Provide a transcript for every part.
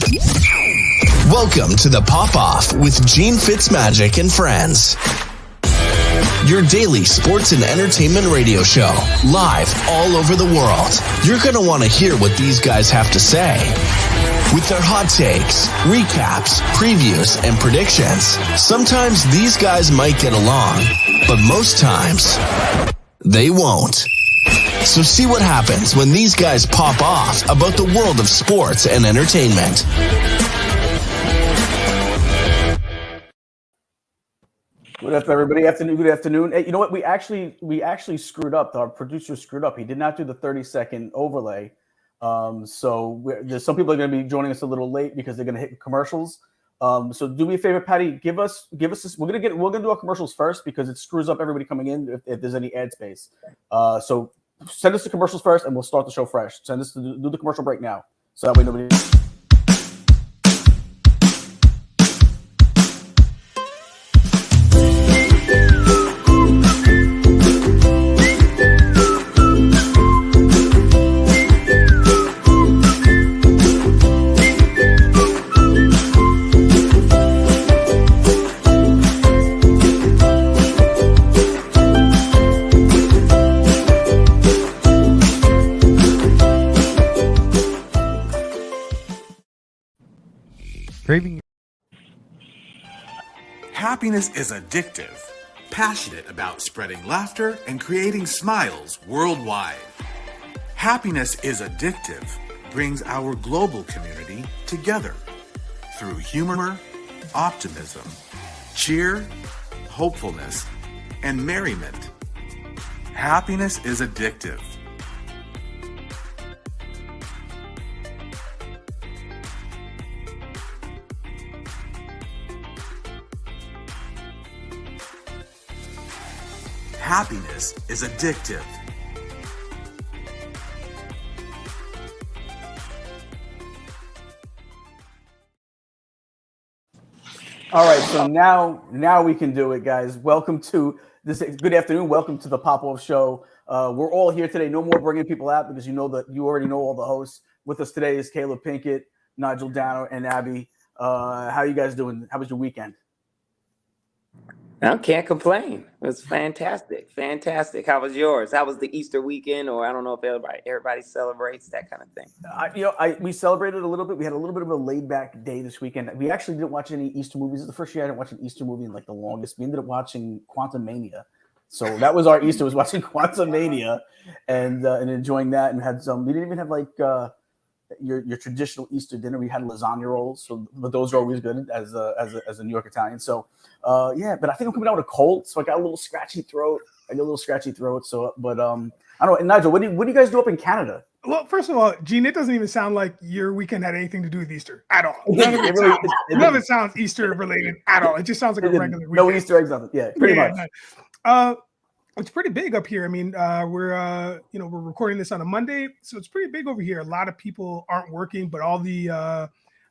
Welcome to the Pop-Off with Gene FitzMagic and friends. Your daily sports and entertainment radio show, live all over the world. You're going to want to hear what these guys have to say. With their hot takes, recaps, previews, and predictions, sometimes these guys might get along, but most times, they won't. So see what happens when these guys pop off about the world of sports and entertainment. Good afternoon, everybody. Good afternoon. Hey, you know what? We actually screwed up. Our producer screwed up. He did not do the 30-second overlay. So there's some people are going to be joining us a little late because they're going to hit commercials. So do me a favor, Patty. Give us this. We're going to do our commercials first because it screws up everybody coming in if there's any ad space. So send us the commercials first, and we'll start the show fresh. Send us to do the commercial break now, so that way nobody. Happiness is addictive. Passionate about spreading laughter and creating smiles worldwide. Happiness is addictive brings our global community together through humor, optimism, cheer, hopefulness, and merriment. Happiness is addictive. Happiness is addictive. All right, so now we can do it, guys. Welcome to this. Good afternoon. Welcome to the Pop-Off Show. We're all here today. No more bringing people out because you already know all the hosts. With us today is Caleeb Pinkett, Nigel Downer, and Abby. How are you guys doing? How was your weekend? I can't complain. It was fantastic. Fantastic. How was yours? How was the Easter weekend? Or I don't know if everybody celebrates that kind of thing. We celebrated a little bit. We had a little bit of a laid back day this weekend. We actually didn't watch any Easter movies. It's the first year I didn't watch an Easter movie in like the longest. We ended up watching Quantumania. So that was our Easter, was watching Quantumania and enjoying that, and had some. We didn't even have like your traditional Easter dinner. We had lasagna rolls, but those are always good as a New York Italian. So but I think I'm coming out with a cold, so I got a little scratchy throat. So, but I don't know. And Nigel, what do you guys do up in Canada? Well, first of all, Gene, it doesn't even sound like your weekend had anything to do with Easter at all. None of it sounds Easter related at all. It just sounds like a regular weekend. No Easter eggs, nothing. Yeah, pretty much. It's pretty big up here. I mean, we're recording this on a Monday, so it's pretty big over here. A lot of people aren't working, but all the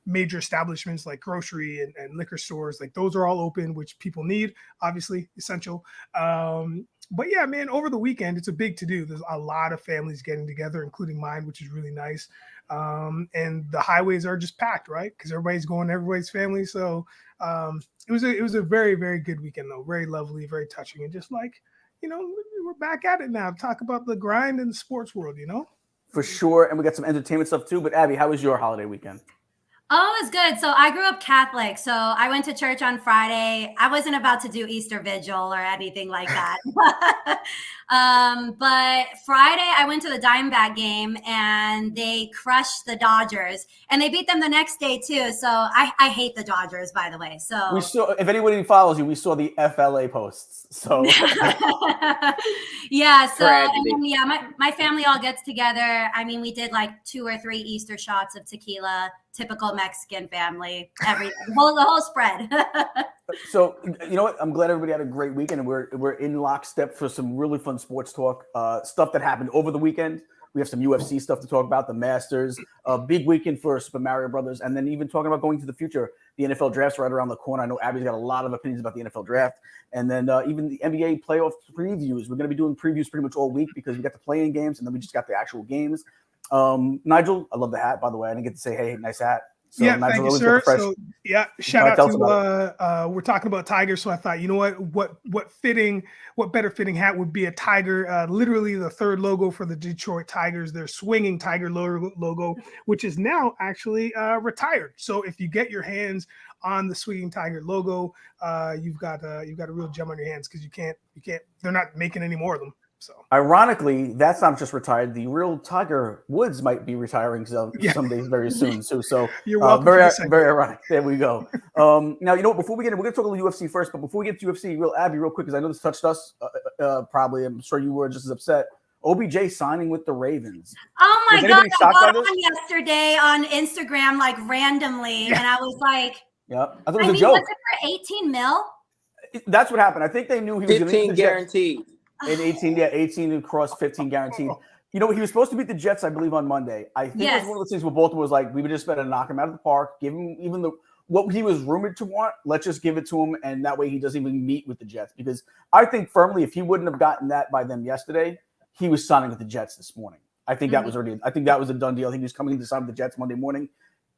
major establishments like grocery and liquor stores, like those are all open, which people need, obviously essential. But yeah, man, over the weekend, it's a big to-do. There's a lot of families getting together, including mine, which is really nice. And the highways are just packed, right? Because everybody's going to everybody's family. So it was a very, very good weekend, though. Very lovely, very touching. And just like, we're back at it now. Talk about the grind in the sports world, For sure. And we got some entertainment stuff too. But Abby, how was your holiday weekend? Oh, it was good. So I grew up Catholic. So I went to church on Friday. I wasn't about to do Easter Vigil or anything like that. But Friday I went to the Diamondback game and they crushed the Dodgers and they beat them the next day too. So I hate the Dodgers, by the way. So we saw, if anybody follows you, we saw the FLA posts. So yeah. So my family all gets together. I mean, we did like 2 or 3 Easter shots of tequila. Typical Mexican family, the whole spread. So, you know what? I'm glad everybody had a great weekend, and we're in lockstep for some really fun sports talk, stuff that happened over the weekend. We have some UFC stuff to talk about, the Masters, a big weekend for Super Mario Brothers, and then even talking about going to the future. The NFL draft's right around the corner. I know Abby's got a lot of opinions about the NFL draft, and then even the NBA playoff previews. We're going to be doing previews pretty much all week because we got the play-in games, and then we just got the actual games. Nigel, I love the hat, by the way. I didn't get to say, hey, nice hat. So yeah, Nigel thank you, always sir. got the fresh. So yeah, shout out Tell us about to we're talking about Tiger, so I thought, you know what better fitting hat would be a Tiger, literally the third logo for the Detroit Tigers, their swinging Tiger logo, which is now actually retired. So if you get your hands on the swinging Tiger logo, you've got a real gem on your hands, because you can't they're not making any more of them. So ironically, that's not just retired. The real Tiger Woods might be retiring someday very soon too. So you're welcome. very ironic. There we go. Now, you know what, before we get in, we're going to talk a little UFC first, but before we get to UFC, Abby, real quick, because I know this touched us probably. I'm sure you were just as upset. OBJ signing with the Ravens. Oh my God, I shocked by got this? on yesterday on Instagram, like randomly, and I was like, Yeah, I thought it was a joke. Was it for 18 mil? That's what happened. I think they knew he was going to 15 guaranteed. And 18 across 15 guaranteed. You know, he was supposed to beat the Jets, I believe, on Monday. I think it was one of those things where Baltimore was like, we would just better knock him out of the park, give him even what he was rumored to want. Let's just give it to him, and that way he doesn't even meet with the Jets. Because I think firmly, if he wouldn't have gotten that by them yesterday, he was signing with the Jets this morning. I think that was already. I think that was a done deal. I think he was coming to sign with the Jets Monday morning.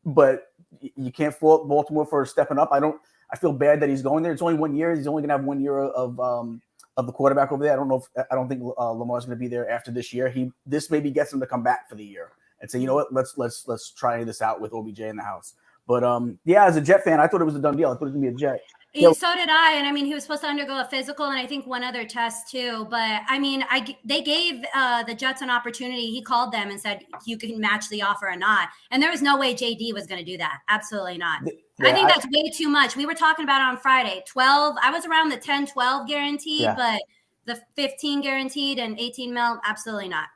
But you can't fault Baltimore for stepping up. I feel bad that he's going there. It's only 1 year. He's only going to have 1 year of the quarterback over there. I don't think Lamar's going to be there after this year. This maybe gets him to come back for the year and say, you know what, let's try this out with OBJ in the house. But as a Jet fan, I thought it was a done deal. I thought it was going to be a Jet. So did I. And I mean, he was supposed to undergo a physical and I think one other test too. But I mean, they gave the Jets an opportunity. He called them and said, you can match the offer or not. And there was no way JD was going to do that. Absolutely not. I think that's way too much. We were talking about it on Friday. 12. I was around the 10, 12 guaranteed, but the 15 guaranteed and 18 mil, absolutely not.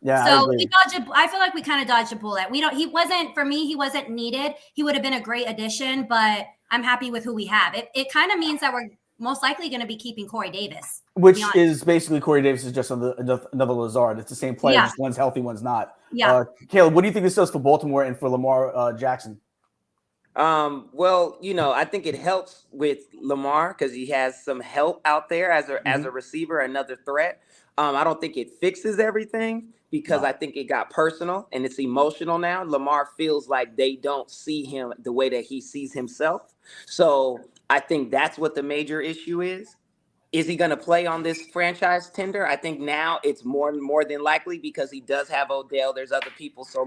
Yeah. So I feel like we kind of dodged a bullet. He wasn't needed. He would have been a great addition, but I'm happy with who we have. It kind of means that we're most likely going to be keeping Corey Davis. Which is basically Corey Davis is just another Lazard. It's the same player. Just one's healthy, one's not. Yeah. Caleb, what do you think this does for Baltimore and for Lamar Jackson? Well, I think it helps with Lamar because he has some help out there as a receiver, another threat. I don't think it fixes everything because I think it got personal and it's emotional now. Lamar feels like they don't see him the way that he sees himself. So I think that's what the major issue is. Is he going to play on this franchise tender? I think now it's more than likely because he does have Odell. There's other people. So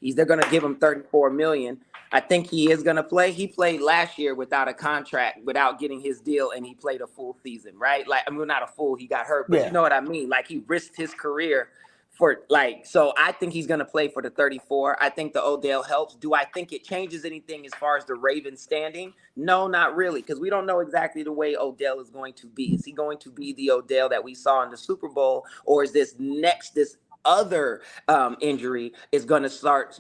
they're going to give him $34 million. I think he is going to play. He played last year without a contract, without getting his deal, and he played a full season, right? Not a full, he got hurt, but you know what I mean? He risked his career so I think he's going to play for the 34. I think the Odell helps. Do I think it changes anything as far as the Ravens standing? No, not really, because we don't know exactly the way Odell is going to be. Is he going to be the Odell that we saw in the Super Bowl, or is this other injury is going to start,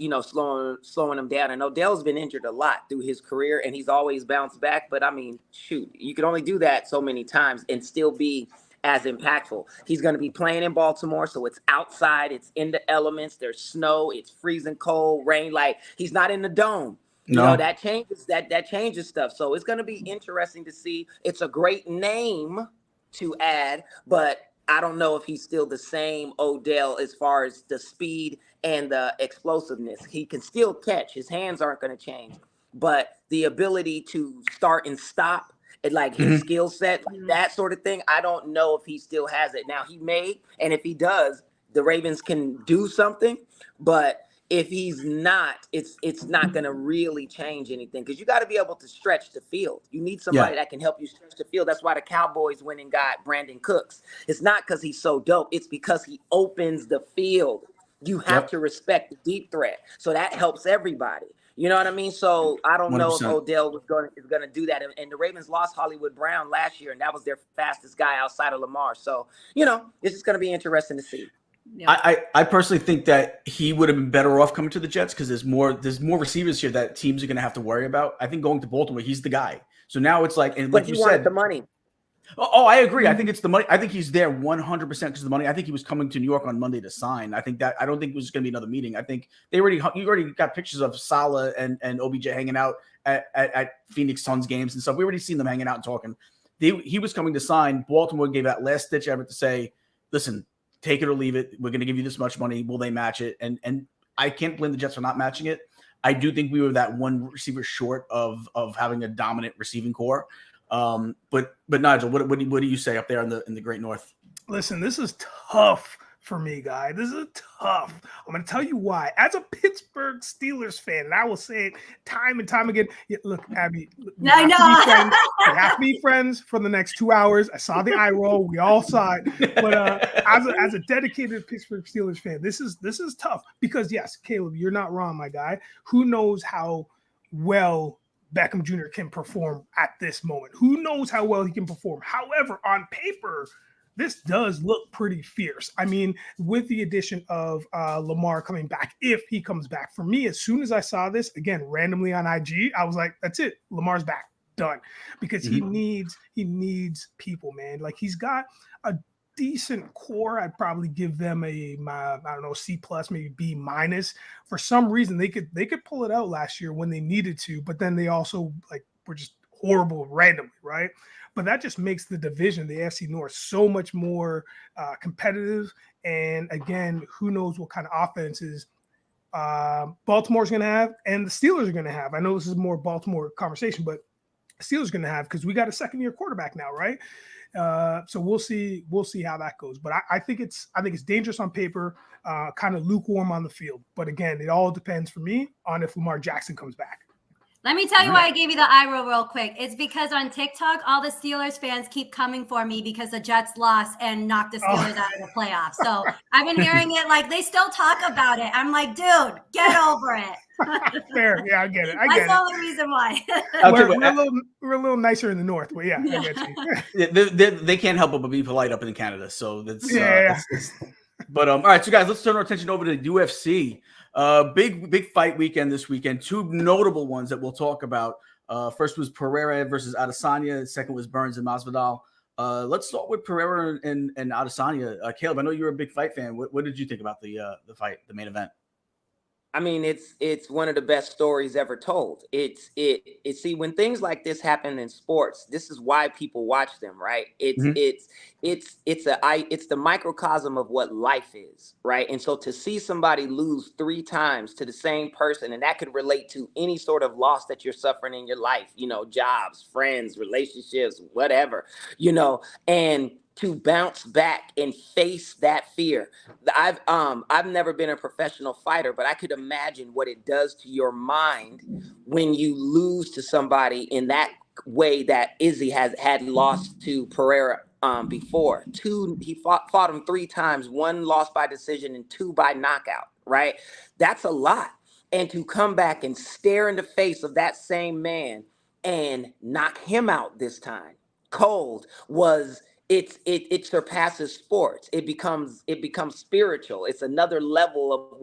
slowing him down? And Odell's been injured a lot through his career, and he's always bounced back. But I mean, shoot, you can only do that so many times and still be as impactful. He's going to be playing in Baltimore, so it's outside, it's in the elements, there's snow, it's freezing cold, rain. He's not in the dome. No. That changes stuff. So it's going to be interesting to see. It's a great name to add, but I don't know if he's still the same Odell as far as the speed and the explosiveness. He can still catch. His hands aren't going to change, but the ability to start and stop, his skill set, that sort of thing, I don't know if he still has it. Now, he may, and if he does, the Ravens can do something, but if he's not, it's not going to really change anything because you got to be able to stretch the field. You need somebody that can help you stretch the field. That's why the Cowboys went and got Brandon Cooks. It's not because he's so dope. It's because he opens the field. You have to respect the deep threat. So that helps everybody. You know what I mean? So I don't 100%. Know if Odell is going to do that. And the Ravens lost Hollywood Brown last year, and that was their fastest guy outside of Lamar. So, it's just going to be interesting to see. Yeah. I personally think that he would have been better off coming to the Jets because there's more receivers here that teams are going to have to worry about. I think going to Baltimore, he's the guy. So now it's but you said the money. Oh, I agree. I think it's the money. I think he's there 100% because of the money. I think he was coming to New York on Monday to sign. I don't think it was going to be another meeting. I think you already got pictures of Saleh and OBJ hanging out at Phoenix Suns games and stuff. We already seen them hanging out and talking. He was coming to sign. Baltimore gave that last ditch effort to say, listen, take it or leave it. We're going to give you this much money. Will they match it? And I can't blame the Jets for not matching it. I do think we were that one receiver short of having a dominant receiving core. But Nigel, what do you say up there in the Great North? Listen, this is tough for me, guy. This is tough. I'm going to tell you why. As a Pittsburgh Steelers fan, and I will say it time and time again. Yeah, look, Abby, we have to be friends for the next 2 hours. I saw the eye roll. We all saw it. But as a dedicated Pittsburgh Steelers fan, this is tough because, yes, Caleb, you're not wrong, my guy. Who knows how well Beckham Jr. can perform at this moment? Who knows how well he can perform? However, on paper, this does look pretty fierce. I mean, with the addition of Lamar coming back, if he comes back, for me, as soon as I saw this, again, randomly on IG, I was like, that's it. Lamar's back. Done. Because he needs people, man. Like, he's got a decent core. I'd probably give them I don't know, C+, maybe B-. For some reason, they could pull it out last year when they needed to, but then they also were just horrible randomly, right? But that just makes the division, the AFC North, so much more competitive. And again, who knows what kind of offenses Baltimore's going to have and the Steelers are going to have. I know this is more Baltimore conversation, but Steelers going to have, because we got a second-year quarterback now, right? So we'll see how that goes. But I think it's dangerous on paper, kind of lukewarm on the field. But again, it all depends for me on if Lamar Jackson comes back. Let me tell you why I gave you the eye roll real quick. It's because on TikTok, all the Steelers fans keep coming for me because the Jets lost and knocked the Steelers out of the playoffs. So I've been hearing it they still talk about it. I'm like, dude, get over it. Fair. Yeah, I get it. That's the only reason why. We're a little nicer in the North, but yeah. I get you. They can't help but be polite up in Canada. So that's But all right, so guys, let's turn our attention over to the UFC. Big fight weekend this weekend. Two notable ones that we'll talk about. First was Pereira versus Adesanya. Second was Burns and Masvidal. Let's start with Pereira and Adesanya. Caleb, I know you're a big fight fan. What did you think about the fight, the main event? I mean, it's one of the best stories ever told. See, when things like this happen in sports, this is why people watch them, right? It's the microcosm of what life is, right? And so to see somebody lose 3 times to the same person, and that could relate to any sort of loss that you're suffering in your life, jobs, friends, relationships, whatever, and to bounce back and face that fear. I've never been a professional fighter, but I could imagine what it does to your mind when you lose to somebody in that way that Izzy had lost to Pereira before. He fought him 3 times, 1 lost by decision and 2 by knockout, right? That's a lot. And to come back and stare in the face of that same man and knock him out this time cold it surpasses sports. It becomes spiritual. It's another level of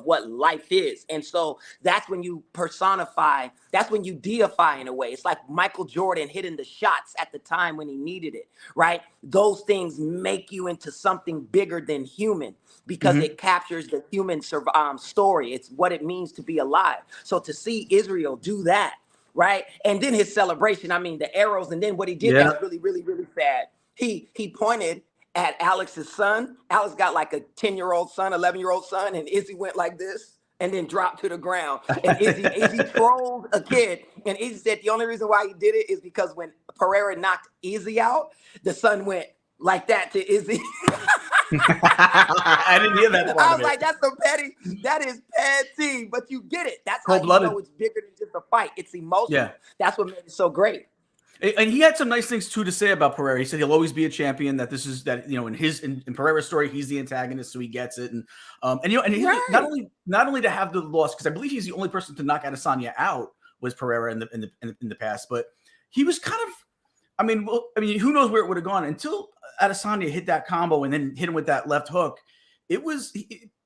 what life is. And so that's when you personify, that's when you deify in a way. It's like Michael Jordan hitting the shots at the time when he needed it, right? Those things make you into something bigger than human because it captures the human story. It's what it means to be alive. So to see Israel do that, right? And then his celebration, I mean, the arrows, and then what he did that's really, really, really sad. He pointed at Alex's son. Alex got like a 10-year-old son, 11-year-old son, and Izzy went like this and then dropped to the ground. And Izzy trolled a kid. And Izzy said the only reason why he did it is because when Pereira knocked Izzy out, the son went like that to Izzy. I didn't hear that part. I was like, that's so petty. That is petty, but you get it. That's how you know it's bigger than just a fight. It's emotional. Yeah. That's what made it so great. And he had some nice things too to say about Pereira. He said he'll always be a champion. That this is in Pereira's story, he's the antagonist, so he gets it. And not only to have the loss, because I believe he's the only person to knock Adesanya out was Pereira in the past. But he was kind of, I mean, who knows where it would have gone until Adesanya hit that combo and then hit him with that left hook.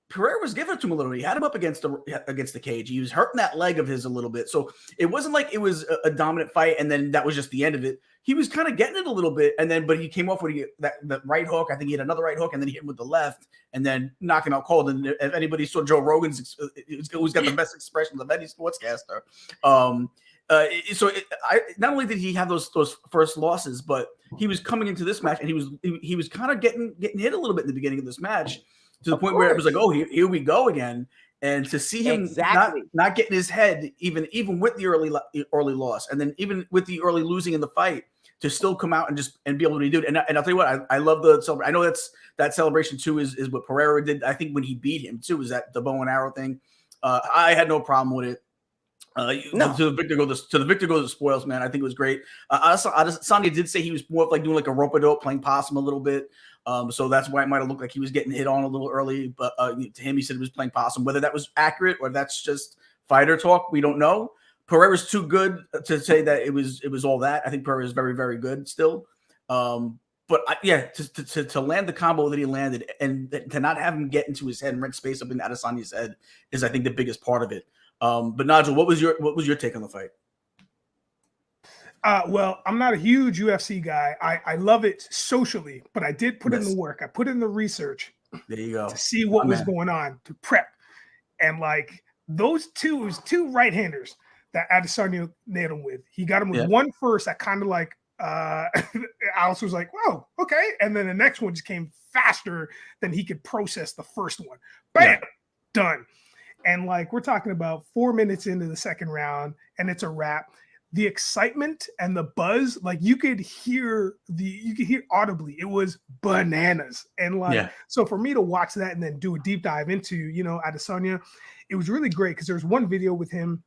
Pereira was giving it to him a little bit. He had him up against the cage. He was hurting that leg of his a little bit. So it wasn't like it was a dominant fight and then that was just the end of it. He was kind of getting it a little bit, but he came off with that right hook. I think he had another right hook, and then he hit him with the left and then knocked him out cold. And if anybody saw Joe Rogan's, who's got the best expressions of any sportscaster. Not only did he have those first losses, but he was coming into this match and he was kind of getting hit a little bit in the beginning of this match. To the point where it was like, oh, here we go again. And to see him Exactly. not get in his head, even with the early loss, and then even with the early losing in the fight, to still come out and be able to do it. And I'll tell you what, I love the celebration. I know that celebration too is what Pereira did. I think when he beat him too, was that the bow and arrow thing. I had no problem with it. No. To the victor goes the spoils, man. I think it was great. Adesanya did say he was more of like doing like a rope-a-dope, playing possum a little bit. So that's why it might have looked like he was getting hit on a little early. But to him, he said he was playing possum. Whether that was accurate or that's just fighter talk, we don't know. Pereira's too good to say that it was all that. I think Pereira is very, very good still. But to land the combo that he landed and to not have him get into his head and rent space up in Adesanya's head is, I think, the biggest part of it. But Nigel, what was your take on the fight? Well, I'm not a huge UFC guy. I love it socially, but I did put in the work. I put in the research. There you go. To see what was going on, to prep. And like those two right-handers that Adesanya nailed him with. He got him with one first that kind of like Alice was like, "Whoa, okay." And then the next one just came faster than he could process the first one. Bam, done. And like we're talking about 4 minutes into the second round, and it's a wrap. The excitement and the buzz, like you could hear audibly. It was bananas. And like so for me to watch that and then do a deep dive into Adesanya, it was really great because there's one video with him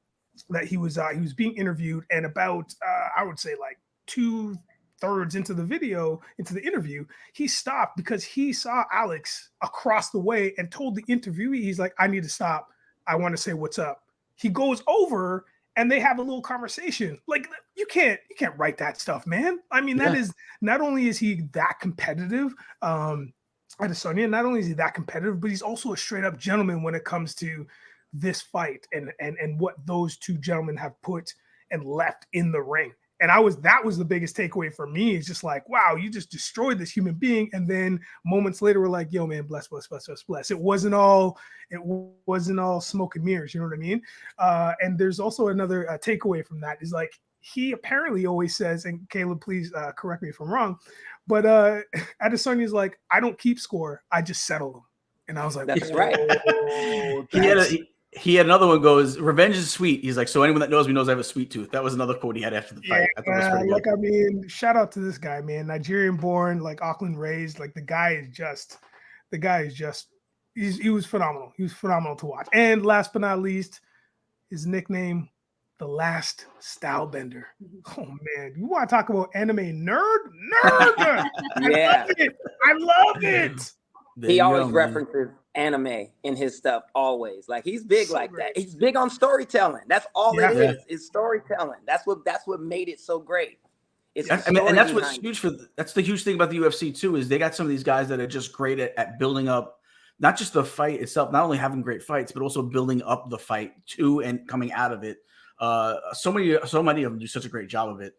that he was being interviewed, and about I would say like 2/3 into the interview, he stopped because he saw Alex across the way and told the interviewee, he's like, "I need to stop. I want to say what's up." He goes over and they have a little conversation. Like you can't write that stuff, man. I mean, that is not only is he that competitive, Adesanya, not only is he that competitive, but he's also a straight up gentleman when it comes to this fight and what those two gentlemen have put and left in the ring. And that was the biggest takeaway for me. It's just like, wow, you just destroyed this human being. And then moments later, we're like, yo, man, bless. It wasn't all smoke and mirrors. You know what I mean? And there's also another takeaway from that is like, he apparently always says, and Caleeb, please correct me if I'm wrong, but Adesanya's like, I don't keep score. I just settle them. And I was like, that's right. He had another one goes, "Revenge is sweet." He's like, "So anyone that knows me knows I have a sweet tooth." That was another quote he had after the fight. I thought it was pretty good. Like, I mean, shout out to this guy, man. Nigerian born, like Auckland raised. Like he was phenomenal. He was phenomenal to watch. And last but not least, his nickname, the Last Stylebender. Oh man, you want to talk about anime nerd? I love it. He always references anime in his stuff, always. Like he's big so like great. That. He's big on storytelling. That's all it is storytelling. That's what made it so great. And that's what's huge that's the huge thing about the UFC too, is they got some of these guys that are just great at building up not just the fight itself, not only having great fights, but also building up the fight too and coming out of it. So many of them do such a great job of it.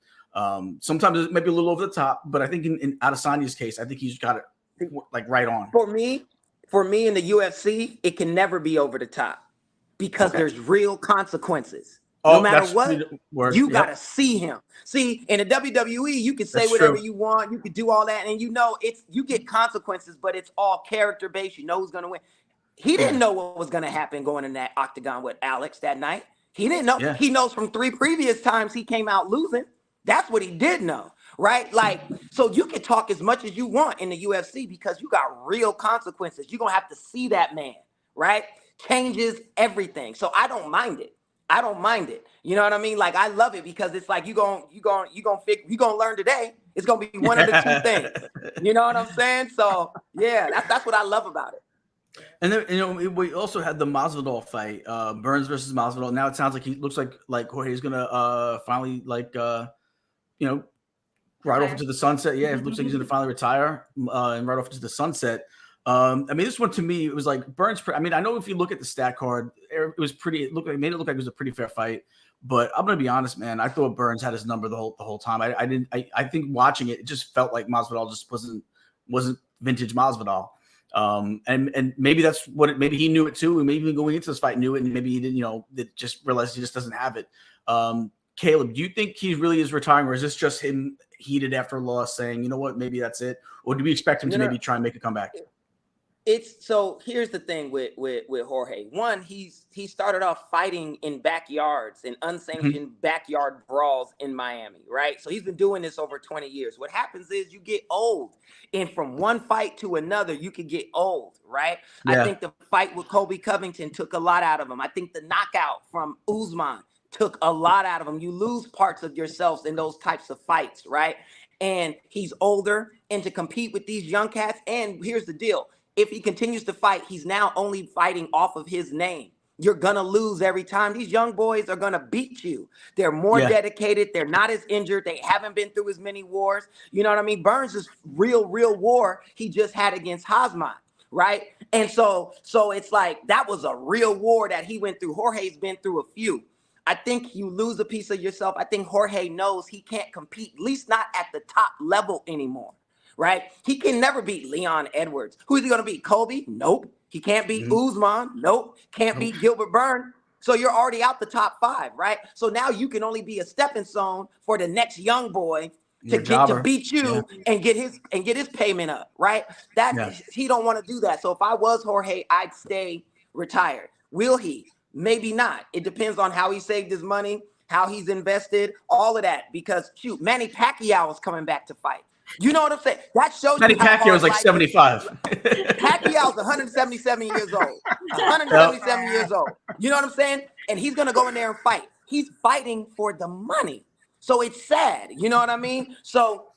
Sometimes it might be a little over the top, but I think in Adesanya's case, I think he's got it like right on. For me in the UFC, it can never be over the top because there's real consequences. No matter what, you got to see him. See, in the WWE, you can say whatever you want. You can do all that. And you get consequences, but it's all character based. You know who's going to win. He didn't know what was going to happen going in that octagon with Alex that night. He didn't know. He knows from 3 previous times he came out losing. That's what he did know. Right? Like, so you can talk as much as you want in the UFC because you got real consequences. You're going to have to see that man, right? Changes everything. So I don't mind it. You know what I mean? Like, I love it because it's like, you gonna learn today. It's going to be one of the two things. You know what I'm saying? So yeah, that's what I love about it. And then, we also had the Masvidal fight, Burns versus Masvidal. Now it sounds like he looks like Jorge's going to finally right off into the sunset. Yeah, it looks like he's going to finally retire and right off into the sunset. I mean, this one to me, it was like Burns. I mean, I know if you look at the stat card, it was pretty. It made it look like it was a pretty fair fight. But I'm going to be honest, man. I thought Burns had his number the whole time. I think watching it, it just felt like Masvidal just wasn't vintage Masvidal. And maybe that's what maybe he knew it too. And maybe even going into this fight knew it, and maybe he didn't. Just realized he just doesn't have it. Caleeb, do you think he really is retiring, or is this just him heated after a loss saying, you know what, maybe that's it? Or do we expect him to maybe try and make a comeback? it's so here's the thing with Jorge. One, he started off fighting in backyards and unsanctioned backyard brawls in Miami, right? So he's been doing this over 20 years. What happens is you get old, and from one fight to another, you can get old, right? Yeah. I think the fight with Kobe Covington took a lot out of him. I think the knockout from Usman took a lot out of him. You lose parts of yourselves in those types of fights, right? And he's older, and to compete with these young cats, and here's the deal. If he continues to fight, he's now only fighting off of his name. You're going to lose every time. These young boys are going to beat you. They're more dedicated. They're not as injured. They haven't been through as many wars. You know what I mean? Burns' real war he just had against Hasman, right? And so it's like that was a real war that he went through. Jorge's been through a few. I think you lose a piece of yourself. I think Jorge knows he can't compete, at least not at the top level anymore. Right? He can never beat Leon Edwards. Who is he going to beat? Kobe? Nope. He can't beat Usman. Nope. Can't beat Gilbert Burns. So you're already out the top 5, right? So now you can only be a stepping stone for the next young boy to beat you and get his payment up, right? He don't want to do that. So if I was Jorge, I'd stay retired. Will he? Maybe not. It depends on how he saved his money, how he's invested, all of that. Because shoot, Manny Pacquiao is coming back to fight. You know what I'm saying? That shows Manny you how Pacquiao was like 75. Pacquiao's 177 years old. 177 years old. You know what I'm saying? And he's going to go in there and fight. He's fighting for the money. So it's sad. You know what I mean? So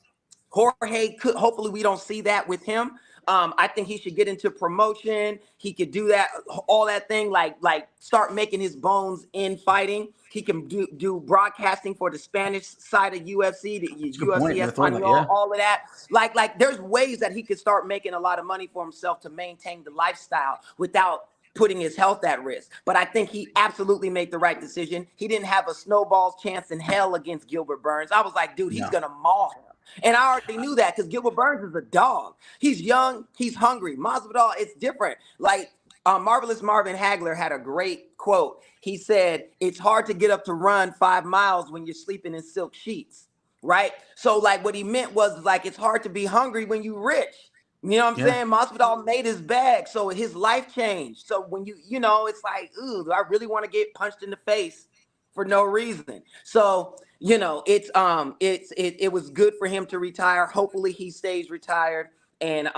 Jorge could, hopefully we don't see that with him. I think he should get into promotion. He could do that, all that thing, like start making his bones in fighting. He can do broadcasting for the Spanish side of UFC, the UFC Espanol, all of that. Like there's ways that he could start making a lot of money for himself to maintain the lifestyle without putting his health at risk. But I think he absolutely made the right decision. He didn't have a snowball's chance in hell against Gilbert Burns. I was like, dude, he's going to maul him. And I already knew that because Gilbert Burns is a dog. He's young. He's hungry. Masvidal, it's different. Like Marvelous Marvin Hagler had a great quote. He said, it's hard to get up to run 5 miles when you're sleeping in silk sheets, right? So like what he meant was like, it's hard to be hungry when you're rich. You know what I'm saying? Masvidal made his bag, so his life changed. So when you know, it's like, ooh, do I really want to get punched in the face for no reason? So, you know, it was good for him to retire. Hopefully he stays retired and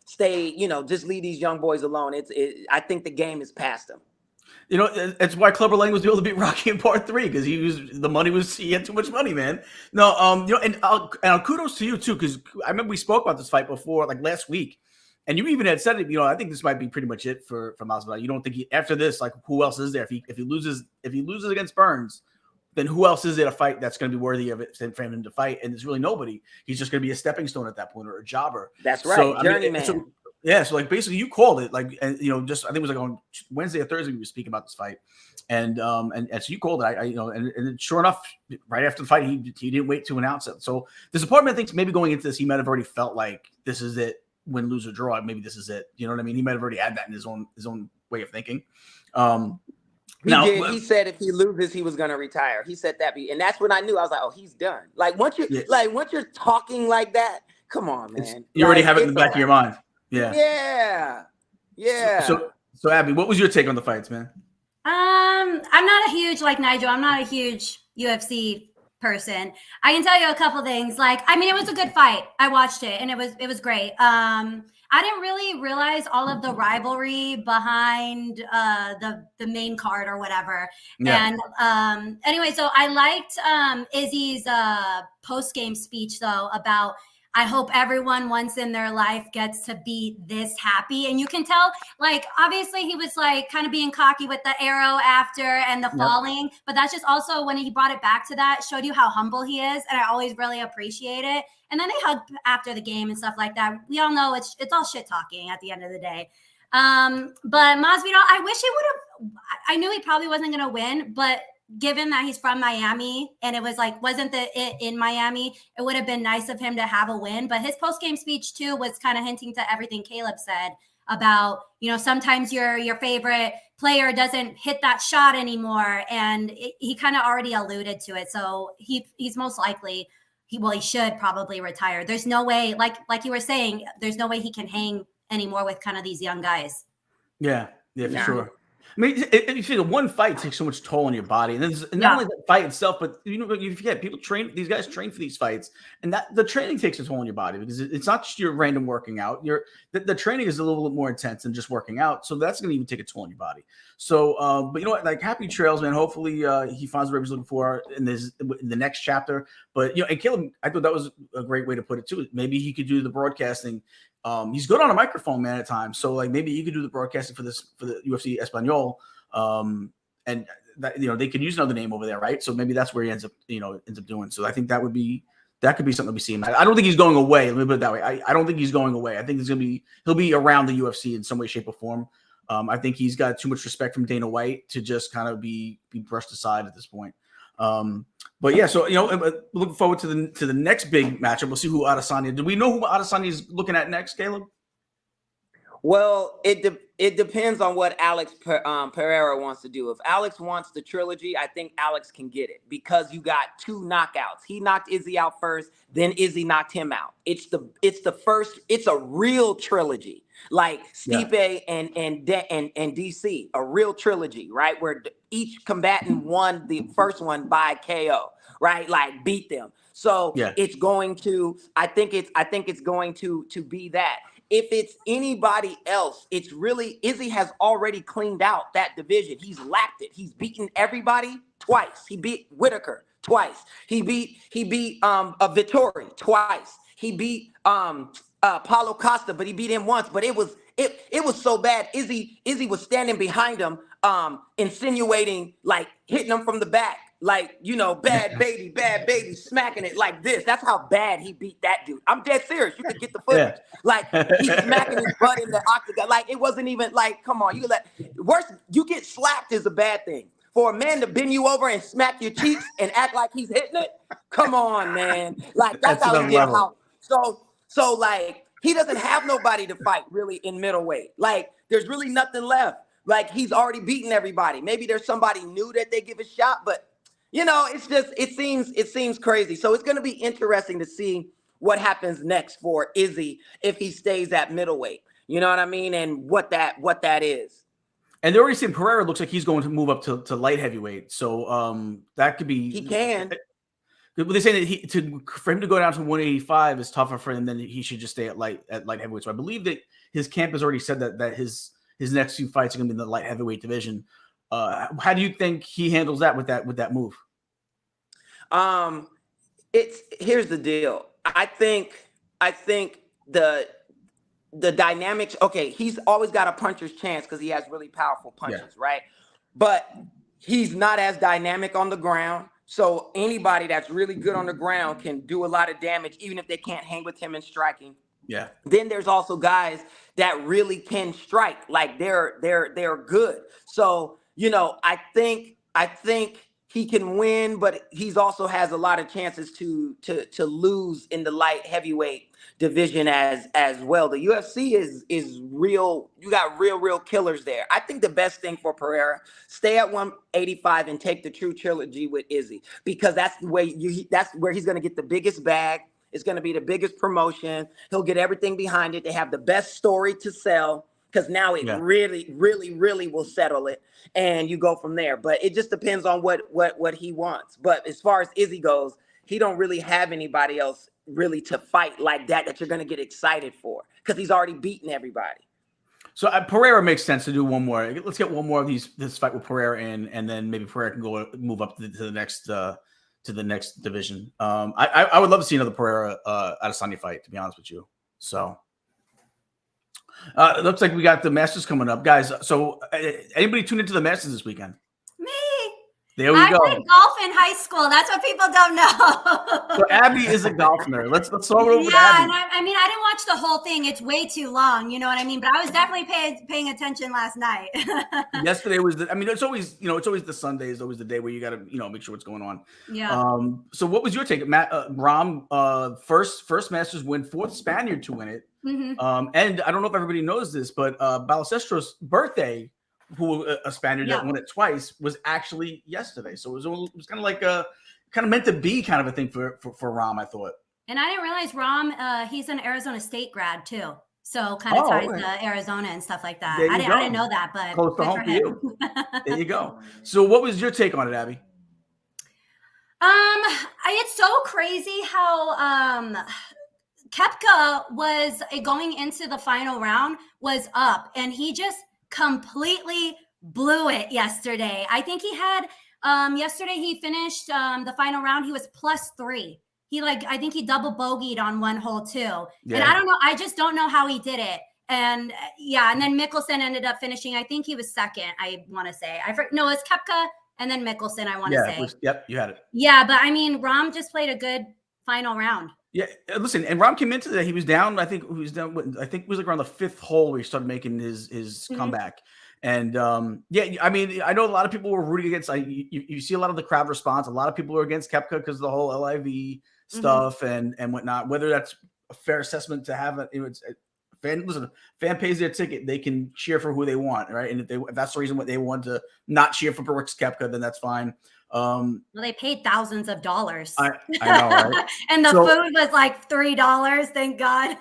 stay, you know, just leave these young boys alone. I think the game is past him. You know, it's why Clubber Lang was able to beat Rocky in part 3 because he had too much money, man. No, you know, and kudos to you too, because I remember we spoke about this fight before, like last week, and you even had said it. You know, I think this might be pretty much it for Masvidal. You don't think after this, like, who else is there? If he loses against Burns, then who else is there to fight that's going to be worthy of it for him to fight? And there's really nobody. He's just going to be a stepping stone at that point or a jobber. That's right, so, journeyman. So like basically you called it, like, and you know, just I think it was like on Wednesday or Thursday we were speaking about this fight, and so you called it. I you know, and sure enough, right after the fight, he didn't wait to announce it. So this apartment thinks maybe going into this, he might have already felt like this is it, win, lose or draw. Maybe this is it. You know what I mean? He might have already had that in his own way of thinking. He said if he loses, he was going to retire. He said that, and that's when I knew. I was like, oh, he's done. Like once you're talking like that, come on, man. You already have it in the back of your mind. Yeah. So Abby, what was your take on the fights, man? I'm not a huge, like Nigel, I'm not a huge UFC person. I can tell you a couple things. Like, I mean, it was a good fight. I watched it and it was great. I didn't really realize all of the rivalry behind the main card or whatever. Yeah. And anyway, so I liked Izzy's post-game speech though about, I hope everyone once in their life gets to be this happy. And you can tell, like, obviously he was like kind of being cocky with the arrow after and the falling, but that's just also when he brought it back to that, showed you how humble he is. And I always really appreciate it. And then they hugged after the game and stuff like that. We all know it's all shit talking at the end of the day. But Masvidal, I wish he would have, I knew he probably wasn't going to win, but given that he's from Miami and it was like, wasn't it in Miami, it would have been nice of him to have a win. But his post-game speech too was kind of hinting to everything Caleeb said about, you know, sometimes your favorite player doesn't hit that shot anymore. And he kind of already alluded to it. So he's most likely, he should probably retire. There's no way, like you were saying, there's no way he can hang anymore with kind of these young guys. Yeah, for sure. I mean, you see, the one fight takes so much toll on your body, and not only the fight itself, but you forget people train. These guys train for these fights, and that the training takes a toll on your body because it's not just your random working out. The training is a little bit more intense than just working out, so that's going to even take a toll on your body. So, but you know what? Like, happy trails, man. Hopefully, he finds what he's looking for in the next chapter. But and Caleeb, I thought that was a great way to put it too. Maybe he could do the broadcasting. He's good on a microphone, man, at times. So, like, maybe you could do the broadcasting for the UFC Espanol, and that, they could use another name over there, right? So maybe that's where he ends up doing. So I think that could be something we see him. I don't think he's going away. Let me put it that way. I don't think he's going away. I think he'll be around the UFC in some way, shape, or form. I think he's got too much respect from Dana White to just kind of be brushed aside at this point. But yeah, so looking forward to the next big matchup. We'll see who Adesanya. Do we know who Adesanya is looking at next, Caleeb? Well, it depends on what Alex Pereira wants to do. If Alex wants the trilogy, I think Alex can get it because you got 2 knockouts. He knocked Izzy out first, then Izzy knocked him out. It's the first. It's a real trilogy, like Stipe and DC, a real trilogy, right? Where each combatant won the first one by KO, right? Like beat them. So it's going to. I think it's going to be that. If it's anybody else, it's really Izzy has already cleaned out that division. He's lapped it. He's beaten everybody twice. He beat Whitaker twice. He beat Vittori twice. He beat Paulo Costa, but he beat him once. But it was so bad. Izzy was standing behind him, insinuating, like hitting him from the back. Like, bad baby, smacking it like this. That's how bad he beat that dude. I'm dead serious. You could get the footage. Like, he's smacking his butt in the octagon. Like, it wasn't even like, come on. You get slapped is a bad thing. For a man to bend you over and smack your cheeks and act like he's hitting it, come on, man. Like, that's how he did. So, like, he doesn't have nobody to fight really in middleweight. Like, there's really nothing left. Like, he's already beaten everybody. Maybe there's somebody new that they give a shot, but it's just it seems crazy. So it's going to be interesting to see what happens next for Izzy if he stays at middleweight. You know what I mean? And what that is. And they're already saying Pereira looks like he's going to move up to light heavyweight. So that could be. He can. But they say that for him to go down to 185 is tougher for him than he should just stay at light heavyweight. So I believe that his camp has already said that his next 2 fights are going to be in the light heavyweight division. How do you think he handles that with that move? Here's the deal. I think the dynamics. Okay, he's always got a puncher's chance because he has really powerful punches, right? But he's not as dynamic on the ground. So anybody that's really good on the ground can do a lot of damage, even if they can't hang with him in striking. Yeah. Then there's also guys that really can strike, like they're good. So I think he can win, but he's also has a lot of chances to lose in the light heavyweight division as well. The UFC is real. You got real killers there. I think the best thing for Pereira, stay at 185 and take the true trilogy with Izzy, because that's the way that's where he's going to get the biggest bag. It's going to be the biggest promotion. He'll get everything behind it. They have the best story to sell, because now it really will settle it, and you go from there. But it just depends on what he wants. But as far as Izzy goes, he don't really have anybody else really to fight like that you're going to get excited for, because he's already beaten everybody. So Pereira makes sense to do one more. Let's get one more of this fight with Pereira in, and then maybe Pereira can move up to the next division. I would love to see another Pereira Adesanya fight, to be honest with you. So it looks like we got the Masters coming up, guys. So anybody tune into the Masters this weekend? Me. There we go. I played golf in high school. That's what people don't know. So Abby is a golf nerd. Let's start over with Abby. Yeah, and I mean, I didn't watch the whole thing. It's way too long. You know what I mean? But I was definitely paying attention last night. Yesterday was it's always the Sunday is always the day where you got to make sure what's going on. Yeah. So what was your take, Matt? Ram, first Masters win, 4th Spaniard to win it. Mm-hmm. And I don't know if everybody knows this, but Balestro's birthday, who a Spaniard that won it twice, was actually yesterday. So it was kind of like meant to be kind of a thing for Ram, I thought. And I didn't realize Ram, he's an Arizona State grad too. So kind of Oh, ties okay. to Arizona and stuff like that. There I you didn't go. know that, but Close to good home for for him. you. There you go. So what was your take on it, Abby? It's so crazy how Koepka was going into the final round was up, and he just completely blew it yesterday. I think he had yesterday he finished the final round. He was +3. I think he double bogeyed on one hole too. Yeah. And I don't know. I just don't know how he did it. And and then Mickelson ended up finishing. I think he was second. I want to say. No, it's Koepka and then Mickelson. I want to say. Yep, you had it. Yeah, but I mean, Rahm just played a good final round. Yeah, listen, and Rahm came into that. He was down. I think it was like around the 5th hole where he started making his comeback. And I mean, I know a lot of people were rooting against. You see a lot of the crowd response. A lot of people are against Koepka because of the whole LIV stuff and whatnot. Whether that's a fair assessment to have it, fan pays their ticket. They can cheer for who they want, right? And if that's the reason what they want to not cheer for Brooks Koepka, then that's fine. Well, they paid thousands of dollars. I know, right? And the food was like $3. Thank God.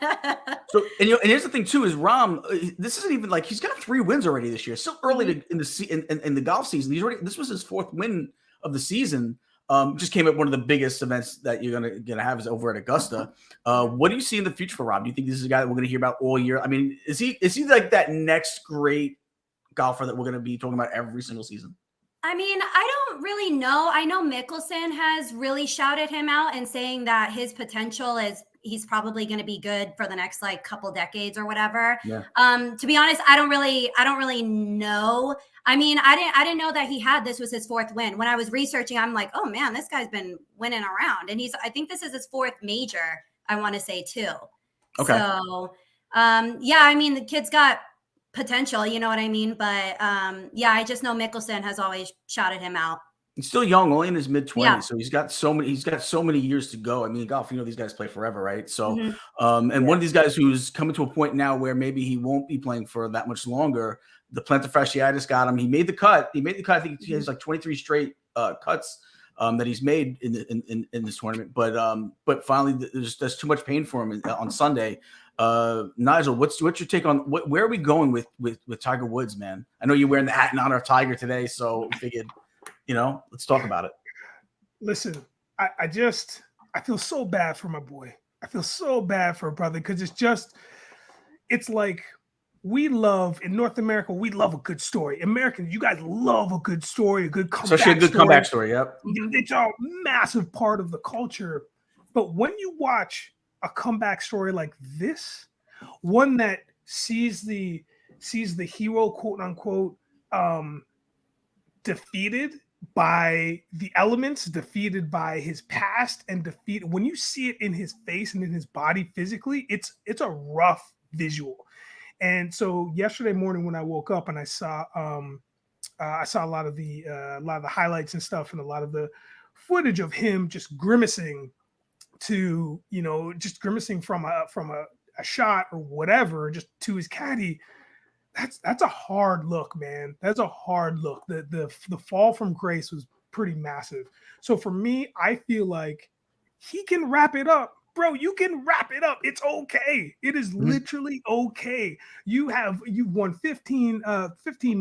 And here's the thing too: is Rahm. This isn't even like he's got 3 wins already this year. Still early in the golf season. This was his 4th win of the season. Just came at one of the biggest events that you're gonna have is over at Augusta. What do you see in the future for Rahm? Do you think this is a guy that we're gonna hear about all year? I mean, is he like that next great golfer that we're gonna be talking about every single season? I mean, I don't really know. I know Mickelson has really shouted him out and saying that his potential is he's probably going to be good for the next like couple decades or whatever. Yeah. To be honest, I don't really know. I mean, I didn't know that this was his 4th win. When I was researching, I'm like, oh man, this guy's been winning around, and I think this is his 4th major. I want to say too. Okay. So, I mean, the kid's got potential, you know what I mean? But I just know Mickelson has always shouted him out. He's still young, only in his mid-20s, Yeah. so he's got so many years to go. I mean, golf, these guys play forever, right? So, one of these guys who's coming to a point now where maybe he won't be playing for that much longer. The plantar fasciitis got him. He made the cut. I think he has like 23 straight cuts that he's made in this tournament. But finally, there's too much pain for him on Sunday. Nigel, what's your take on where are we going with Tiger Woods, man? I know you're wearing the hat in honor of Tiger today, so we figured, let's talk about it. Listen, I feel so bad for my boy. I feel so bad for a brother because it's like in North America, we love a good story. Americans, you guys love a good story, a good comeback story. Especially a good comeback story, yep. It's a massive part of the culture. But when you watch a comeback story like this, one that sees the hero, quote unquote, defeated by the elements, defeated by his past, and defeated when you see it in his face and in his body physically, it's a rough visual. And so yesterday morning when I woke up and I saw a lot of the highlights and stuff and a lot of the footage of him just grimacing to, just grimacing from a shot or whatever, just to his caddy. That's a hard look, man. That's a hard look. The fall from grace was pretty massive. So for me, I feel like he can wrap it up. Bro, you can wrap it up. It's okay. It is literally okay. You've won 15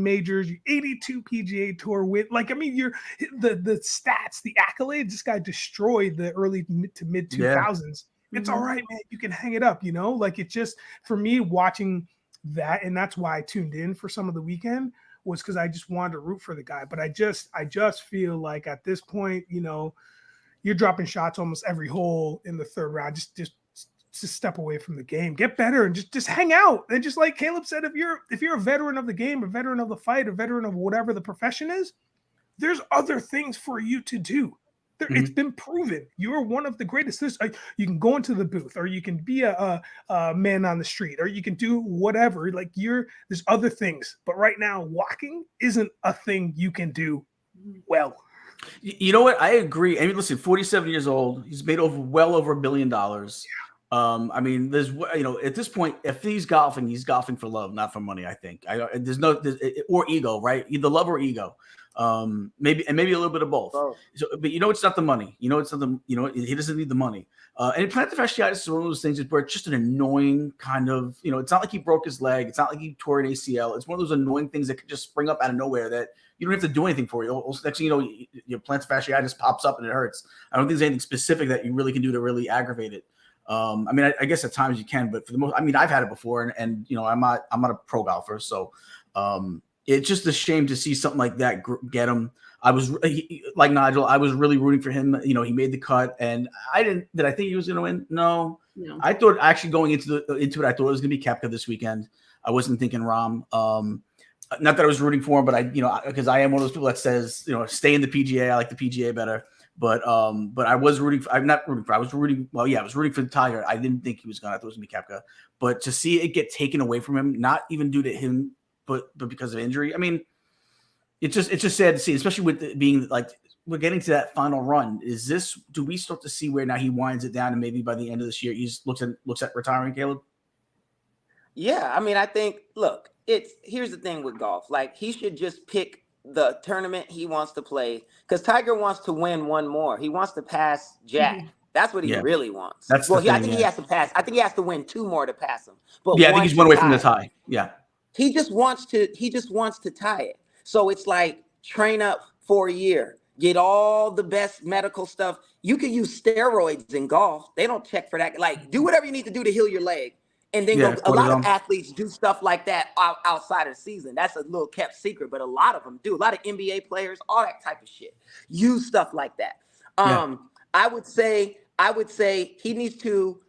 majors, 82 PGA Tour win. Like, I mean, you're the stats, the accolades. This guy destroyed the early to mid 2000s. Yeah. It's all right, man. You can hang it up. Like it just for me watching that, and that's why I tuned in for some of the weekend was because I just wanted to root for the guy. But I just feel like at this point, you're dropping shots almost every hole in the 3rd round. Just step away from the game, get better, and just hang out. And just like Caleeb said, if you're a veteran of the game, a veteran of the fight, a veteran of whatever the profession is, there's other things for you to do. It's been proven. You're one of the greatest. You can go into the booth, or you can be a man on the street, or you can do whatever. Like there's other things. But right now, walking isn't a thing you can do well. You know what? I agree. I mean, listen, 47 years old. He's made well over $1 billion. Yeah. I mean, there's, at this point, if he's golfing for love, not for money. I think there's or ego, right? Either love or ego. Maybe a little bit of both. Both. So, but it's not the money. He doesn't need the money. And plantar fasciitis is one of those things where it's just an annoying kind of, it's not like he broke his leg. It's not like he tore an ACL. It's one of those annoying things that could just spring up out of nowhere that you don't have to do anything for. Next thing you know, your plantar fasciitis pops up and it hurts. I don't think there's anything specific that you really can do to really aggravate it. I guess at times you can, but for the most, I've had it before, and I'm not a pro golfer, so it's just a shame to see something like that get him. I was like Nigel. I was really rooting for him. He made the cut, and Did I think he was going to win? No. I thought actually going into it, I thought it was going to be Koepka this weekend. I wasn't thinking Rahm. Not that I was rooting for him, but because I am one of those people that says stay in the PGA. I like the PGA better. But I was rooting. I was rooting. Well, yeah, I was rooting for the Tiger. I didn't think he was going. I thought it was going to be Koepka. But to see it get taken away from him, not even due to him, but because of injury. I mean, it's just sad to see, especially with it being like we're getting to that final run. Do we start to see where now he winds it down and maybe by the end of this year he looks at retiring, Caleb? Yeah, I think. Look, here's the thing with golf. Like he should just pick the tournament he wants to play, because Tiger wants to win one more. He wants to pass Jack. Mm-hmm. That's what he really wants. I think he has to pass. I think he has to win 2 more to pass him. But I think he's one away from the tie. Yeah. He just wants to tie it. So it's like train up for a year, get all the best medical stuff. You can use steroids in golf. They don't check for that. Like do whatever you need to do to heal your leg. And then a lot of athletes do stuff like that outside of the season. That's a little kept secret, but a lot of them do. A lot of NBA players, all that type of shit, use stuff like that. I would say he needs to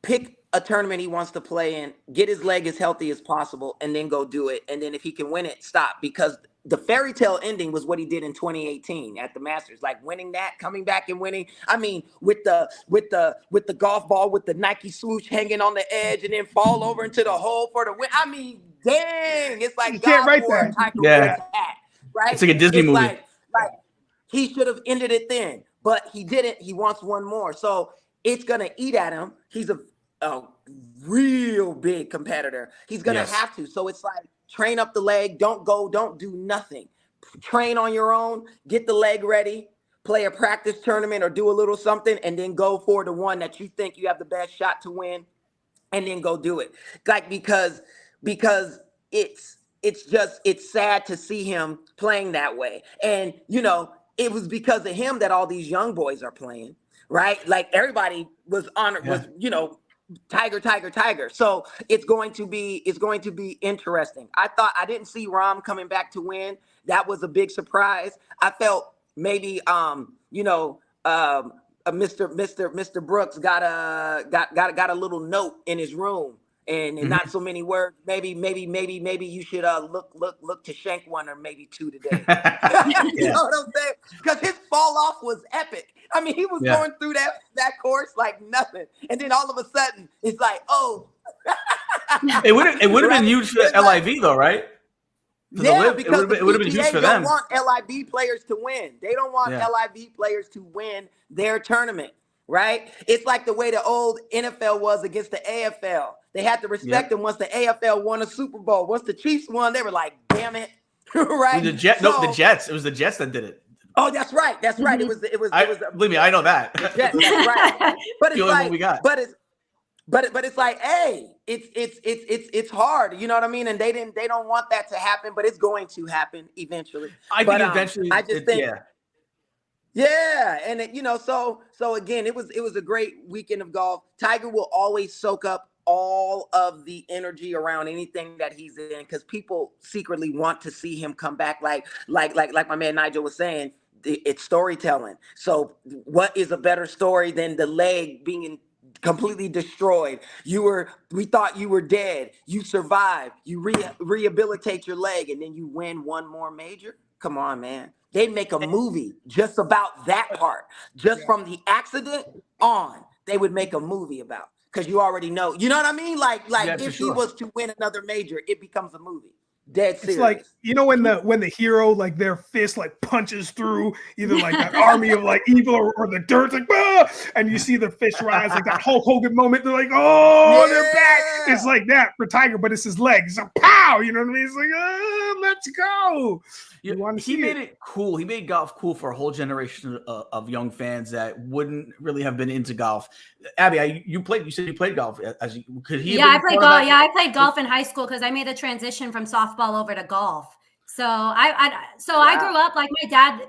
pick a tournament he wants to play in, get his leg as healthy as possible, and then go do it. And then if he can win it, stop, because the fairy tale ending was what he did in 2018 at the Masters, like winning that, coming back and winning. I mean, with the golf ball with the Nike swoosh hanging on the edge and then fall over into the hole for the win. I mean, dang, it's like you can't write that. Right? It's like a Disney movie. Like he should have ended it then, but he didn't. He wants one more, so it's gonna eat at him. He's a real big competitor. He's gonna have to. So it's like, train up the leg. Don't do nothing. Train on your own. Get the leg ready. Play a practice tournament or do a little something, and then go for the one that you think you have the best shot to win, and then go do it. Like because it's sad to see him playing that way. And it was because of him that all these young boys are playing, right? Like everybody was honored, was Tiger. So it's going to be interesting. I didn't see Rahm coming back to win. That was a big surprise. I felt maybe Mr. Brooks got a little note in his room and not so many words. Maybe you should look to shank one or maybe 2 today. You know what I'm saying? Because his fall off was epic. I mean, he was going through that course like nothing, and then all of a sudden, it's like, oh. it would have been huge for LIV though, right? Because it would have been huge for them. They don't want LIV players to win. They don't want LIV players to win their tournament, right? It's like the way the old NFL was against the AFL. They had to respect them once the AFL won a Super Bowl. Once the Chiefs won, they were like, damn it, right? The Jets. It was the Jets that did it. Oh, that's right. It was. Believe me, I know that. Yes, that's right. But it's like, we got. But it's like, hey, it's hard. You know what I mean? And they don't want that to happen, but it's going to happen eventually. I think eventually. I just think. Yeah, and so again, it was a great weekend of golf. Tiger will always soak up all of the energy around anything that he's in, because people secretly want to see him come back. Like my man Nigel was saying, it's storytelling. So what is a better story than the leg being completely destroyed? We thought you were dead. You survived. You rehabilitate your leg, and then you win one more major. Come on, man. They'd make a movie just about that part. Just from the accident on, they would make a movie about. Because you already know. You know what I mean? Like if he was to win another major, it becomes a movie. Dead serious. It's like, when the hero, like their fist like punches through either like an army of like evil or the dirt, like, and you see the fish rise, like that Hulk Hogan moment. They're like, oh, they're back. It's like that for Tiger, but it's his legs. So pow, you know what I mean? It's like, let's go. He made it cool. He made golf cool for a whole generation of young fans that wouldn't really have been into golf. Abby, you said you played golf. I played golf. Yeah, I played golf in high school because I made the transition from softball over to golf. So I grew up like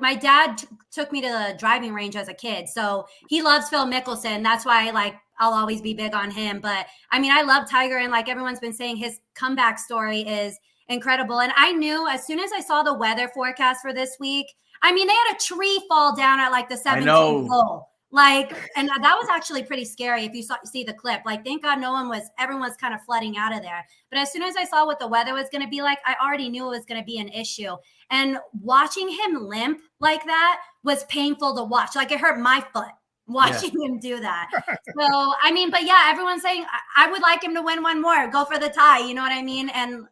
my dad took me to the driving range as a kid. So he loves Phil Mickelson. That's why I'll always be big on him. But I mean, I love Tiger, and like everyone's been saying, his comeback story is incredible. And I knew as soon as I saw the weather forecast for this week, I mean, they had a tree fall down at like the 17th hole. Like, and that was actually pretty scary if you see the clip. Like, thank God everyone was kind of flooding out of there. But as soon as I saw what the weather was going to be like, I already knew it was going to be an issue. And watching him limp like that was painful to watch. Like, it hurt my foot watching him do that. So, I mean, but yeah, everyone's saying I would like him to win one more, go for the tie. You know what I mean? And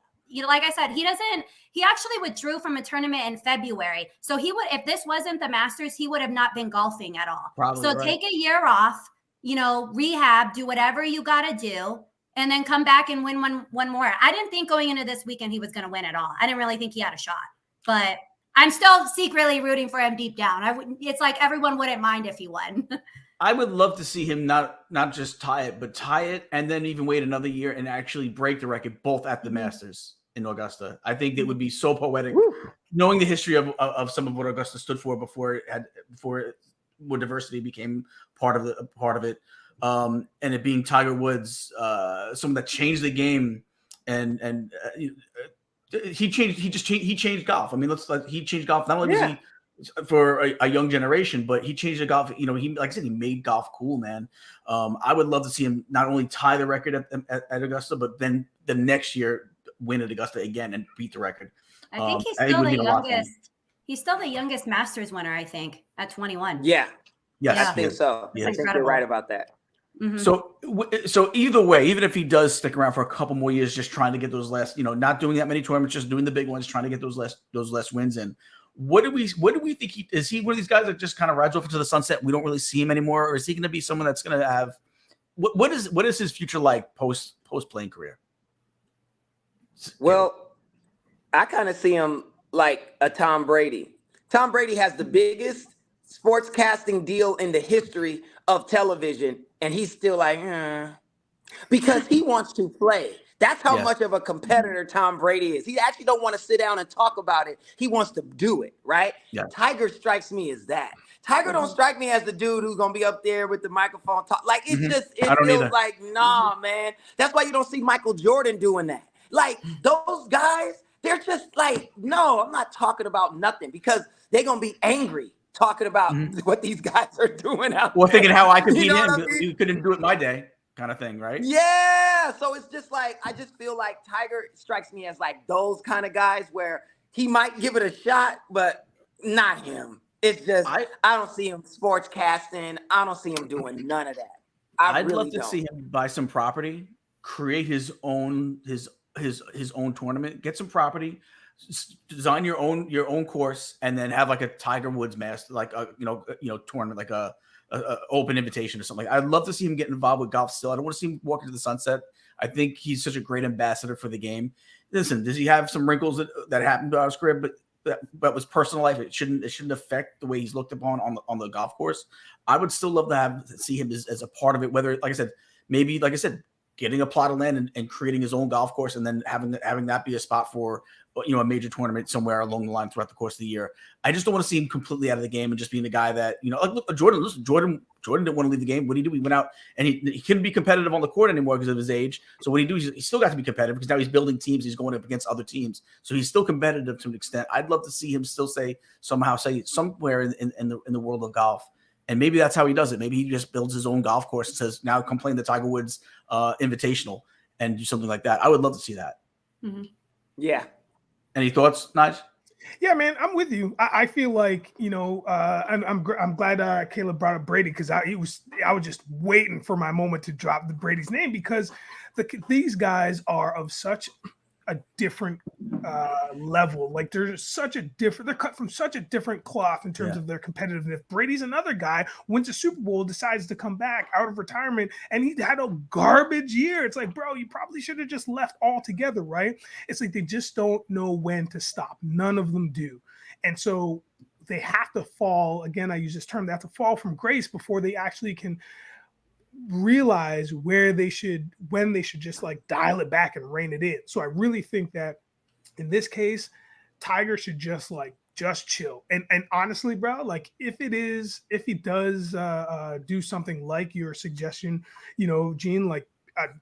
like I said, he actually withdrew from a tournament in February. So if this wasn't the Masters, he would have not been golfing at all. Probably, so take a year off, rehab, do whatever you got to do, and then come back and win one more. I didn't think going into this weekend he was going to win at all. I didn't really think he had a shot, but I'm still secretly rooting for him deep down. It's like everyone wouldn't mind if he won. I would love to see him not just tie it and then even wait another year and actually break the record both at the Masters in Augusta. I think that would be so poetic. Knowing the history of some of what Augusta stood for before more diversity became part of it, and it being Tiger Woods, someone that changed the game, and he changed golf. I mean, he changed golf. Not only was he for a young generation, but he changed the golf. He, like I said, he made golf cool, man. I would love to see him not only tie the record at Augusta, but then the next year win at Augusta again and beat the record. I think he's still the youngest. He's still the youngest Masters winner, I think, at 21. Yeah. Yes, I think so. Yeah. I think you're right about that. Mm-hmm. So either way, even if he does stick around for a couple more years, just trying to get those last, not doing that many tournaments, just doing the big ones, trying to get those last wins in. What do we think is he one of these guys that just kind of rides off into the sunset? We don't really see him anymore, or is he going to be someone that's going to have what is his future like post playing career? Well, I kind of see him like a Tom Brady. Tom Brady has the biggest sportscasting deal in the history of television, and he's still like, because he wants to play. That's how much of a competitor Tom Brady is. He actually don't want to sit down and talk about it. He wants to do it, right? Yeah. Tiger strikes me as that. Tiger don't strike me as the dude who's going to be up there with the microphone talk. Like, it feels like, nah, man. That's why you don't see Michael Jordan doing that. Like, those guys, they're just like, no, I'm not talking about nothing, because they're going to be angry talking about what these guys are doing out there. Thinking how I could beat him. I mean? You couldn't do it my day kind of thing, right? Yeah. So it's just like, I just feel like Tiger strikes me as like those kind of guys where he might give it a shot, but not him. It's just, I don't see him sportscasting. I don't see him doing none of that. I'd love to see him buy some property, create his own tournament, get some property, design your own course, and then have like a Tiger Woods Master, like a tournament, like a open invitation or something. I'd love to see him get involved with golf still. I don't want to see him walk into the sunset. I think he's such a great ambassador for the game. Listen, does he have some wrinkles that happened to his career, but that was personal life? It shouldn't affect the way he's looked upon on the golf course. I would still love to see him as a part of it. Whether, like I said, getting a plot of land and creating his own golf course, and then having that be a spot for a major tournament somewhere along the line throughout the course of the year. I just don't want to see him completely out of the game and just being the guy that, like, look, Jordan didn't want to leave the game. What did he do? He went out and he couldn't be competitive on the court anymore because of his age. So what he do? He still got to be competitive because now he's building teams. He's going up against other teams. So he's still competitive to an extent. I'd love to see him still say somewhere in the world of golf. And maybe that's how he does it. Maybe he just builds his own golf course and says, now come play in the Tiger Woods Invitational and do something like that. I would love to see that. Mm-hmm. Yeah. Any thoughts, Nige? Yeah, man, I'm with you. I feel like, I'm glad Caleeb brought up Brady, because I was just waiting for my moment to drop the Brady's name, because these guys are of such a different level. Like they're cut from such a different cloth in terms of their competitiveness. Brady's another guy, wins a Super Bowl, decides to come back out of retirement, and he had a garbage year. It's like, bro, you probably should have just left altogether, right? It's like they just don't know when to stop. None of them do. And so they have to fall, again, I use this term, they have to fall from grace before they actually can realize when they should just like dial it back and rein it in. So I really think that in this case, Tiger should just chill. And honestly, bro, like if he does do something like your suggestion, Gene, like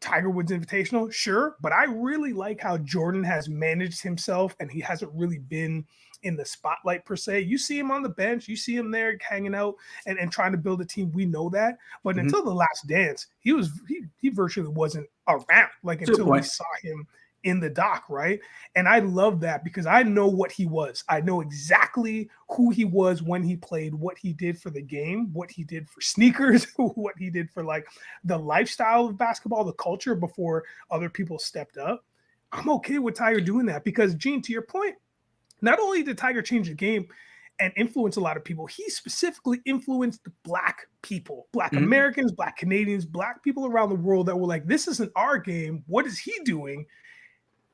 Tiger Woods Invitational, sure. But I really like how Jordan has managed himself, and he hasn't really been in the spotlight per se. You see him on the bench, you see him there hanging out and trying to build a team. We know that. But until the last dance, he virtually wasn't around, like until we saw him in the dock, right? And I love that because I know what he was. I know exactly who he was when he played, what he did for the game, what he did for sneakers, what he did for like the lifestyle of basketball, the culture before other people stepped up. I'm okay with Tiger doing that because, Gene, to your point, not only did Tiger change the game and influence a lot of people, he specifically influenced Black people, Black Americans, Black Canadians, Black people around the world that were like, this isn't our game. What is he doing?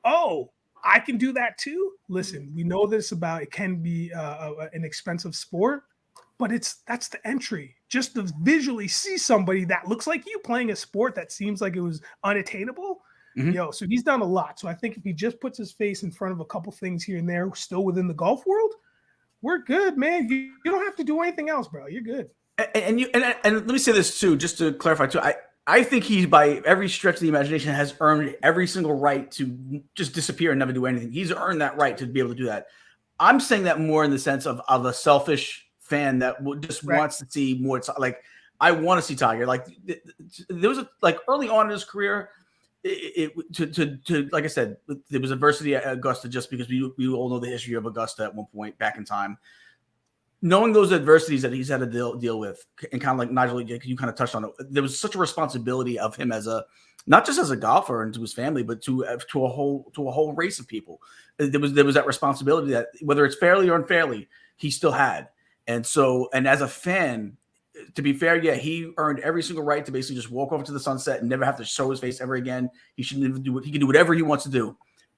Oh, I can do that too. Listen, we know this about it can be an expensive sport, but that's the entry. Just to visually see somebody that looks like you playing a sport that seems like it was unattainable. So he's done a lot. So I think if he just puts his face in front of a couple things here and there, still within the golf world, we're good, man. You don't have to do anything else, bro. You're good. And let me say this too, just to clarify too. I think he, by every stretch of the imagination, has earned every single right to just disappear and never do anything. He's earned that right to be able to do that. I'm saying that more in the sense of a selfish fan that just wants to see more. Like, I want to see Tiger. Like, there was early on in his career, like I said, there was adversity at Augusta just because we all know the history of Augusta at one point back in time. Knowing those adversities that he's had to deal with, and kind of like Nigel, you kind of touched on it, there was such a responsibility of him as not just as a golfer and to his family, but to a whole race of people. There was that responsibility that, whether it's fairly or unfairly, he still had. And as a fan, to be fair, yeah, he earned every single right to basically just walk over to the sunset and never have to show his face ever again. He shouldn't even do it. He can do whatever he wants to do.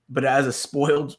But as a spoiled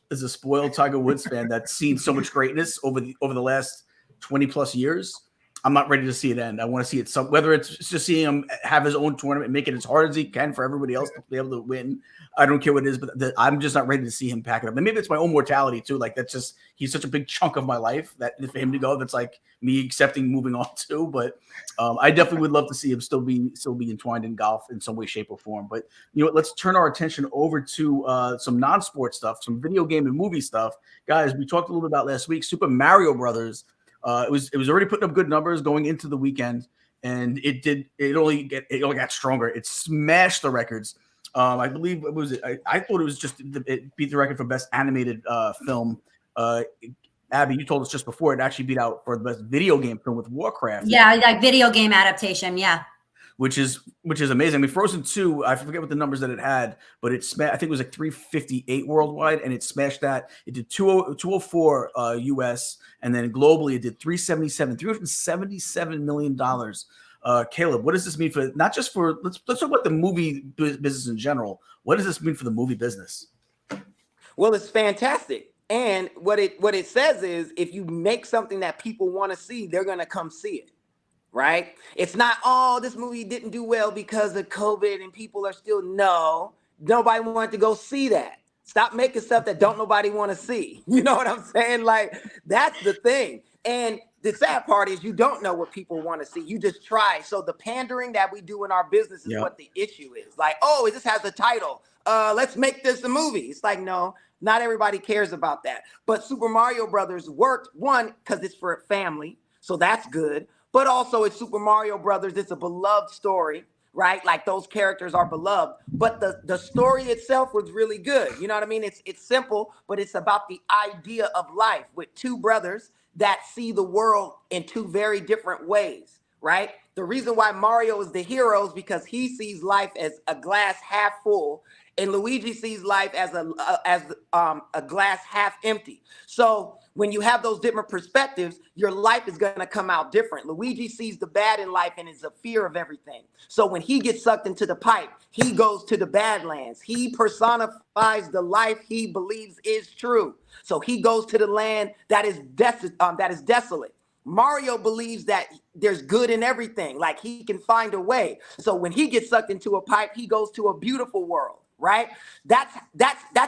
Tiger Woods fan that's seen so much greatness over the last 20 plus years, I'm not ready to see it end. I want to see it whether it's just seeing him have his own tournament, make it as hard as he can for everybody else to be able to win. I don't care what it is, but I'm just not ready to see him pack it up. And maybe it's my own mortality too. Like, that's just, he's such a big chunk of my life that for him to go, that's like me accepting moving on too. But I definitely would love to see him still be entwined in golf in some way, shape, or form. But let's turn our attention over to some non-sport stuff, some video game and movie stuff. Guys, we talked a little bit about last week, Super Mario Brothers. It was already putting up good numbers going into the weekend, and it only got stronger. It smashed the records. I believe it was. I thought it was just it beat the record for best animated film. Abby, you told us just before it actually beat out for the best video game film with Warcraft. Yeah, like video game adaptation. Yeah. Which is amazing. I mean, Frozen 2, I forget what the numbers that it had, but I think it was like 358 worldwide, and it smashed that. It did 204 US, and then globally it did $377 million. Caleeb, what does this mean for not just for let's talk about the movie business in general. What does this mean for the movie business? Well, it's fantastic. And what it says is, if you make something that people want to see, they're going to come see it. Right? It's not, this movie didn't do well because of COVID and people are still, nobody wanted to go see that. Stop making stuff that don't nobody want to see. You know what I'm saying? Like, that's the thing. And the sad part is you don't know what people want to see. You just try. So the pandering that we do in our business is what the issue is. Like, this has a title. Let's make this a movie. It's like, no, not everybody cares about that. But Super Mario Brothers worked, one, because it's for a family. So that's good. But also it's Super Mario Brothers. It's a beloved story, right? Like, those characters are beloved. But the story itself was really good. You know what I mean? It's simple, but it's about the idea of life with two brothers that see the world in two very different ways, right? The reason why Mario is the hero is because he sees life as a glass half full, and Luigi sees life as a glass half empty. So when you have those different perspectives, your life is going to come out different. Luigi sees the bad in life and is a fear of everything. So when he gets sucked into the pipe, he goes to the Badlands. He personifies the life he believes is true. So he goes to the land that is desolate. Mario believes that there's good in everything, like he can find a way. So when he gets sucked into a pipe, he goes to a beautiful world, right? That's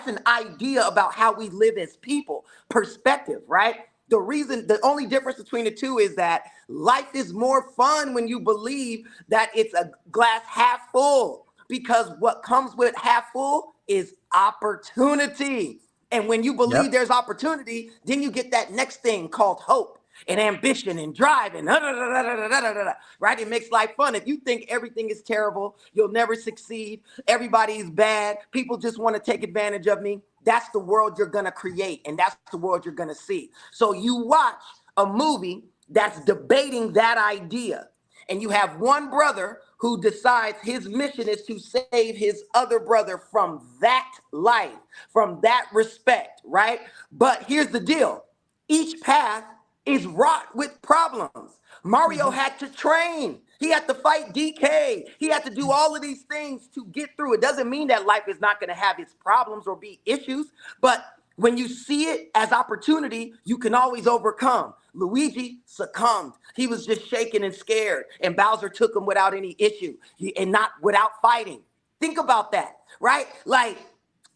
an idea about how we live as people, perspective, right? The only difference between the two is that life is more fun when you believe that it's a glass half full, because what comes with half full is opportunity. And when you believe there's opportunity, then you get that next thing called hope and ambition and drive and right? It makes life fun. If you think everything is terrible, you'll never succeed, everybody is bad, people just want to take advantage of me, that's the world you're going to create, and that's the world you're going to see. So you watch a movie that's debating that idea, and you have one brother who decides his mission is to save his other brother from that life, from that respect, right? But here's the deal. Each path is wrought with problems. Mario had to train. He had to fight DK. He had to do all of these things to get through. It doesn't mean that life is not going to have its problems or be issues, but when you see it as opportunity, you can always overcome. Luigi succumbed. He was just shaken and scared, and Bowser took him without any issue and not without fighting. Think about that, right? Like,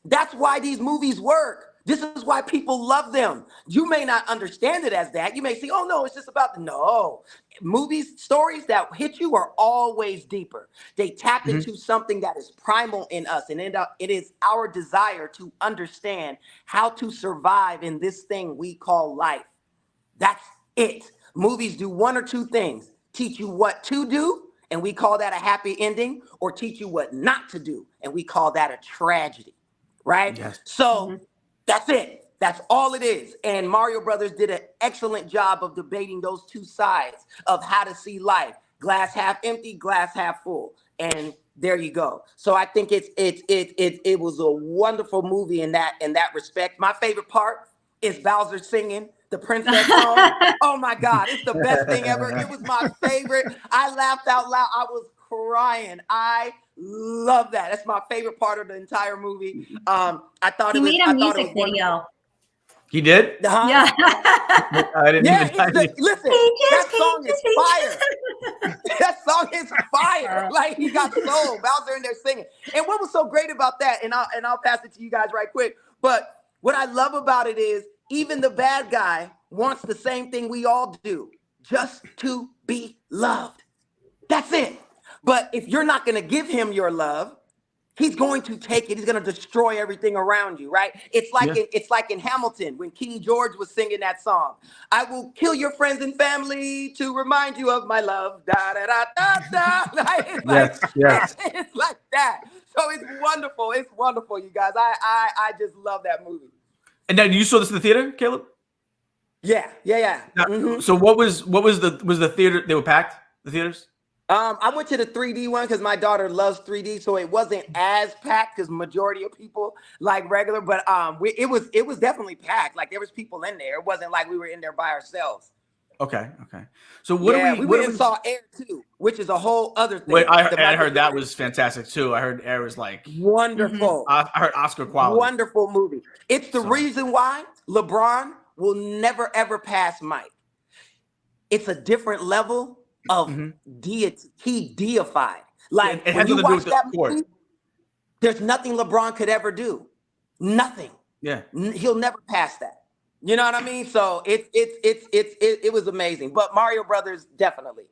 that's why these movies work. This is why people love them. You may not understand it as that. You may say, oh, no, it's just about no. Movies, stories that hit you are always deeper. They tap into something that is primal in us. And it is our desire to understand how to survive in this thing we call life. That's it. Movies do one or two things. Teach you what to do, and we call that a happy ending, or teach you what not to do, and we call that a tragedy, right? Yes. So that's it. That's all it is. And Mario Brothers did an excellent job of debating those two sides of how to see life. Glass half empty, glass half full. And there you go. So I think it was a wonderful movie in that respect. My favorite part is Bowser singing the princess song. Oh my God, it's the best thing ever. It was my favorite. I laughed out loud. I was crying. I love that. That's my favorite part of the entire movie. I thought he made a music video. He did? Yeah. I didn't even. Listen, that song is fire. That song is fire. Like, he got soul. Bowser in there singing. And what was so great about that, and I'll pass it to you guys right quick, but what I love about it is even the bad guy wants the same thing we all do, just to be loved. That's it. But if you're not going to give him your love, he's going to take it. He's going to destroy everything around you, right? It's like in Hamilton when King George was singing that song. I will kill your friends and family to remind you of my love. Da da da da da. It's like that. So it's wonderful. It's wonderful, you guys. I just love that movie. And then you saw this in the theater, Caleb? Yeah. Now, so what was the theater? They were packed, the theaters? I went to the 3D one because my daughter loves 3D, so it wasn't as packed because majority of people like regular, but it was definitely packed. Like, there was people in there. It wasn't like we were in there by ourselves. Okay. So we saw Air too, which is a whole other thing. Wait, I heard that was fantastic too. I heard Air was like wonderful. I heard Oscar quality. Wonderful movie. It's the reason why LeBron will never ever pass Mike. It's a different level of deity. He deified. Like, when you watch that movie, there's nothing LeBron could ever do. Nothing. Yeah. He'll never pass that. You know what I mean? So it was amazing. But Mario Brothers, definitely.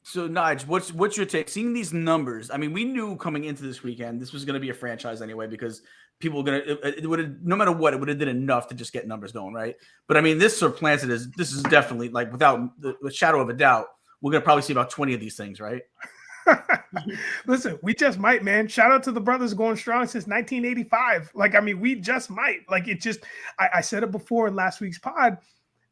So, Nige, what's your take? Seeing these numbers, I mean, we knew coming into this weekend this was going to be a franchise anyway, because people were it would have, no matter what, it would have did enough to just get numbers going, right? But I mean, this supplanted as this is definitely, like, without the shadow of a doubt, we're going to probably see about 20 of these things, right? Listen, we just might, man. Shout out to the brothers going strong since 1985. Like, I mean, we just might. Like, it just, I said it before in last week's pod,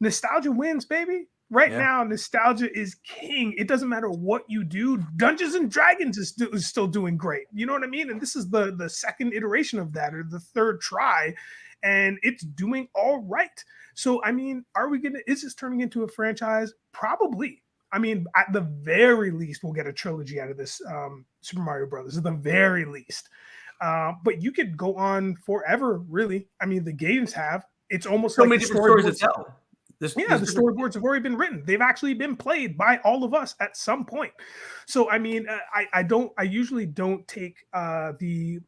nostalgia wins, baby. Right now, nostalgia is king. It doesn't matter what you do. Dungeons and Dragons is still doing great. You know what I mean? And this is the second iteration of that, or the third try, and it's doing all right. So, I mean, is this turning into a franchise? Probably. I mean, at the very least, we'll get a trilogy out of this Super Mario Brothers, at the very least. But you could go on forever, really. I mean, the games have. It's almost so like many different stories to tell. The storyboards have already been written. They've actually been played by all of us at some point. So, I mean, I usually don't take the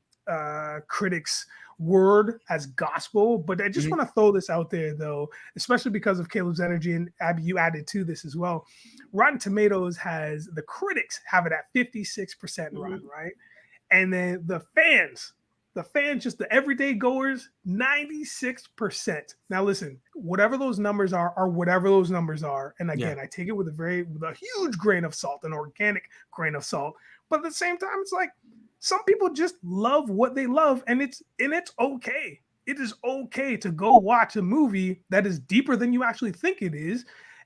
critics' word as gospel, but I just want to throw this out there, though, especially because of Caleeb's energy, and Abby, you added to this as well. Rotten Tomatoes the critics have it at 56% run, right? And then the fans, just the everyday goers, 96%. Now, listen, whatever those numbers are whatever those numbers are. And again, I take it with a huge grain of salt, an organic grain of salt. But at the same time, it's like some people just love what they love, and it's okay. It is okay to go watch a movie that is deeper than you actually think it is.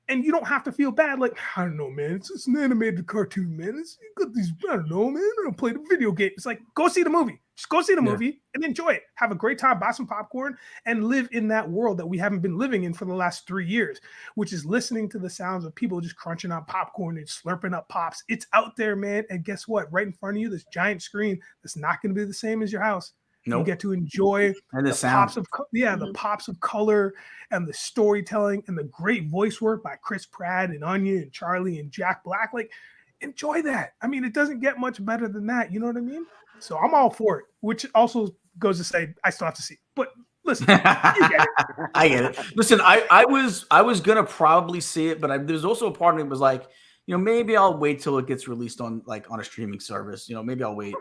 And you don't have to feel bad. Like, I don't know, man. It's just an animated cartoon, man. You got these, I don't know, man. I don't play the video game. It's like, go see the movie. Just go see the movie and enjoy it. Have a great time, buy some popcorn, and live in that world that we haven't been living in for the last 3 years, which is listening to the sounds of people just crunching on popcorn and slurping up pops. It's out there, man. And guess what? Right in front of you, this giant screen that's not going to be the same as your house. Nope. You get to enjoy the pops of color and the storytelling and the great voice work by Chris Pratt and Anya and Charlie and Jack Black. Like, enjoy that. I mean, it doesn't get much better than that. You know what I mean? So I'm all for it, which also goes to say I still have to see it. But listen, you get it. I get it. Listen, I was gonna probably see it, but there's also a part of me that was like, maybe I'll wait till it gets released on a streaming service. Maybe I'll wait.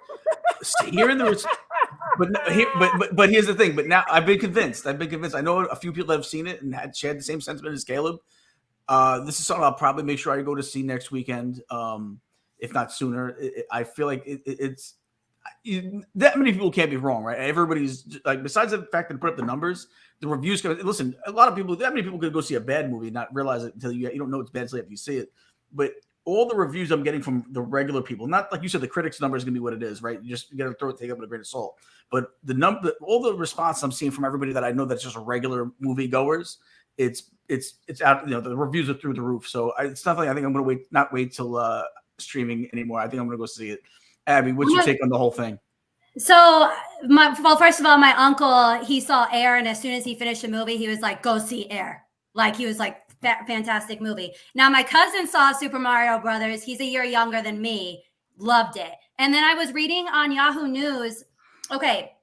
But here's the thing. But now I've been convinced. I know a few people have seen it and had shared the same sentiment as Caleeb. This is something I'll probably make sure I go to see next weekend, if not sooner. I feel like it's that many people can't be wrong, right? Everybody's like, besides the fact that they put up the numbers, the reviews. Listen, a lot of people. That many people could go see a bad movie and not realize it until you don't know it's bad until after you see it. But all the reviews I'm getting from the regular people, not like you said, the critics' number is going to be what it is, right? You got to take it with a grain of salt. But all the response I'm seeing from everybody that I know that's just regular movie goers, it's out. The reviews are through the roof. So it's nothing. I think I'm going to not wait till streaming anymore. I think I'm going to go see it. Abby, what's your take on the whole thing? So, first of all, my uncle, he saw Air, and as soon as he finished the movie, he was like, "Go see Air." Like, he was like, fantastic movie. Now, my cousin saw Super Mario Brothers. He's a year younger than me. Loved it. And then I was reading on Yahoo News. Okay,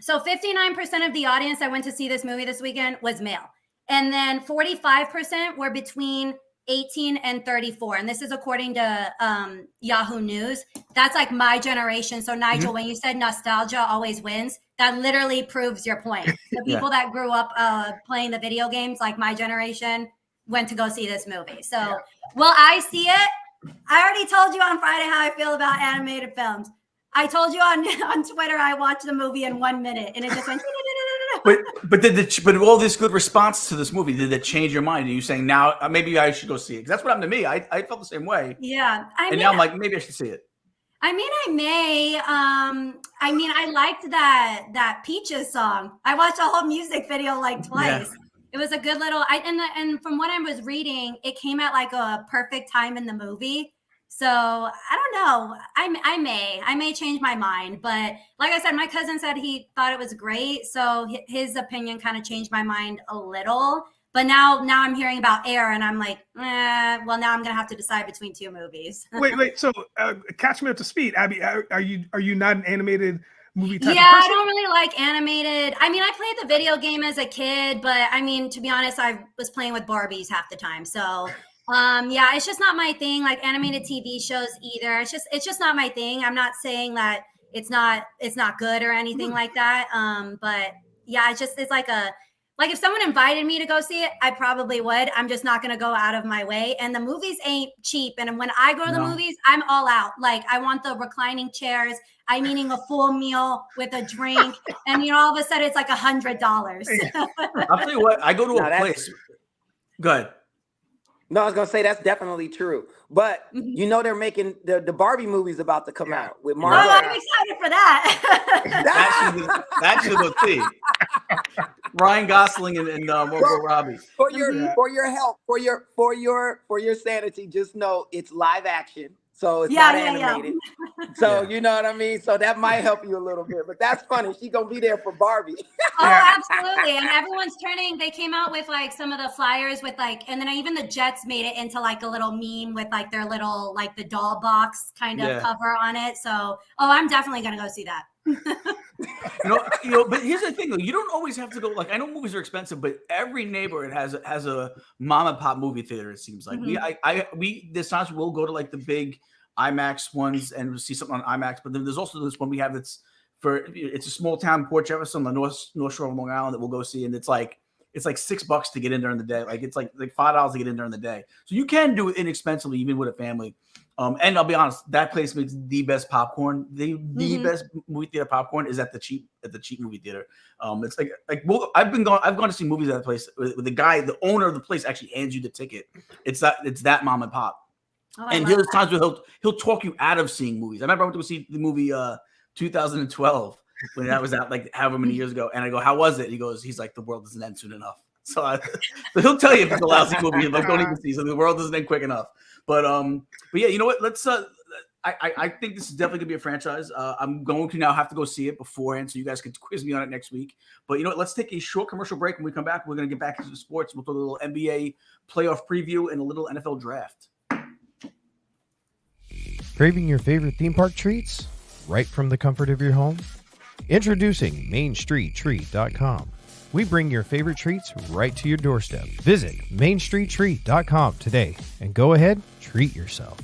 so 59% of the audience that went to see this movie this weekend was male. And then 45% were between 18 and 34. And this is according to Yahoo News. That's like my generation. So, Nigel, when you said nostalgia always wins, that literally proves your point. The people that grew up playing the video games, like my generation, went to go see this movie. So, will I see it? I already told you on Friday how I feel about animated films. I told you on Twitter I watched the movie in 1 minute, and it just went. But all this good response to this movie, did it change your mind? Are you saying now maybe I should go see it? Because that's what happened to me. I felt the same way. Yeah, now I'm like, maybe I should see it. I mean, I may. I liked that Peaches song. I watched a whole music video like twice. Yeah. It was a good little. And from what I was reading, it came at like a perfect time in the movie. So I don't know. I may change my mind, but like I said, my cousin said he thought it was great. So his opinion kind of changed my mind a little. But now I'm hearing about Air, and I'm like, well, now I'm gonna have to decide between two movies. Wait. So catch me up to speed, Abby. Are you not an animated movie type of person? I don't really like animated. I mean, I played the video game as a kid, but I mean, to be honest, I was playing with Barbies half the time. So. It's just not my thing, like animated TV shows either. It's just not my thing. I'm not saying that it's not good or anything like that. But yeah, it's like if someone invited me to go see it, I probably would. I'm just not going to go out of my way. And the movies ain't cheap. And when I go to the movies, I'm all out. Like, I want the reclining chairs. I'm eating a full meal with a drink. And, all of a sudden it's like $100. I'll tell you what, I go to a place. Go ahead. No, I was gonna say that's definitely true. But you know they're making the Barbie movie's about to come out with Oh, Margot. I'm excited for that. That's the thing. Ryan Gosling and Margot Robbie. For your health, for your sanity, just know it's live action. So it's not animated. So you know what I mean? So that might help you a little bit. But that's funny. She's gonna be there for Barbie. Oh, absolutely. And everyone's they came out with like some of the flyers with like, and then even the Jets made it into like a little meme with like their little, like the doll box kind of cover on it. So, I'm definitely going to go see that. you know, but here's the thing though. You don't always have to go, like, I know movies are expensive, but every neighborhood has a mom and pop movie theater. It seems like we this times we'll go to like the big IMAX ones and we'll see something on IMAX. But then there's also this one we have it's a small town, Port Jefferson, on the North Shore of Long Island that we'll go see, and it's like $6 to get in during the day. Like it's like $5 to get in during the day. So you can do it inexpensively even with a family. And I'll be honest, that place makes the best popcorn. The best movie theater popcorn is at the cheap movie theater. It's I've gone to see movies at that place with the guy, the owner of the place actually hands you the ticket. It's that mom and pop. Oh, and there's times where he'll talk you out of seeing movies. I remember I went to go see the movie 2012 when that was out like however many years ago. And I go, how was it? He's like, the world doesn't end soon enough. So he'll tell you if it's a lousy movie. Like, don't even see. So the world doesn't end quick enough. But yeah, you know what? Let's. I think this is definitely gonna be a franchise. I'm going to now have to go see it beforehand, so you guys can quiz me on it next week. But you know what? Let's take a short commercial break. When we come back, we're gonna get back into the sports. We'll do a little NBA playoff preview and a little NFL draft. Craving your favorite theme park treats right from the comfort of your home? Introducing MainStreetTreat.com. We bring your favorite treats right to your doorstep. Visit MainStreetTreat.com today and go ahead, treat yourself.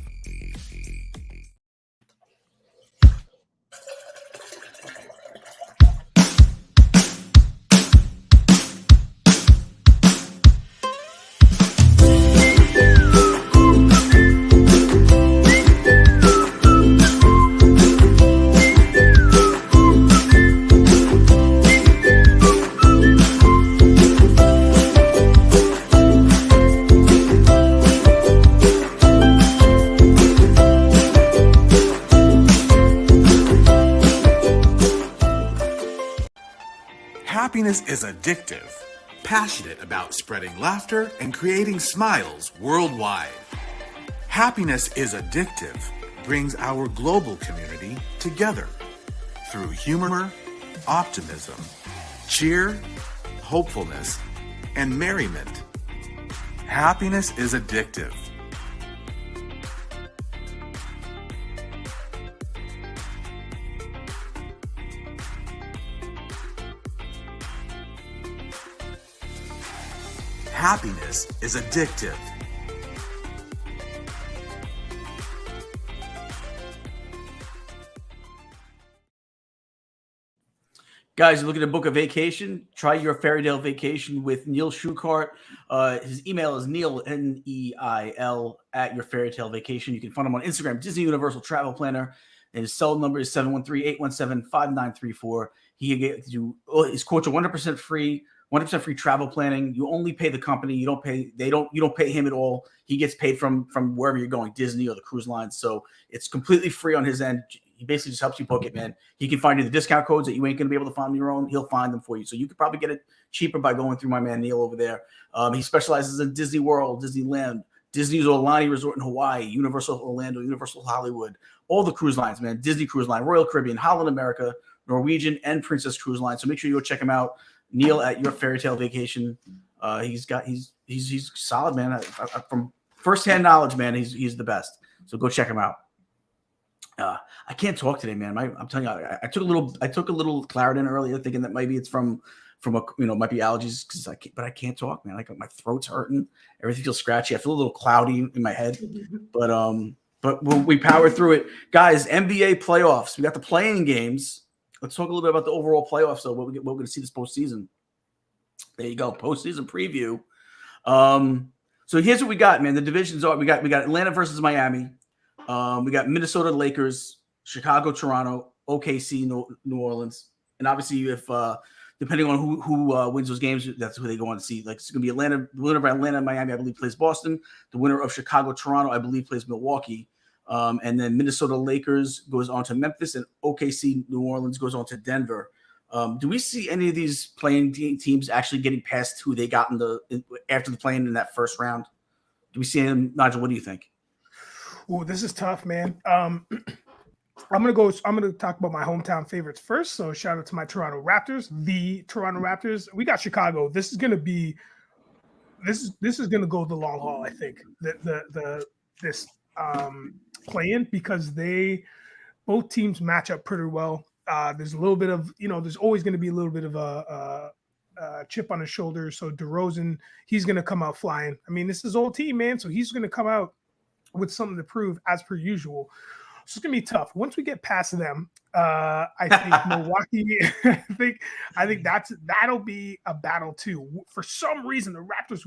Happiness is addictive. Passionate about spreading laughter and creating smiles worldwide. Happiness is addictive brings our global community together through humor, optimism, cheer, hopefulness, and merriment. Happiness is addictive. Happiness is addictive. Guys, you're looking to book a vacation? Try your Fairytale vacation with Neil Schuchart. His email is Neil, Neil, at your Fairytale vacation. You can find him on Instagram, Disney Universal Travel Planner. And his cell number is 713-817-5934. He gets you his quotes are 100% free. 100% free travel planning. You only pay the company. You don't pay him at all. He gets paid from wherever you're going, Disney or the cruise lines. So it's completely free on his end. He basically just helps you book it, man. He can find you the discount codes that you ain't gonna be able to find on your own. He'll find them for you. So you could probably get it cheaper by going through my man Neil over there. He specializes in Disney World, Disneyland, Disney's Aulani Resort in Hawaii, Universal Orlando, Universal Hollywood, all the cruise lines, man. Disney Cruise Line, Royal Caribbean, Holland America, Norwegian, and Princess Cruise Line. So make sure you go check him out. Neil at your Fairytale vacation. He's solid, man. From firsthand knowledge, man, he's the best. So go check him out. I can't talk today, man. I'm telling you, I took a little Claritin earlier, thinking that maybe it's from might be allergies but I can't talk, man. Like my throat's hurting, everything feels scratchy. I feel a little cloudy in my head, but we power through it, guys. NBA playoffs. We got the playing games. Let's talk a little bit about the overall playoffs, though. What we're going to see this postseason. There you go, postseason preview. So here's what we got, man. The divisions are we got Atlanta versus Miami. We got Minnesota Lakers, Chicago, Toronto, OKC, New Orleans, and obviously if depending on who wins those games, that's who they go on to see. Like it's going to be Atlanta. The winner of Atlanta, Miami, I believe, plays Boston. The winner of Chicago, Toronto, I believe, plays Milwaukee. And then Minnesota Lakers goes on to Memphis, and OKC New Orleans goes on to Denver. Do we see any of these playing teams actually getting past who they got after the playing in that first round? Do we see them, Nigel? What do you think? Oh, this is tough, man. I'm gonna talk about my hometown favorites first. So shout out to my Toronto Raptors, the Toronto Raptors. We got Chicago. This is gonna go the long haul. I think this play-in, because both teams match up pretty well. There's a little bit of there's always going to be a little bit of a chip on his shoulder. So DeRozan, he's going to come out flying. I mean, this is old team, man. So he's going to come out with something to prove as per usual. So it's gonna be tough. Once we get past them, I think Milwaukee. I think that'll be a battle too. For some reason, the Raptors,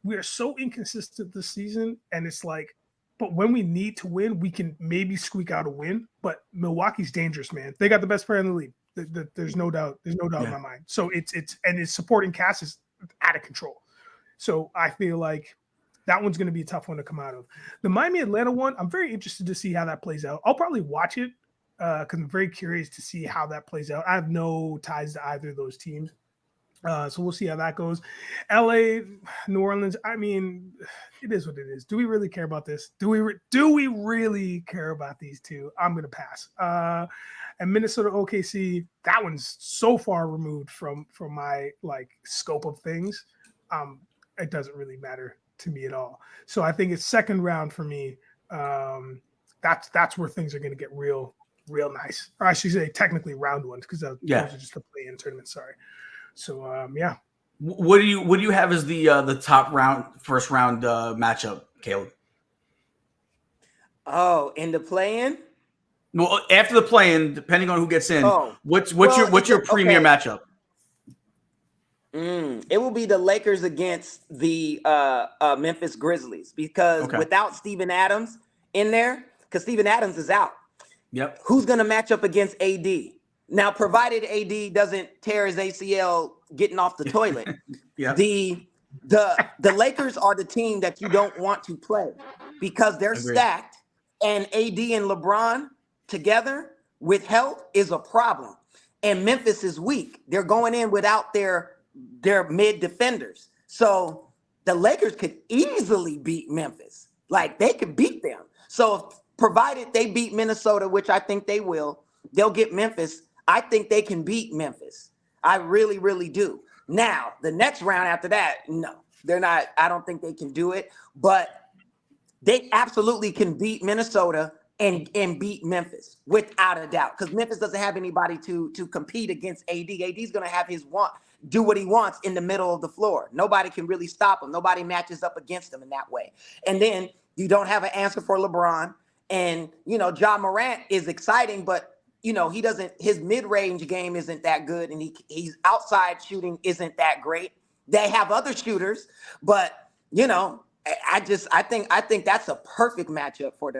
we are so inconsistent this season, and it's like, but when we need to win, we can maybe squeak out a win. But Milwaukee's dangerous, man. They got the best player in the league. There's no doubt. There's no doubt in my mind. So it's its supporting cast is out of control. So I feel like that one's going to be a tough one to come out of. The Miami-Atlanta one, I'm very interested to see how that plays out. I'll probably watch it because I'm very curious to see how that plays out. I have no ties to either of those teams. So we'll see how that goes. LA, New Orleans, I mean, it is what it is. Do we really care about this? Do we really care about these two? I'm going to pass. And Minnesota, OKC, that one's so far removed from my scope of things. It doesn't really matter to me at all. So I think it's second round for me. That's where things are going to get real nice. Or I should say technically round ones, because those are just the play-in tournament. Sorry. So yeah. What do you have as the top first round matchup, Caleb? Oh, in the play-in? Well, after the play-in, depending on who gets in, what's your premier matchup? It will be the Lakers against the Memphis Grizzlies, because without Steven Adams in there, because Steven Adams is out. Yep. Who's going to match up against AD? Now, provided AD doesn't tear his ACL getting off the toilet, the Lakers are the team that you don't want to play, because they're stacked, and AD and LeBron together with health is a problem. And Memphis is weak. They're going in without their mid defenders. So the Lakers could easily beat Memphis. Like, they could beat them. So provided they beat Minnesota, which I think they will, they'll get Memphis. I think they can beat Memphis. I really, really do. Now, the next round after that, no, they're not. I don't think they can do it. But they absolutely can beat Minnesota and beat Memphis without a doubt, because Memphis doesn't have anybody to compete against AD. AD's going to have do what he wants in the middle of the floor. Nobody can really stop him. Nobody matches up against him in that way. And then you don't have an answer for LeBron. And, Ja Morant is exciting, but, his mid-range game isn't that good, and he's outside shooting isn't that great. They have other shooters, but, I think that's a perfect matchup for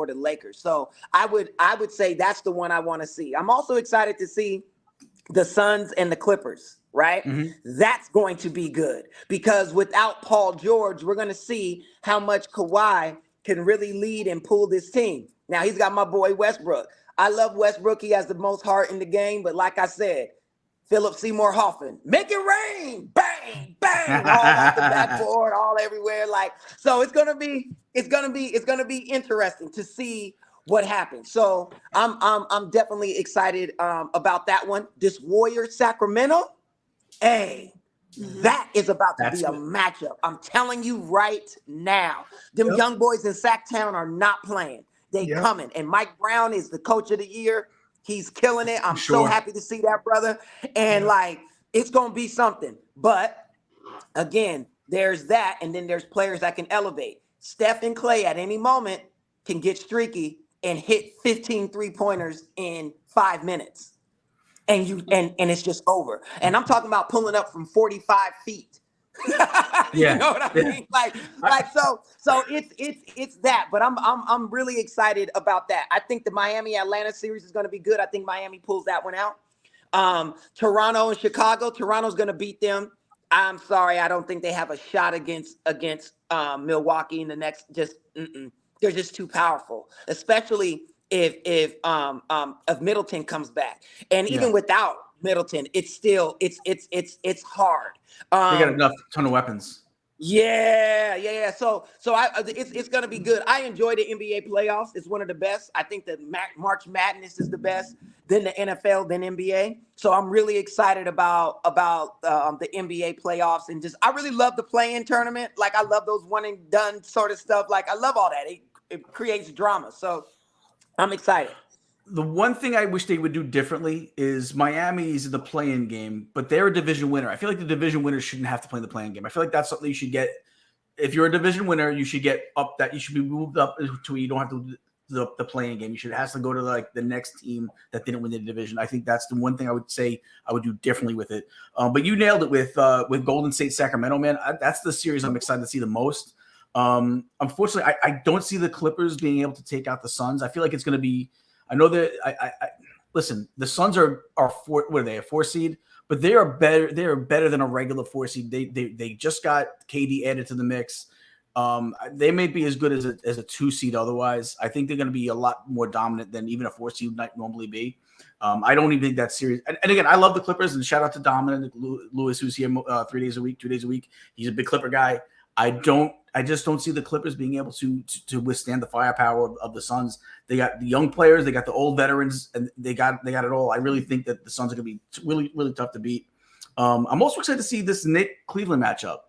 the Lakers. So I would say that's the one I want to see. I'm also excited to see the Suns and the Clippers, right? Mm-hmm. That's going to be good, because without Paul George, we're going to see how much Kawhi can really lead and pull this team. Now, he's got my boy Westbrook. I love Westbrook. He has the most heart in the game. But like I said, Philip Seymour Hoffman, make it rain, bang, bang, all off the backboard, all everywhere. So it's gonna be interesting to see what happens. So I'm definitely excited about that one. This Warriors Sacramento, that is about to be a matchup. I'm telling you right now, them young boys in Sacktown are not playing. They coming. And Mike Brown is the coach of the year. He's killing it. I'm so happy to see that, brother. And it's going to be something. But again, there's that. And then there's players that can elevate. Steph and Clay at any moment can get streaky and hit 15 3-pointers in 5 minutes. And it's just over. And I'm talking about pulling up from 45 feet. You know what I mean? So it's that, but I'm really excited about that. I think the Miami Atlanta series is going to be good. I think Miami pulls that one out. Toronto and Chicago. Toronto's going to beat them. I'm sorry, I don't think they have a shot against Milwaukee in the next. They're just too powerful, especially if Middleton comes back, and even without Middleton, it's still it's hard. They got enough ton of weapons. Yeah. So it's gonna be good. I enjoy the NBA playoffs. It's one of the best. I think the March Madness is the best. Then the NFL, then NBA. So I'm really excited about the NBA playoffs, and just I really love the play-in tournament. Like I love those one and done sort of stuff. Like I love all that. It creates drama. So I'm excited. The one thing I wish they would do differently is Miami's the play-in game, but they're a division winner. I feel like the division winners shouldn't have to play in the play-in game. I feel like that's something you should get. If you're a division winner, you should get up that you should be moved up to where you don't have to do the play-in game. You should have to go to like the next team that didn't win the division. I think that's the one thing I would say I would do differently with it. But you nailed it with Golden State Sacramento, man. That's the series I'm excited to see the most. Unfortunately, I don't see the Clippers being able to take out the Suns. I feel like it's going to be. I know that I listen. The Suns are four. What are they? A 4 seed, but they are better. They are better than a regular 4 seed. They just got KD added to the mix. They may be as good as a 2 seed. Otherwise, I think they're going to be a lot more dominant than even a 4 seed might normally be. I don't even think that series. And again, I love the Clippers, and shout out to Dominic Lewis, who's here 3 days a week, 2 days a week. He's a big Clipper guy. I just don't see the Clippers being able to withstand the firepower of the Suns. They got the young players, they got the old veterans, and they got it all. I really think that the Suns are going to be really, really tough to beat. I'm also excited to see this Nick Cleveland matchup.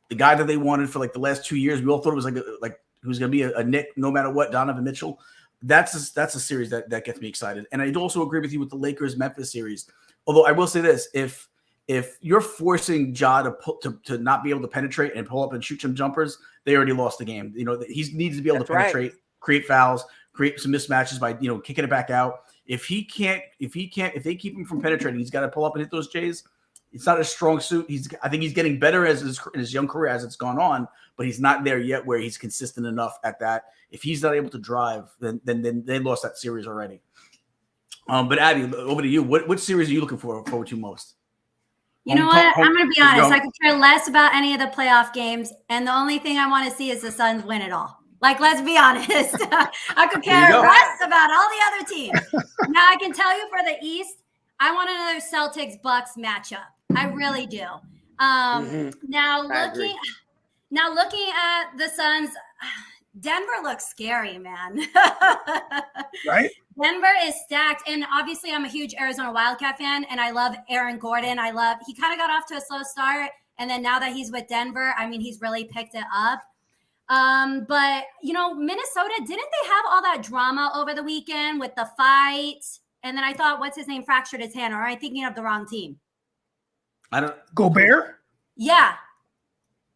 The guy that they wanted for like the last 2 years, we all thought it was like who's going to be a Nick no matter what, Donovan Mitchell. That's a series that gets me excited. And I also agree with you with the Lakers-Memphis series. Although I will say this, if you're forcing Ja to not be able to penetrate and pull up and shoot some jumpers, they already lost the game. You know, he needs to be able to penetrate, create fouls, create some mismatches by, kicking it back out. If they keep him from penetrating, he's got to pull up and hit those J's. It's not a strong suit. I think he's getting better in his young career as it's gone on, but he's not there yet where he's consistent enough at that. If he's not able to drive, then they lost that series already. But Abby, over to you. What series are you looking forward to most? You know what? I'm going to be honest. I could care less about any of the playoff games, and the only thing I want to see is the Suns win it all. Like, let's be honest. I could care less about all the other teams. Now, I can tell you for the East, I want another Celtics-Bucks matchup. I really do. Now, looking at the Suns, Denver looks scary, man. Right? Denver is stacked, and obviously I'm a huge Arizona Wildcat fan, and I love Aaron Gordon. He kind of got off to a slow start, and then now that he's with Denver, I mean, he's really picked it up. But, Minnesota, didn't they have all that drama over the weekend with the fight? And then I thought, what's his name, fractured his hand, or am I thinking of the wrong team? Gobert? Yeah.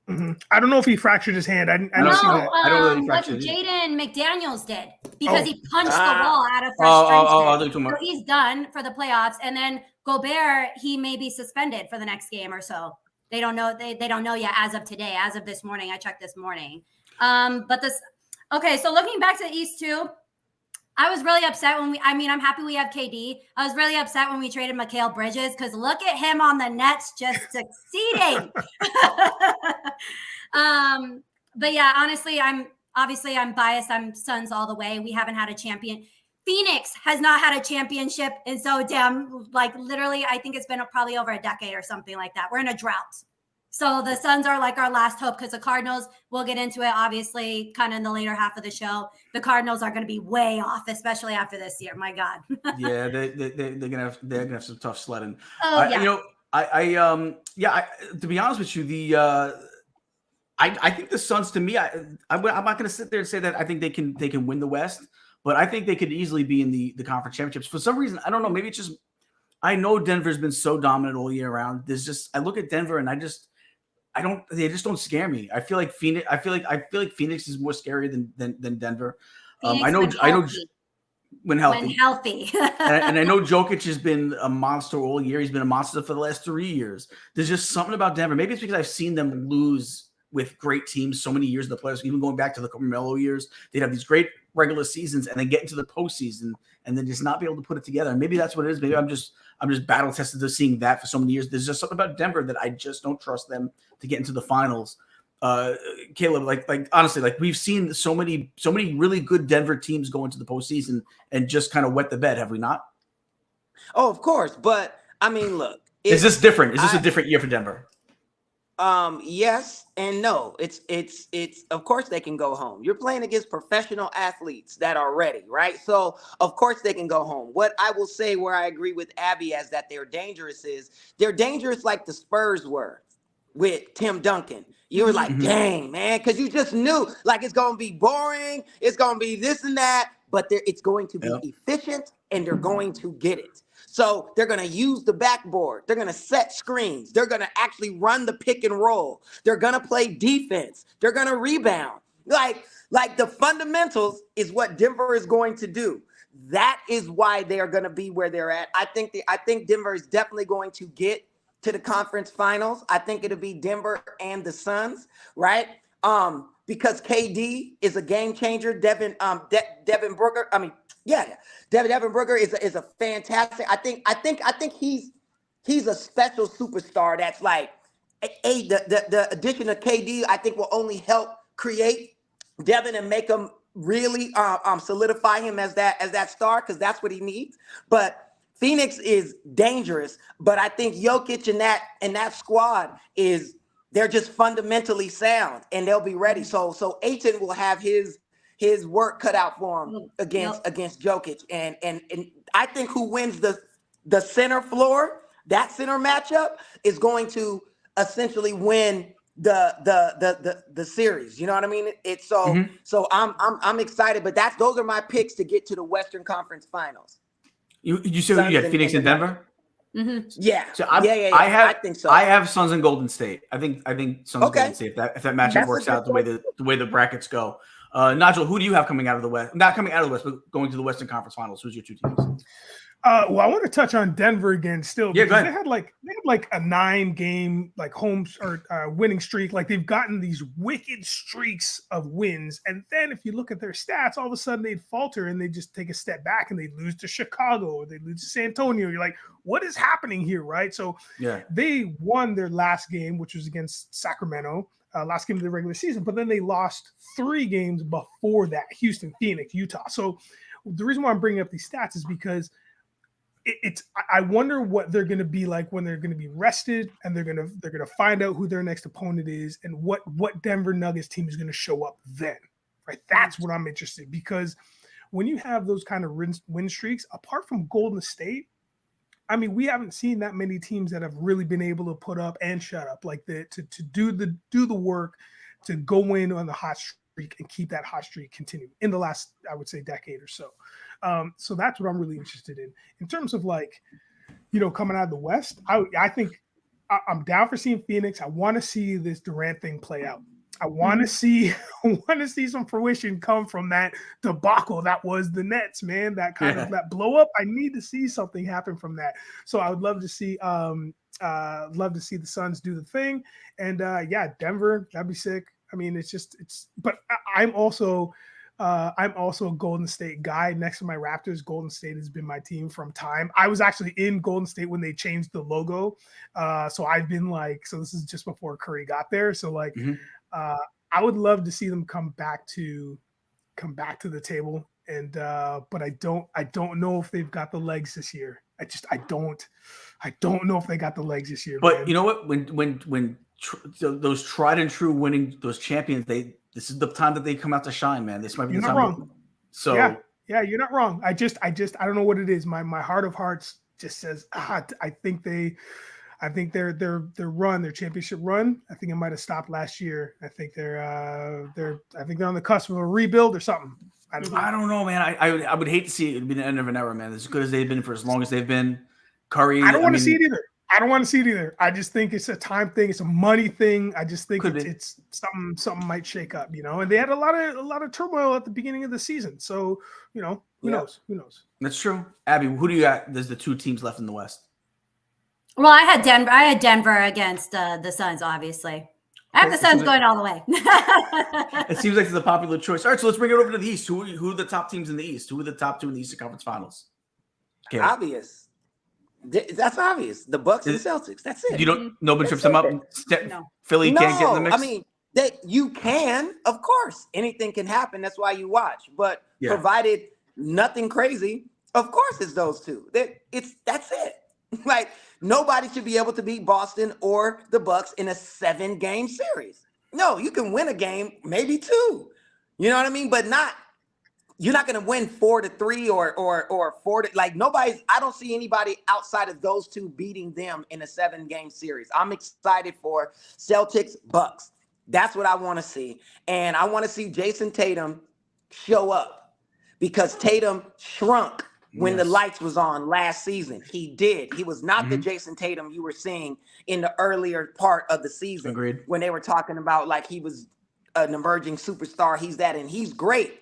Mm-hmm. I don't know if he fractured his hand. I don't see that. I don't know if he fractured what Jaden McDaniels did because he punched the wall out of frustration. So he's done for the playoffs. And then Gobert, he may be suspended for the next game or so. They don't know. They don't know yet as of today, as of this morning. I checked this morning. So looking back to the East too, I was really upset I'm happy we have KD. I was really upset when we traded Mikal Bridges because look at him on the Nets just succeeding. But yeah, honestly, I'm biased. I'm Suns all the way. We haven't had a champion. Phoenix has not had a championship in literally, I think it's been probably over a decade or something like that. We're in a drought. So the Suns are like our last hope because the Cardinals, we'll get into it, obviously, kind of in the later half of the show. The Cardinals are going to be way off, especially after this year. My God. Yeah, they're gonna have some tough sledding. Oh, yeah. To be honest with you, I think the Suns, to me, I'm not going to sit there and say that I think they can win the West, but I think they could easily be in the conference championships. For some reason, I don't know. Maybe it's just I know Denver's been so dominant all year round. I look at Denver and they just don't scare me. I feel like Phoenix is more scary than Denver. I know when healthy. and I know Jokic has been a monster all year. He's been a monster for the last 3 years. There's just something about Denver. Maybe it's because I've seen them lose with great teams so many years in the playoffs, even going back to the Carmelo years. They'd have these great regular seasons and then get into the postseason and then just not be able to put it together. And maybe that's what it is. Maybe I'm just battle tested to seeing that for so many years. There's just something about Denver that I just don't trust them to get into the finals. Caleb, like honestly, like we've seen so many really good Denver teams go into the postseason and just kind of wet the bed, have we not? Oh, of course. But I mean, look, is this different? Is this a different year for Denver? Yes and no. It's of course they can go home. You're playing against professional athletes that are ready, right? So of course they can go home. What I will say where I agree with Abby as that they're dangerous is they're dangerous like the Spurs were with Tim Duncan. You were like, dang, man, because you just knew like it's gonna be boring, it's gonna be this and that, but it's going to be efficient and they're going to get it. So they're going to use the backboard. They're going to set screens. They're going to actually run the pick and roll. They're going to play defense. They're going to rebound. Like the fundamentals is what Denver is going to do. That is why they are going to be where they're at. I think Denver is definitely going to get to the conference finals. I think it'll be Denver and the Suns, right? Because KD is a game changer. Devin Booker. Devin Booker is a fantastic. I think he's a special superstar. That's like the addition of KD. I think will only help create Devin and make him really solidify him as that star because that's what he needs. But Phoenix is dangerous. But I think Jokic and that squad they're just fundamentally sound and they'll be ready. So Ayton will have his work cut out for him against Jokic. And I think who wins the center floor, that center matchup is going to essentially win the series. You know what I mean? It's so I'm excited, but those are my picks to get to the Western Conference Finals. You said you had Phoenix and Denver? Mm-hmm. Yeah. So I think so. I have Suns and Golden State. I think Suns and Golden State if that matchup works out the way the brackets go. Nigel, who do you have coming out of the West? Not coming out of the West, but going to the Western Conference Finals. Who's your two teams? Well, I want to touch on Denver again still. Yeah, go ahead. They had like a 9-game like home or winning streak. Like they've gotten these wicked streaks of wins, and then if you look at their stats, all of a sudden they'd falter and they just take a step back and they lose to Chicago or they lose to San Antonio. You're like, what is happening here, right? So they won their last game, which was against Sacramento. Last game of the regular season, but then they lost 3 games before that: Houston, Phoenix, Utah. So the reason why I'm bringing up these stats is because I wonder what they're going to be like when they're going to be rested and they're going to find out who their next opponent is and what Denver Nuggets team is going to show up then, right? That's what I'm interested, because when you have those kind of win streaks, apart from Golden State, I mean, we haven't seen that many teams that have really been able to put up and shut up like that, to do the work, to go in on the hot streak and keep that hot streak continuing in the last, I would say, decade or so. So that's what I'm really interested in. In terms of like, coming out of the West, I think I'm down for seeing Phoenix. I want to see this Durant thing play out. I want to see some fruition come from that debacle that was the Nets, man. That kind of that blow up. I need to see something happen from that. So I would love to see the Suns do the thing. And Denver, that'd be sick. I mean, but I'm also a Golden State guy. Next to my Raptors, Golden State has been my team from time. I was actually in Golden State when they changed the logo. So I've been so this is just before Curry got there. So I would love to see them come back to the table. And but I don't know if they've got the legs this year. I don't know if they got the legs this year. But man. You know what? When those tried and true winning, those champions, this is the time that they come out to shine, man. This might be the time. Wrong. So yeah, you're not wrong. I don't know what it is. My heart of hearts just says I think their championship run, I think it might have stopped last year. I think they're on the cusp of a rebuild or something. I don't know, man. I would hate to see it be the end of an era, man. As good as they've been for as long as they've been. Curry. I don't want to see it either. I just think it's a time thing. It's a money thing. I just think it's something might shake up, And they had a lot of turmoil at the beginning of the season. So, who knows? Who knows? That's true. Abby, who do you got? There's the 2 teams left in the West. Well, I had Denver against the Suns, obviously. I have the Suns going all the way. It seems like it's a popular choice. All right, so let's bring it over to the East. Who are the top teams in the East? Who are the top two in the Eastern Conference Finals? Okay. Obvious. That's obvious. The Bucks and Celtics. That's it. Nobody trips them up. No. Philly can't get in the mix. I mean, that you can, of course. Anything can happen. That's why you watch. But provided nothing crazy, of course it's those two. That's it. Like nobody should be able to beat Boston or the Bucks in a 7-game series. No, you can win a game, maybe 2. You know what I mean? But you're not going to win 4-3 or 4 like nobody's. I don't see anybody outside of those two beating them in a 7-game series. I'm excited for Celtics Bucks. That's what I want to see. And I want to see Jason Tatum show up because Tatum shrunk when the lights was on last season. He did. He was not the Jason Tatum you were seeing in the earlier part of the season. Agreed. When they were talking about like he was an emerging superstar. He's that, and he's great.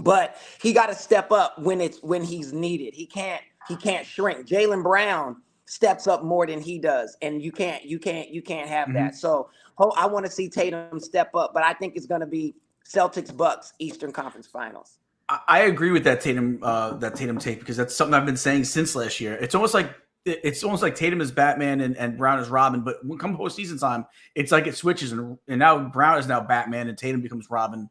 But he got to step up when he's needed. He can't shrink. Jaylen Brown steps up more than he does, and you can't have that. So I want to see Tatum step up, but I think it's going to be Celtics Bucks Eastern Conference Finals. I agree with that Tatum take because that's something I've been saying since last year. It's almost like Tatum is Batman and Brown is Robin, but when come postseason time, it's like it switches and now Brown is now Batman and Tatum becomes Robin.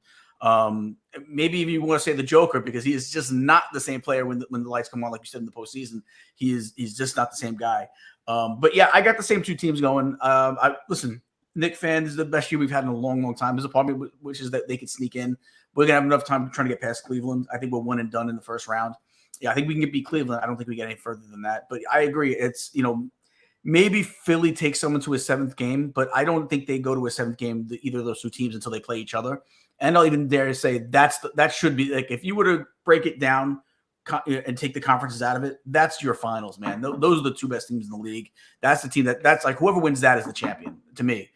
Maybe if you want to say the Joker because he is just not the same player when the lights come on, like you said in the postseason. He's just not the same guy. But yeah, I got the same two teams going. Listen, Knicks fan, this is the best year we've had in a long, long time. There's a part of me which is that they could sneak in. We're gonna have enough time trying to get past Cleveland. I think we're one and done in the first round. Yeah, I think we can beat Cleveland. I don't think we get any further than that. But I agree. It's maybe Philly takes someone to a 7th game, but I don't think they go to a 7th game, either of those two teams, until they play each other. And I'll even dare to say that should be like if you were to break it down and take the conferences out of it, that's your finals, man. Those are the two best teams in the league. That's the team that's like whoever wins that is the champion to me.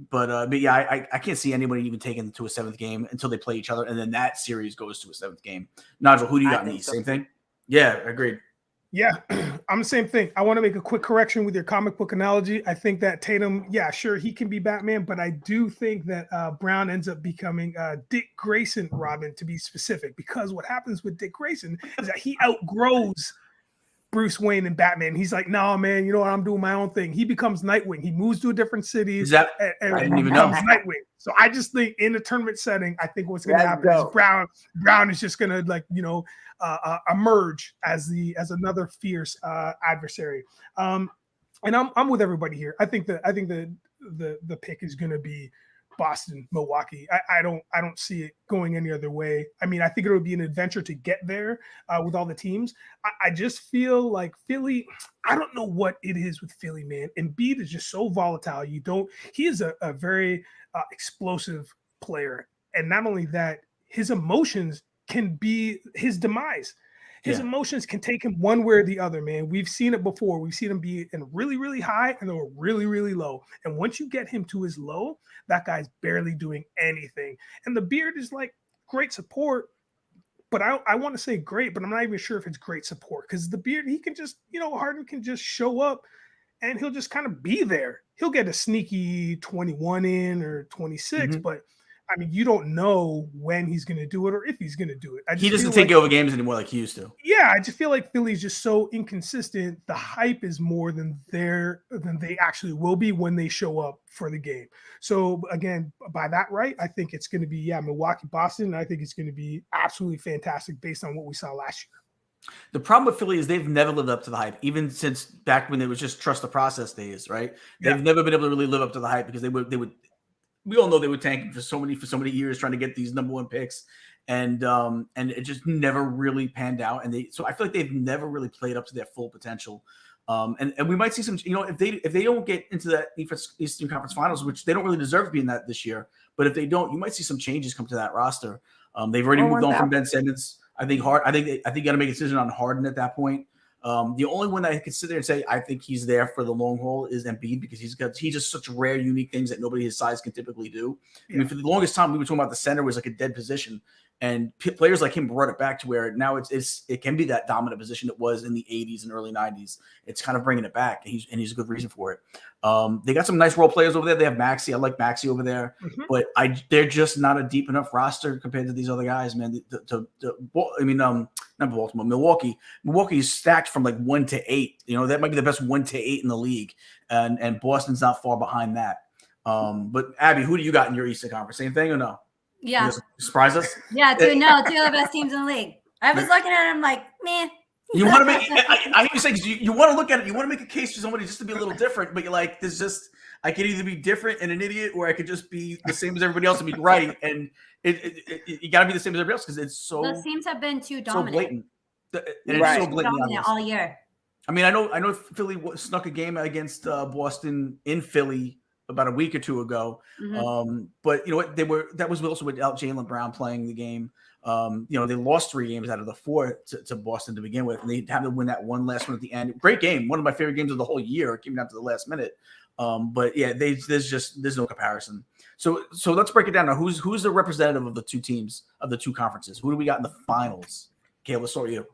But yeah, I can't see anybody even taking to a 7th game until they play each other, and then that series goes to a 7th game. Nigel, who do you got in the East? Same thing? Yeah, agreed. Yeah, I'm the same thing. I want to make a quick correction with your comic book analogy. I think that Tatum, yeah, sure, he can be Batman, but I do think that Brown ends up becoming Dick Grayson Robin, to be specific, because what happens with Dick Grayson is that he outgrows Bruce Wayne and Batman. He's like, no, man, you know what? I'm doing my own thing. He becomes Nightwing. He moves to a different city. And I didn't even know. Nightwing. So I just think in a tournament setting, I think what's going to happen is Brown is just going to emerge as another fierce adversary. And I'm with everybody here. I think the pick is going to be Boston, Milwaukee. I don't see it going any other way. I mean, I think it would be an adventure to get there with all the teams. I just feel like Philly, I don't know what it is with Philly, man. Embiid is just so volatile. He is a very explosive player. And not only that, his emotions can be his demise. His emotions can take him one way or the other, man. We've seen it before. We've seen him be in really, really high and then really, really low. And once you get him to his low, that guy's barely doing anything. And the beard is like great support, but I want to say great, but I'm not even sure if it's great support because the beard, he can just, Harden can just show up and he'll just kind of be there. He'll get a sneaky 21 in or 26, but I mean, you don't know when he's going to do it or if he's going to do it. He doesn't take over games anymore like he used to. Yeah, I just feel like Philly's just so inconsistent. The hype is more than they actually will be when they show up for the game. So again, by that right, I think it's going to be Milwaukee, Boston. And I think it's going to be absolutely fantastic based on what we saw last year. The problem with Philly is they've never lived up to the hype, even since back when they was just trust the process days, right? They've never been able to really live up to the hype because they would. We all know they were tanking for so many years trying to get these number 1 picks, and it just never really panned out. So I feel like they've never really played up to their full potential. And we might see some, if they don't get into that Eastern Conference Finals, which they don't really deserve to be in that this year, but if they don't, you might see some changes come to that roster. They've already moved on from Ben Simmons. I think you got to make a decision on Harden at that point. The only one that I could sit there and say I think he's there for the long haul is Embiid because he's just such rare, unique things that nobody his size can typically do. I mean, for the longest time, we were talking about the center was like a dead position, And players like him brought it back to where now it can be that dominant position it was in the 80s and early 90s. It's kind of bringing it back, and he's a good reason for it. They got some nice role players over there. They have Maxey. I like Maxey over there, but they're just not a deep enough roster compared to these other guys, man. Not Baltimore, Milwaukee. Milwaukee is stacked from like 1 to 8. You know, that might be the best 1 to 8 in the league, and Boston's not far behind that. But Abby, who do you got in your Eastern Conference? Same thing or no? Yeah. Surprise us? Yeah, two of the best teams in the league. I was looking at him like, meh. You want to make I hear you say, because you want to look at it, you want to make a case for somebody just to be a little different, but you're like, there's just, I could either be different and an idiot, or I could just be the same as everybody else and be right. And you got to be the same as everybody else because it's so. Those teams have been too dominant. So blatant. And right. It's so blatant dominant all year. I mean, I know Philly snuck a game against Boston in Philly about a week or two ago. But you know what? That was also without Jaylen Brown playing the game. They lost 3 games out of the 4 to Boston to begin with, and they had to win that one last one at the end. Great game, one of my favorite games of the whole year. It came down to the last minute. But yeah, there's no comparison. So let's break it down now. Who's the representative of the two teams of the two conferences? Who do we got in the finals? Okay, let's start with you.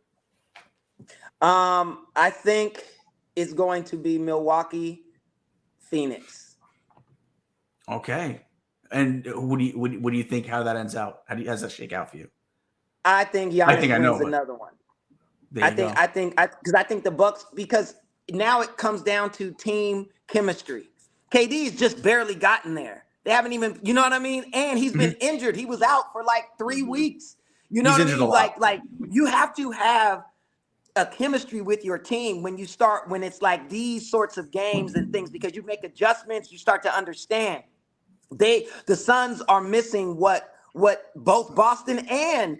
I think it's going to be Milwaukee, Phoenix. Okay, and what do you think? How that ends out? How does that shake out for you? I think Giannis wins another one. I think the Bucks, because now it comes down to team chemistry. KD's just barely gotten there. They haven't even, you know what I mean? And he's been injured. He was out for like 3 weeks. You know what I mean? Like you have to have a chemistry with your team when it's like these sorts of games and things, because you make adjustments, you start to understand. The Suns are missing what both Boston and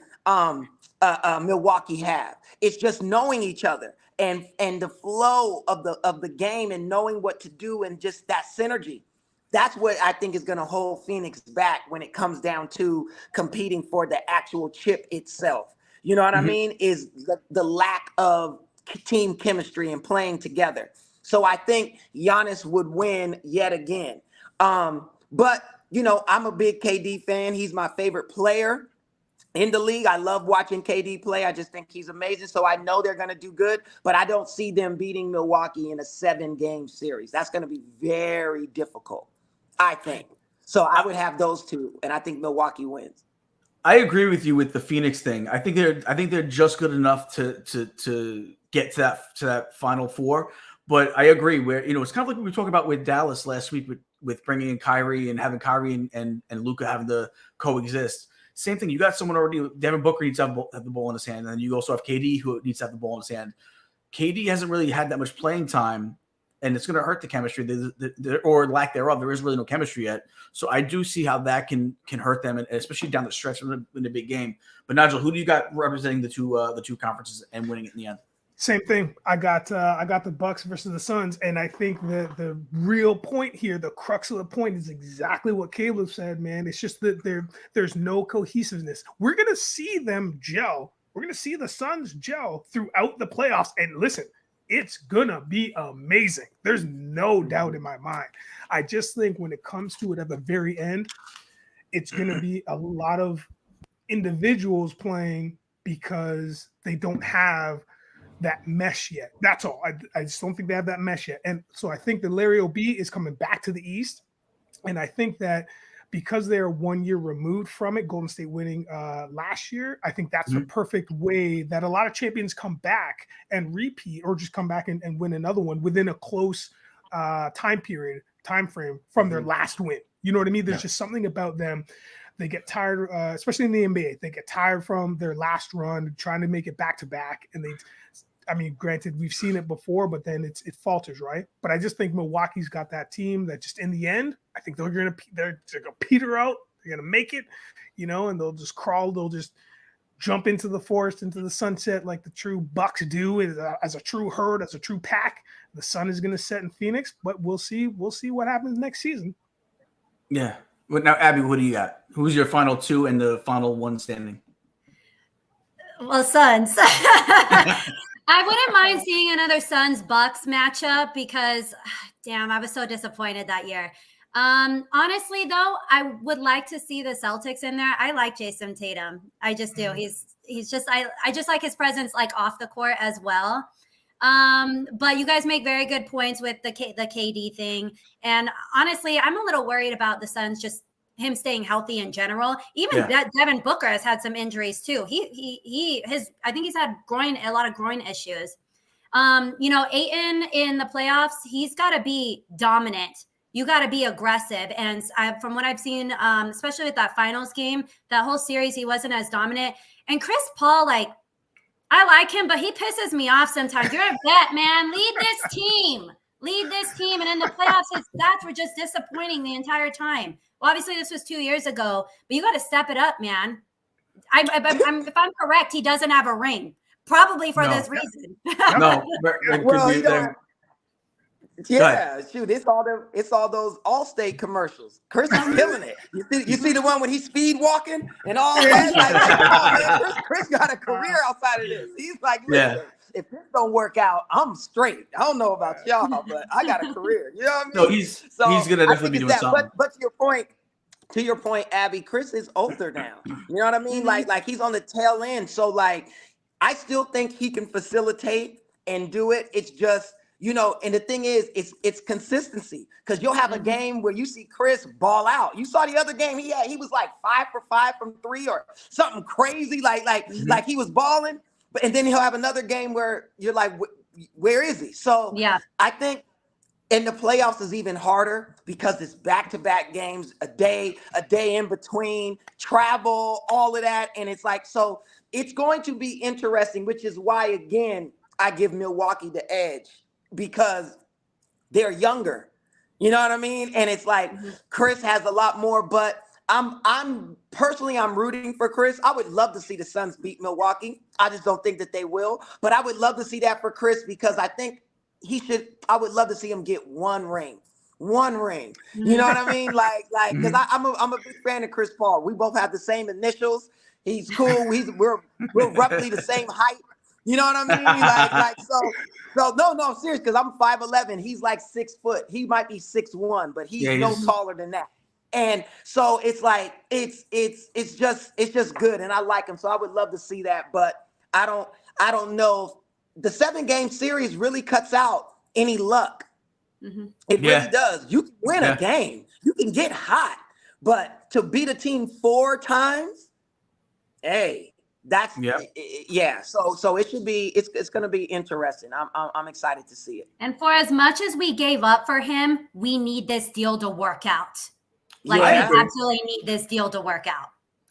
Milwaukee have. It's just knowing each other and the flow of the game and knowing what to do and just that synergy. That's what I think is going to hold Phoenix back when it comes down to competing for the actual chip itself. You know what I mean? Is the lack of team chemistry and playing together. So I think Giannis would win yet again. But, I'm a big KD fan. He's my favorite player in the league. I love watching KD play. I just think he's amazing. So I know they're going to do good, but I don't see them beating Milwaukee in a 7-game series. That's going to be very difficult, I think. So I would have those two, and I think Milwaukee wins. I agree with you with the Phoenix thing. I think they're just good enough to get to that Final Four. But I agree where, it's kind of like what we were talking about with Dallas last week with bringing in Kyrie and having Kyrie and Luka having to coexist. Same thing. You got someone already. Devin Booker needs to have the ball in his hand, and then you also have KD who needs to have the ball in his hand. KD hasn't really had that much playing time, and it's going to hurt the chemistry or lack thereof. There is really no chemistry yet. So I do see how that can hurt them, and especially down the stretch in the big game. But Nigel, who do you got representing the two conferences and winning it in the end? Same thing. I got the Bucks versus the Suns, and I think the real point here, the crux of the point, is exactly what Caleb said, man. It's just that there's no cohesiveness. We're gonna see them gel. We're gonna see the Suns gel throughout the playoffs, and listen, it's gonna be amazing. There's no doubt in my mind. I just think when it comes to it at the very end, it's gonna be a lot of individuals playing because they don't have that mesh yet. That's all. I just don't think they have that mesh yet. And so I think that Larry O.B. is coming back to the East. And I think that because they're 1 year removed from it, Golden State winning last year, I think that's a perfect way that a lot of champions come back and repeat, or just come back and win another one within a close time frame from their last win. You know what I mean? There's just something about them. They get tired, especially in the NBA. They get tired from their last run, trying to make it back to back. And granted, we've seen it before, but then it falters, right? But I just think Milwaukee's got that team that just in the end, I think they're gonna peter out. They're gonna make it, and they'll just crawl. They'll just jump into the forest, into the sunset, like the true Bucks do, as a true herd, as a true pack. The sun is gonna set in Phoenix, but we'll see. We'll see what happens next season. Yeah. But now, Abby, what do you got? Who's your final two and the final one standing? Well, Suns. I wouldn't mind seeing another Suns-Bucks matchup because, damn, I was so disappointed that year. Honestly, though, I would like to see the Celtics in there. I like Jason Tatum. I just do. He's just I just like his presence like off the court as well. But you guys make very good points with the KD thing. And honestly, I'm a little worried about the Suns just him staying healthy in general. Even that Devin Booker has had some injuries too. I think he's had a lot of groin issues. Ayton in the playoffs, he's got to be dominant. You got to be aggressive. And from what I've seen, especially with that finals game, that whole series, he wasn't as dominant. And Chris Paul, I like him, but he pisses me off sometimes. You're a vet, man. Lead this team. And in the playoffs, his stats were just disappointing the entire time. Well, obviously, this was 2 years ago, but you got to step it up, man. If I'm correct, he doesn't have a ring, probably for this reason. No. Yeah, shoot, it's all those Allstate commercials. Chris is killing it. You see the one when he's speed walking and all that. Chris got a career outside of this. He's like, listen, if this don't work out, I'm straight. I don't know about y'all, but I got a career. You know what I mean? No, he's gonna definitely be doing something. But to your point, Abby, Chris is older now. You know what I mean? Like he's on the tail end. So I still think he can facilitate and do it. It's just, and the thing is, it's consistency, because you'll have a game where you see Chris ball out. You saw the other game he was like 5 for 5 from 3 or something crazy, like he was balling. And then he'll have another game where you're like, where is he? So I think in the playoffs is even harder because it's back-to-back games, a day in between, travel, all of that. And it's so it's going to be interesting, which is why, again, I give Milwaukee the edge, because they're younger. You know what I mean? And it's Chris has a lot more, but I'm personally rooting for Chris. I would love to see the Suns beat Milwaukee. I just don't think that they will, but I would love to see that for Chris, because I think I would love to see him get one ring. You know what I mean? Because I'm a big fan of Chris Paul. We both have the same initials. He's cool. We're roughly the same height. You know what I mean? So no, serious, because I'm 5'11". He's 6 foot. He might be 6'1", but he's no taller than that. And so it's it's just good, and I like him. So I would love to see that, but I don't know. The 7-game series really cuts out any luck. It really does. You can win a game, you can get hot, but to beat a team 4 times, hey. That's So it should be. It's going to be interesting. I'm excited to see it. And for as much as we gave up for him, we need this deal to work out. We absolutely need this deal to work out.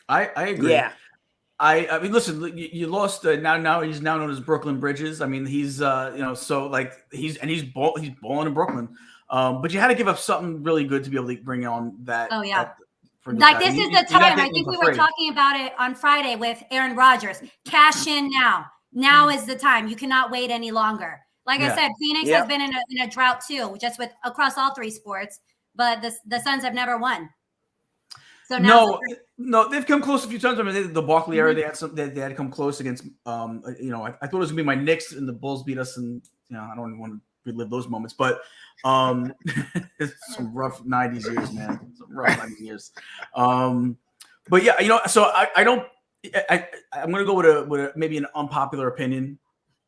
I agree. Yeah. I mean, listen, you lost. Now he's now known as Brooklyn Bridges. I mean, he's he's balling in Brooklyn. But you had to give up something really good to be able to bring on that. Oh yeah. This is the time. I think we were talking about it on Friday with Aaron Rodgers. Cash in now. Now is the time. You cannot wait any longer. Like I said, Phoenix has been in a drought too, just with across all 3 sports. But the Suns have never won. So now no, they've come close a few times. I mean, the Barkley era, they had come close against. I thought it was gonna be my Knicks, and the Bulls beat us, and I don't even want to relive those moments, but it's some rough 90s years, man. Some rough 90s years. But yeah, so I'm gonna go with a maybe an unpopular opinion.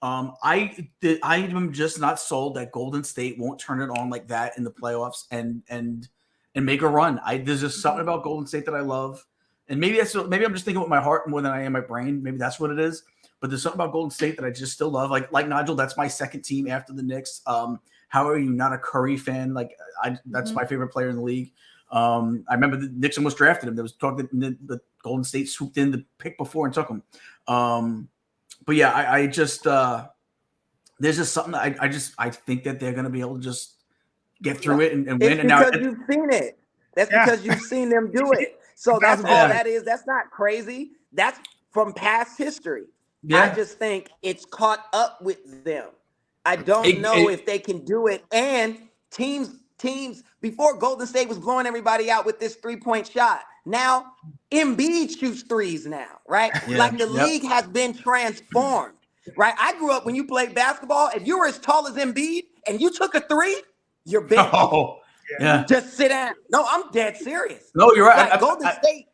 I am just not sold that Golden State won't turn it on like that in the playoffs and make a run. There's just something about Golden State that I love, and maybe I'm just thinking with my heart more than I am my brain. Maybe that's what it is. But there's something about Golden State that I just still love. Like Nigel, that's my second team after the Knicks. How are you not a Curry fan? That's my favorite player in the league. I remember the Knicks almost drafted him. There was talk that the Golden State swooped in the pick before and took him. But yeah, I just there's just something that I think that they're going to be able to just get through it and win. It's because you've seen it. That's because you've seen them do it. So that's all that is. That's not crazy. That's from past history. Yeah. I just think it's caught up with them. I don't know if they can do it. And teams before Golden State was blowing everybody out with this 3-point shot. Now Embiid shoots threes now, right? Yeah. The league has been transformed, right? I grew up when you played basketball. If you were as tall as Embiid and you took a 3, you're big. Yeah. Just sit down. No, I'm dead serious. No, you're right. Like Golden State,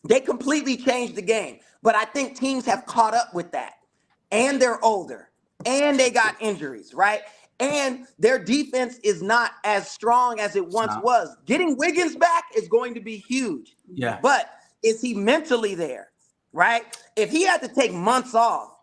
they completely changed the game. But I think teams have caught up with that. And they're older. And they got injuries, right? And their defense is not as strong as it once was. Getting Wiggins back is going to be huge. Yeah. But is he mentally there, right? If he had to take months off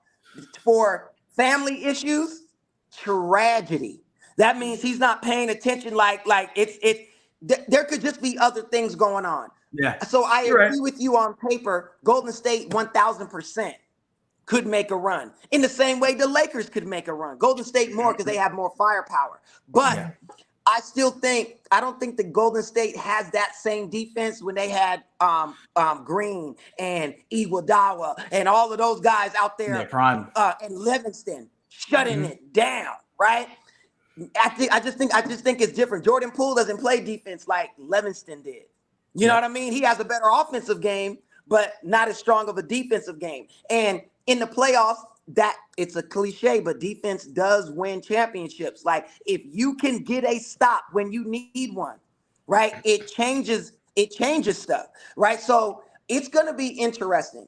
for family issues, tragedy. That means he's not paying attention. There could just be other things going on. Yeah. So I agree with you on paper. Golden State 1,000% could make a run in the same way the Lakers could make a run. Golden State more because they have more firepower. But I don't think the Golden State has that same defense when they had Green and Iguodala and all of those guys out there, prime, and Livingston shutting it down, right? I just think it's different. Jordan Poole doesn't play defense like Livingston did. You know what I mean? He has a better offensive game, but not as strong of a defensive game. And in the playoffs, that it's a cliche, but defense does win championships. Like if you can get a stop when you need one, right? It changes stuff, right? So it's going to be interesting.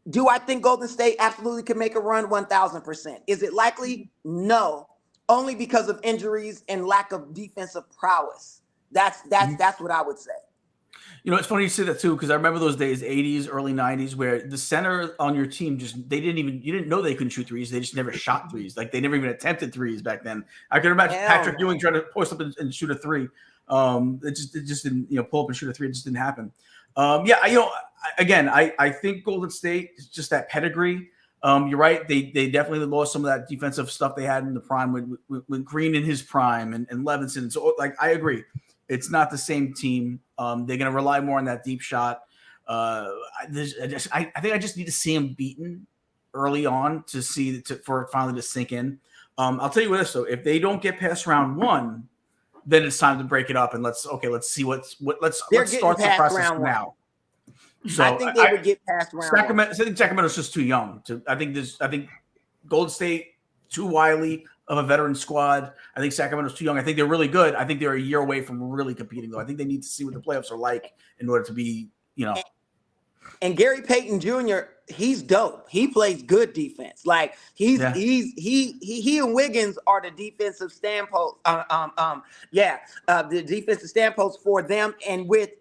Do I think Golden State absolutely can make a run? 1,000%. Is it likely? No, only because of injuries and lack of defensive prowess. That's what I would say. You know, it's funny you say that too, because I remember those days, 80s, early 90s, where the center on your team you didn't know they couldn't shoot threes. They just never shot threes. Like they never even attempted threes back then. I could imagine Patrick Ewing trying to post up and shoot a three. It just didn't, pull up and shoot a three. It just didn't happen. I think Golden State is just that pedigree. You're right. They definitely lost some of that defensive stuff they had in the prime with Green in his prime and Levinson. So I agree. It's not the same team. They're going to rely more on that deep shot. I think I just need to see them beaten early on for it finally to sink in. I'll tell you this though: if they don't get past round one, then it's time to break it up and let's see let's start the process now. So I think they would get past round Sacramento. one. I think Sacramento's just too young. I think Golden State too wily of a veteran squad. I think Sacramento's too young. I think they're really good. I think they're a year away from really competing, though. I think they need to see what the playoffs are like in order to be, And Gary Payton Jr., he's dope. He plays good defense. Like he and Wiggins are the defensive standpost. The defensive standpost for them. And with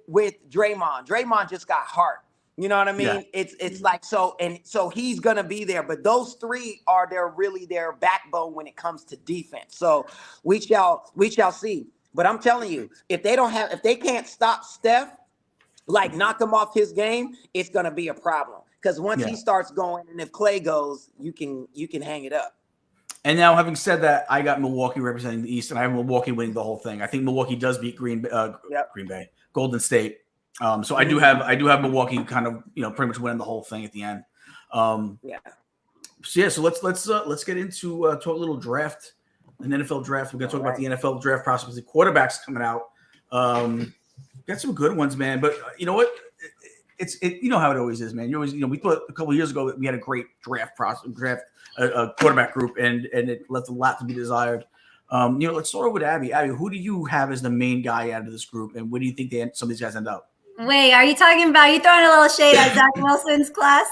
Draymond just got heart. You know what I mean? Yeah. It's like so he's gonna be there, but those three are their backbone when it comes to defense. So we shall see. But I'm telling you, if they can't stop Steph, like knock him off his game, it's gonna be a problem. Because once he starts going, and if Clay goes, you can hang it up. And now, having said that, I got Milwaukee representing the East, and I have Milwaukee winning the whole thing. I think Milwaukee does beat Green Bay, Golden State. So I do have Milwaukee kind of pretty much winning the whole thing at the end. So let's get into talk a little draft, an NFL draft. We're gonna talk about the NFL draft process. The quarterbacks coming out. Got some good ones, man. But you know what? It's you know how it always is, man. You always we thought a couple of years ago that we had a great draft quarterback group, and it left a lot to be desired. Let's start with Abby. Abby, who do you have as the main guy out of this group, and where do you think some of these guys end up? Wait, are you talking about you throwing a little shade at Zach Wilson's class?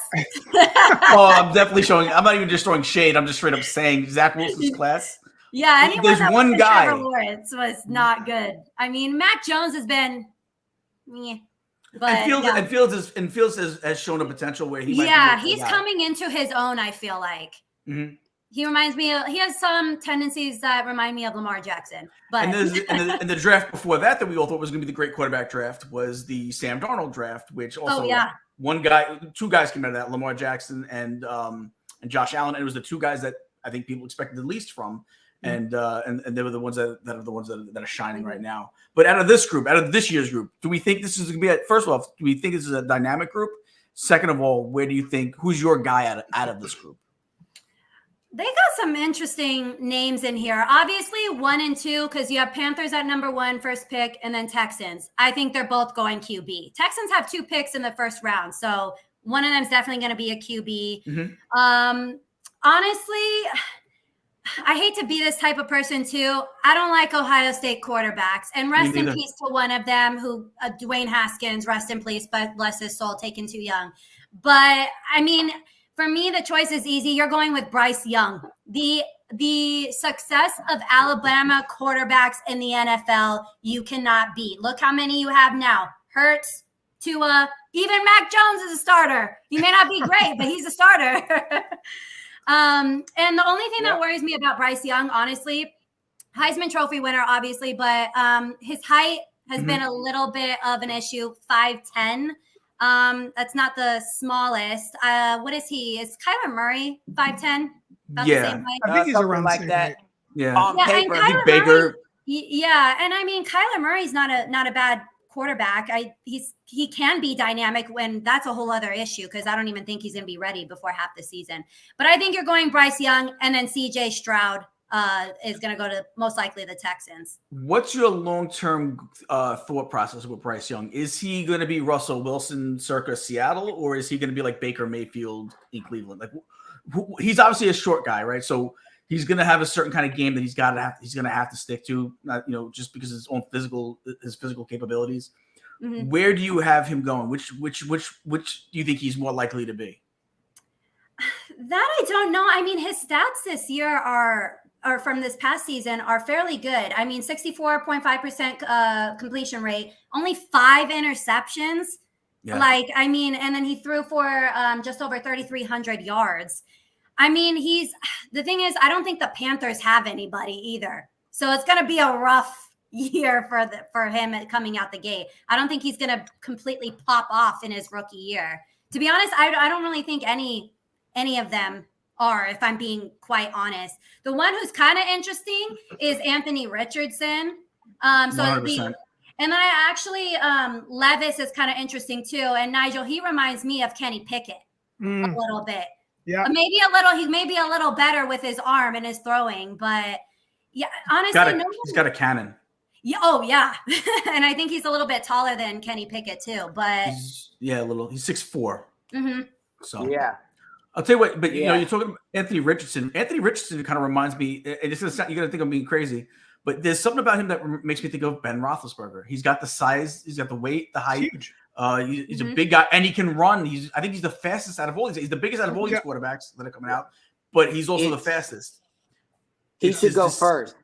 I'm definitely showing. I'm not even just throwing shade. I'm just straight up saying Zach Wilson's class. Yeah, there's one guy. Trevor Lawrence was not good. I mean, Mac Jones has been, but Fields has shown a potential where he. He's coming into his own. I feel like. Mm-hmm. He reminds me of. He has some tendencies that remind me of Lamar Jackson. But and the draft before that we all thought was going to be the great quarterback draft was the Sam Darnold draft, which also two guys came out of that, Lamar Jackson and Josh Allen, and it was the two guys that I think people expected the least from, and they were the ones that are shining right now. But out of this year's group, do we think this is going to be? First of all, do we think this is a dynamic group? Second of all, where do you think who's your guy out of this group? They got some interesting names in here. Obviously, 1 and 2, because you have Panthers at number 1, first pick, and then Texans. I think they're both going QB. Texans have 2 picks in the first round, so one of them is definitely going to be a QB. Mm-hmm. Honestly, I hate to be this type of person too. I don't like Ohio State quarterbacks, and rest in peace to one of them who, Dwayne Haskins, rest in peace, but bless his soul, taken too young. But I mean, for me, the choice is easy. You're going with Bryce Young. The success of Alabama quarterbacks in the NFL, you cannot beat. Look how many you have now. Hurts, Tua, even Mac Jones is a starter. He may not be great, but he's a starter. And the only thing that worries me about Bryce Young, honestly, Heisman Trophy winner, obviously, but his height has been a little bit of an issue, 5'10". That's not the smallest. What is he? Is Kyler Murray 5'10"? About the same height? I think he's around like that. Yeah. On paper, and Kyler Baker. Murray, yeah, and I mean, Kyler Murray's not a bad quarterback. He can be dynamic when that's a whole other issue, because I don't even think he's going to be ready before half the season. But I think you're going Bryce Young, and then CJ Stroud is going to go to most likely the Texans. What's your long-term thought process with Bryce Young? Is he going to be Russell Wilson circa Seattle, or is he going to be like Baker Mayfield in Cleveland? Like, he's obviously a short guy, right? So he's going to have a certain kind of game that he's going to have to stick to, not, just because of his physical capabilities. Mm-hmm. Where do you have him going? Which do you think he's more likely to be? That I don't know. I mean, his stats this year are from this past season are fairly good. I mean, 64.5% completion rate, only 5 interceptions. Yeah. And then he threw for just over 3,300 yards. I mean, the thing is, I don't think the Panthers have anybody either. So it's going to be a rough year for him coming out the gate. I don't think he's going to completely pop off in his rookie year. To be honest, I don't really think any of them are, if I'm being quite honest. The one who's kind of interesting is Anthony Richardson. 100%. And then I actually, Levis is kind of interesting too. And Nigel, he reminds me of Kenny Pickett a little bit. Yeah, he may be a little better with his arm and his throwing, but yeah, honestly, he's got a cannon. Yeah, oh yeah, and I think he's a little bit taller than Kenny Pickett too. But he's 6'4". Mm-hmm. So yeah, I'll tell you what. But you're talking about Anthony Richardson. Anthony Richardson kind of reminds me. And this is you're gonna think I'm being crazy, but there's something about him that makes me think of Ben Roethlisberger. He's got the size, he's got the weight, the height. Huge. He's a big guy, and he can run. I think he's the fastest out of all these. He's the biggest out of all these quarterbacks that are coming out, but he's also the fastest. He should go first.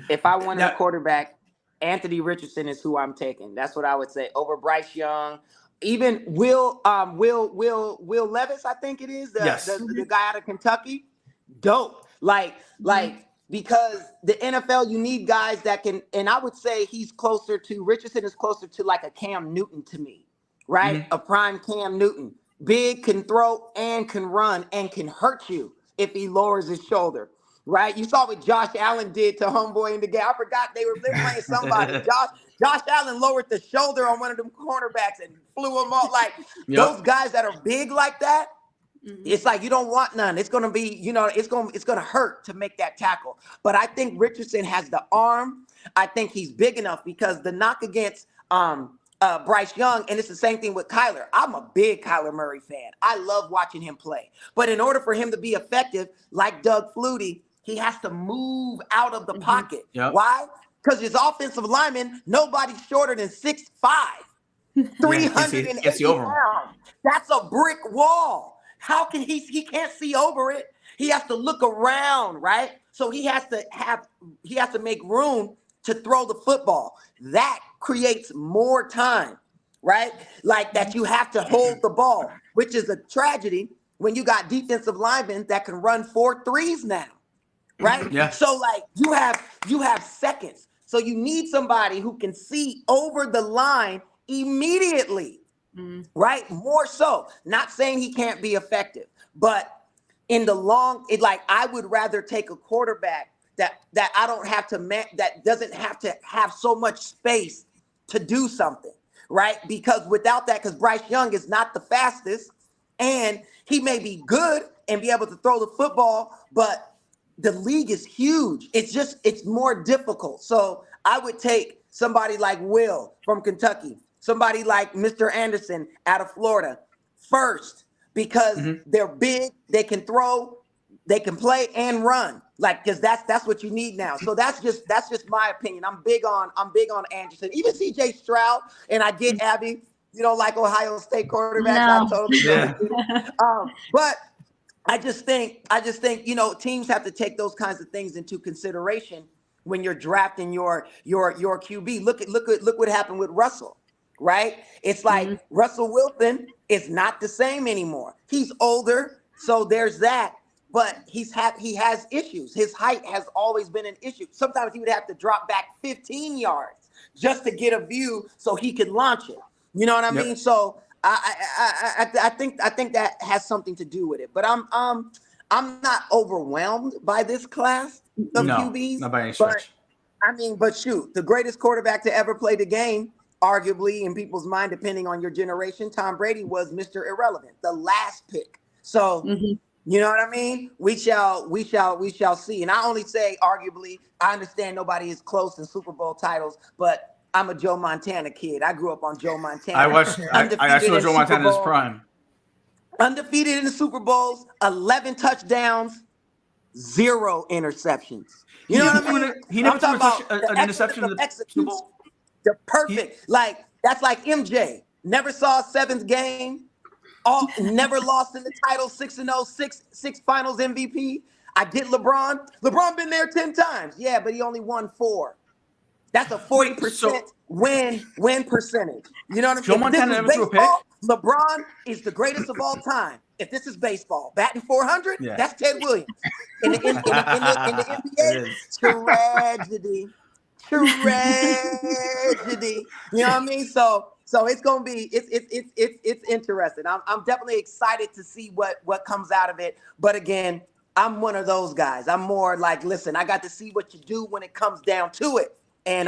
If I wanted a quarterback, Anthony Richardson is who I'm taking. That's what I would say over Bryce Young. Even Will Levis, I think it is the guy out of Kentucky. Dope. Because the NFL, you need guys that can, and I would say Richardson is closer to like a Cam Newton to me, right? Mm-hmm. A prime Cam Newton. Big, can throw and can run and can hurt you if he lowers his shoulder, right? You saw what Josh Allen did to homeboy in the game. I forgot they were playing somebody. Josh Allen lowered the shoulder on one of them cornerbacks and flew him off. Those guys that are big like that, it's like you don't want none. It's going to be, it's going to hurt to make that tackle. But I think Richardson has the arm. I think he's big enough, because the knock against Bryce Young, and it's the same thing with Kyler. I'm a big Kyler Murray fan. I love watching him play. But in order for him to be effective, like Doug Flutie, he has to move out of the pocket. Yep. Why? Because his offensive lineman, nobody's shorter than 6'5", 380 pounds. That's a brick wall. How can he can't see over it. He has to look around, right? So he has to make room to throw the football. That creates more time, right? Like that you have to hold the ball, which is a tragedy when you got defensive linemen that can run 4 threes now, right? Yeah. So you have seconds. So you need somebody who can see over the line immediately. Right? More so. Not saying he can't be effective, but in the I would rather take a quarterback that I don't have to that doesn't have to have so much space to do something, right? Because without that, because Bryce Young is not the fastest, and he may be good and be able to throw the football, but the league is huge. It's more difficult. So I would take somebody like Will from Kentucky, somebody like Mr. Anderson out of Florida first, because they're big, they can throw, they can play and run. Like, because that's what you need now. So that's just my opinion. I'm big on Anderson, even CJ Stroud, and I get Abby. You don't like Ohio State quarterbacks. No. I totally get it. But I just think teams have to take those kinds of things into consideration when you're drafting your QB. Look what happened with Russell, right? It's like Russell Wilson is not the same anymore. He's older, so there's that. But he has issues. His height has always been an issue. Sometimes he would have to drop back 15 yards just to get a view so he could launch it. You know what I mean? So I think that has something to do with it. But I'm not overwhelmed by this class of QBs. Not by any stretch. But shoot, the greatest quarterback to ever play the game, arguably in people's mind, depending on your generation, Tom Brady was Mr. Irrelevant, the last pick. So. You know what I mean? We shall see. And I only say arguably. I understand nobody is close in Super Bowl titles, but I'm a Joe Montana kid. I grew up on Joe Montana. I saw Joe Montana in his prime. Undefeated in the Super Bowls, 11 touchdowns, 0 interceptions. You know what I mean? He never threw an interception in the Super Bowl. The perfect. That's like MJ. Never saw a 7th game. Never lost in the title, 6-0, six finals MVP. I get LeBron. LeBron been there 10 times. Yeah, but he only won 4. That's a 40% win percentage. You know what I'm saying? Joe Montana never threw a pick? LeBron is the greatest of all time. If this is baseball, batting 400, that's Ted Williams. In the NBA, tragedy. You know what I mean? So it's gonna be it's interesting. I'm definitely excited to see what comes out of it. But again, I'm one of those guys. I'm more like, listen, I got to see what you do when it comes down to it. And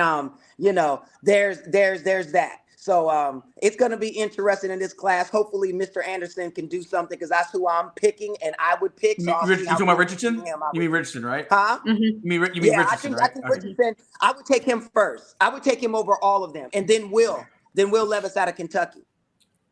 there's that. So it's gonna be interesting in this class. Hopefully, Mr. Anderson can do something because that's who I'm picking, and I would pick. So you talking about Richardson? You mean Richardson, right? Huh? You mean Richardson, right? I think Richardson. I would take him first. I would take him over all of them, and then Will Levis out of Kentucky.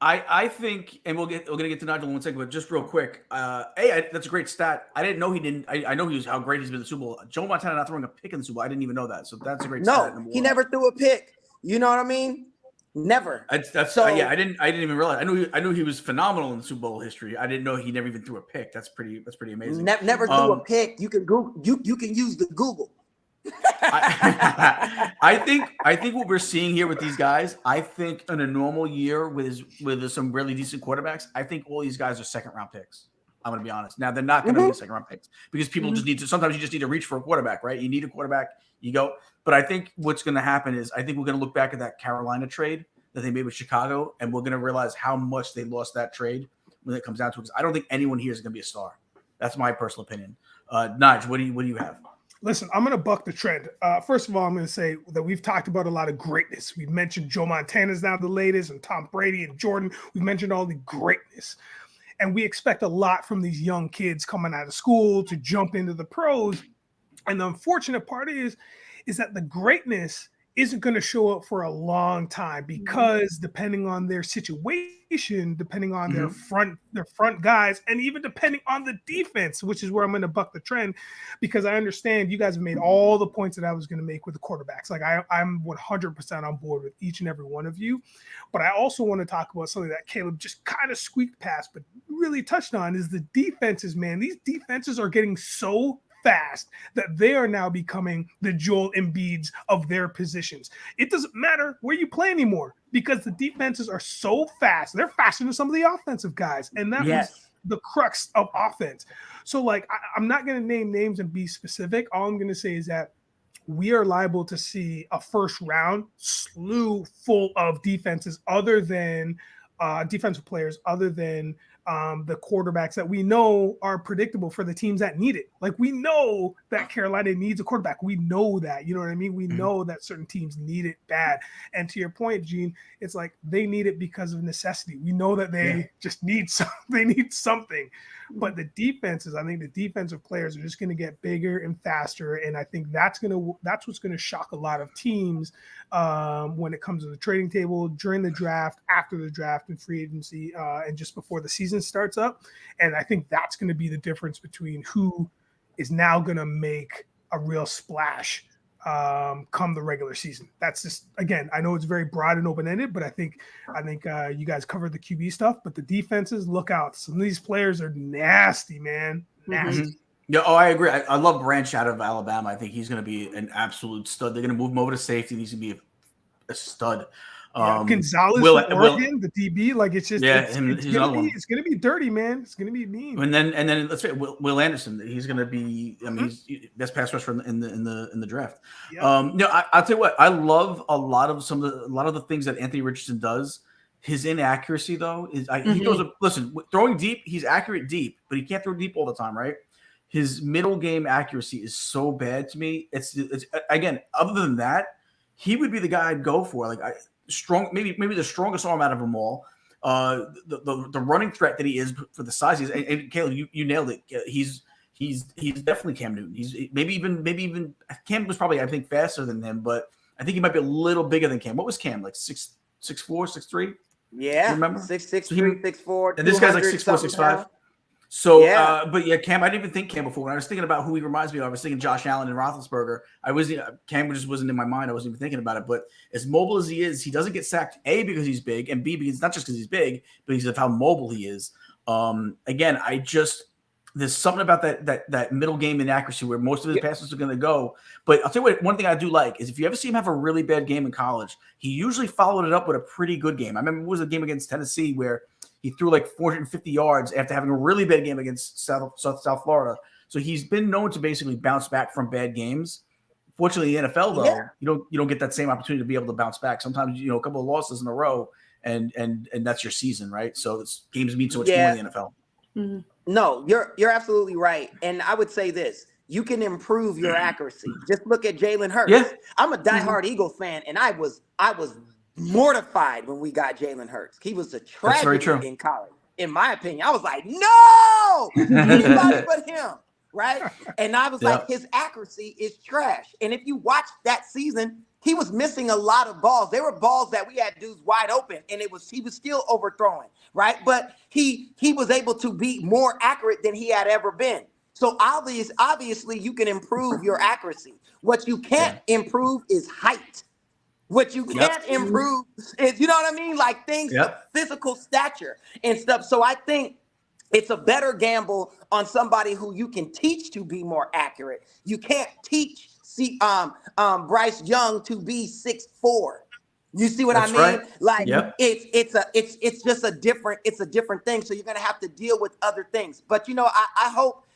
I think, and we're gonna get to Nigel in 1 second, but just real quick, that's a great stat. I didn't know he didn't. I know how great he's been in the Super Bowl. Joe Montana not throwing a pick in the Super Bowl. I didn't even know that. So that's a great stat. No, he never threw a pick. You know what I mean? Never. I didn't even realize. I knew he was phenomenal in the Super Bowl history. I didn't know he never even threw a pick. That's pretty amazing. Never threw a pick. You can Google. You can use the Google. I think what we're seeing here with these guys, I think in a normal year with some really decent quarterbacks, I think all these guys are 2nd-round picks. I'm going to be honest. Now they're not going to be 2nd-round picks because people just need to. Sometimes you just need to reach for a quarterback, right? You need a quarterback, you go. But I think what's going to happen is I think we're going to look back at that Carolina trade that they made with Chicago, and we're going to realize how much they lost that trade when it comes down to it. Because I don't think anyone here is going to be a star. That's my personal opinion. Nige, what do you have? Listen, I'm going to buck the trend. First of all, I'm going to say that we've talked about a lot of greatness. We've mentioned Joe Montana's now the latest, and Tom Brady and Jordan. We've mentioned all the greatness. And we expect a lot from these young kids coming out of school to jump into the pros. And the unfortunate part is that the greatness isn't going to show up for a long time because depending on their situation, depending on their front guys, and even depending on the defense, which is where I'm going to buck the trend, because I understand you guys have made all the points that I was going to make with the quarterbacks. Like I'm 100% on board with each and every one of you, but I also want to talk about something that Caleeb just kind of squeaked past, but really touched on is the defenses, man. These defenses are getting so fast that they are now becoming the Joel Embiids of their positions. It doesn't matter where you play anymore because the defenses are so fast. They're faster than some of the offensive guys. And that was the crux of offense. So like, I'm not going to name names and be specific. All I'm going to say is that we are liable to see a first round slew full of defenses other than defensive players, other than the quarterbacks that we know are predictable for the teams that need it. Like we know that Carolina needs a quarterback. We know that, you know what I mean? We know that certain teams need it bad. And to your point, Gene, it's like they need it because of necessity. We know that they just need something. But the defenses, I think the defensive players are just going to get bigger and faster. And I think that's what's going to shock a lot of teams when it comes to the trading table, during the draft, after the draft and free agency, and just before the season starts up. And I think that's going to be the difference between who is now going to make a real splash come the regular season. That's just, again, I know it's very broad and open-ended, but I think you guys covered the QB stuff, but the defenses, look out. Some of these players are nasty, man. Nasty. Mm-hmm. Yeah, I agree. I love Branch out of Alabama. I think he's going to be an absolute stud. They're going to move him over to safety. He's going to be a stud. Gonzalez from Oregon, the DB, like it's just it's gonna be dirty, man. It's gonna be mean. And then let's say Will Anderson. He's gonna be. I mean, he's best pass rusher in the draft. Yep. I'll tell you what. I love a lot of the things that Anthony Richardson does. His inaccuracy though is he goes. Listen, throwing deep, he's accurate deep, but he can't throw deep all the time, right? His middle game accuracy is so bad to me. It's again. Other than that, he would be the guy I'd go for. Strong, maybe the strongest arm out of them all. The running threat that he is for the size he is. And Caleb, you nailed it. He's definitely Cam Newton. He's maybe even Cam was probably, I think, faster than him, but I think he might be a little bigger than Cam. What was Cam, like 6'4", 6'3"? Yeah, remember 6'3", 6'4", and this guy's like 6'4", 6'5". So, but Cam, I didn't even think Cam before. When I was thinking about who he reminds me of, I was thinking Josh Allen and Roethlisberger. Cam just wasn't in my mind. I wasn't even thinking about it. But as mobile as he is, he doesn't get sacked, A, because he's big, and B, because not just because he's big, but because of how mobile he is. Again, there's something about that middle game inaccuracy where most of his passes are going to go. But I'll tell you what, one thing I do like is if you ever see him have a really bad game in college, he usually followed it up with a pretty good game. I remember it was a game against Tennessee where he threw like 450 yards after having a really bad game against South Florida. So he's been known to basically bounce back from bad games. Fortunately, in the NFL though, you don't get that same opportunity to be able to bounce back. Sometimes a couple of losses in a row, and that's your season, right? So games mean so much more in the NFL. Mm-hmm. No, you're absolutely right, and I would say this: you can improve your accuracy. Just look at Jalen Hurts. Yeah. I'm a diehard Eagles fan, and I was mortified when we got Jalen Hurts. He was a tragedy in college, in my opinion. I was like, no, anybody but him, right? And I was like, his accuracy is trash. And if you watch that season, he was missing a lot of balls. There were balls that we had dudes wide open, and he was still overthrowing, right? But he was able to be more accurate than he had ever been. So obviously, you can improve your accuracy. What you can't improve is height. What you can't improve is, you know what I mean? Like things, physical stature and stuff. So I think it's a better gamble on somebody who you can teach to be more accurate. You can't teach Bryce Young to be 6'4". You see what I mean? Right. Like it's just a different thing. So you're gonna have to deal with other things. But I hope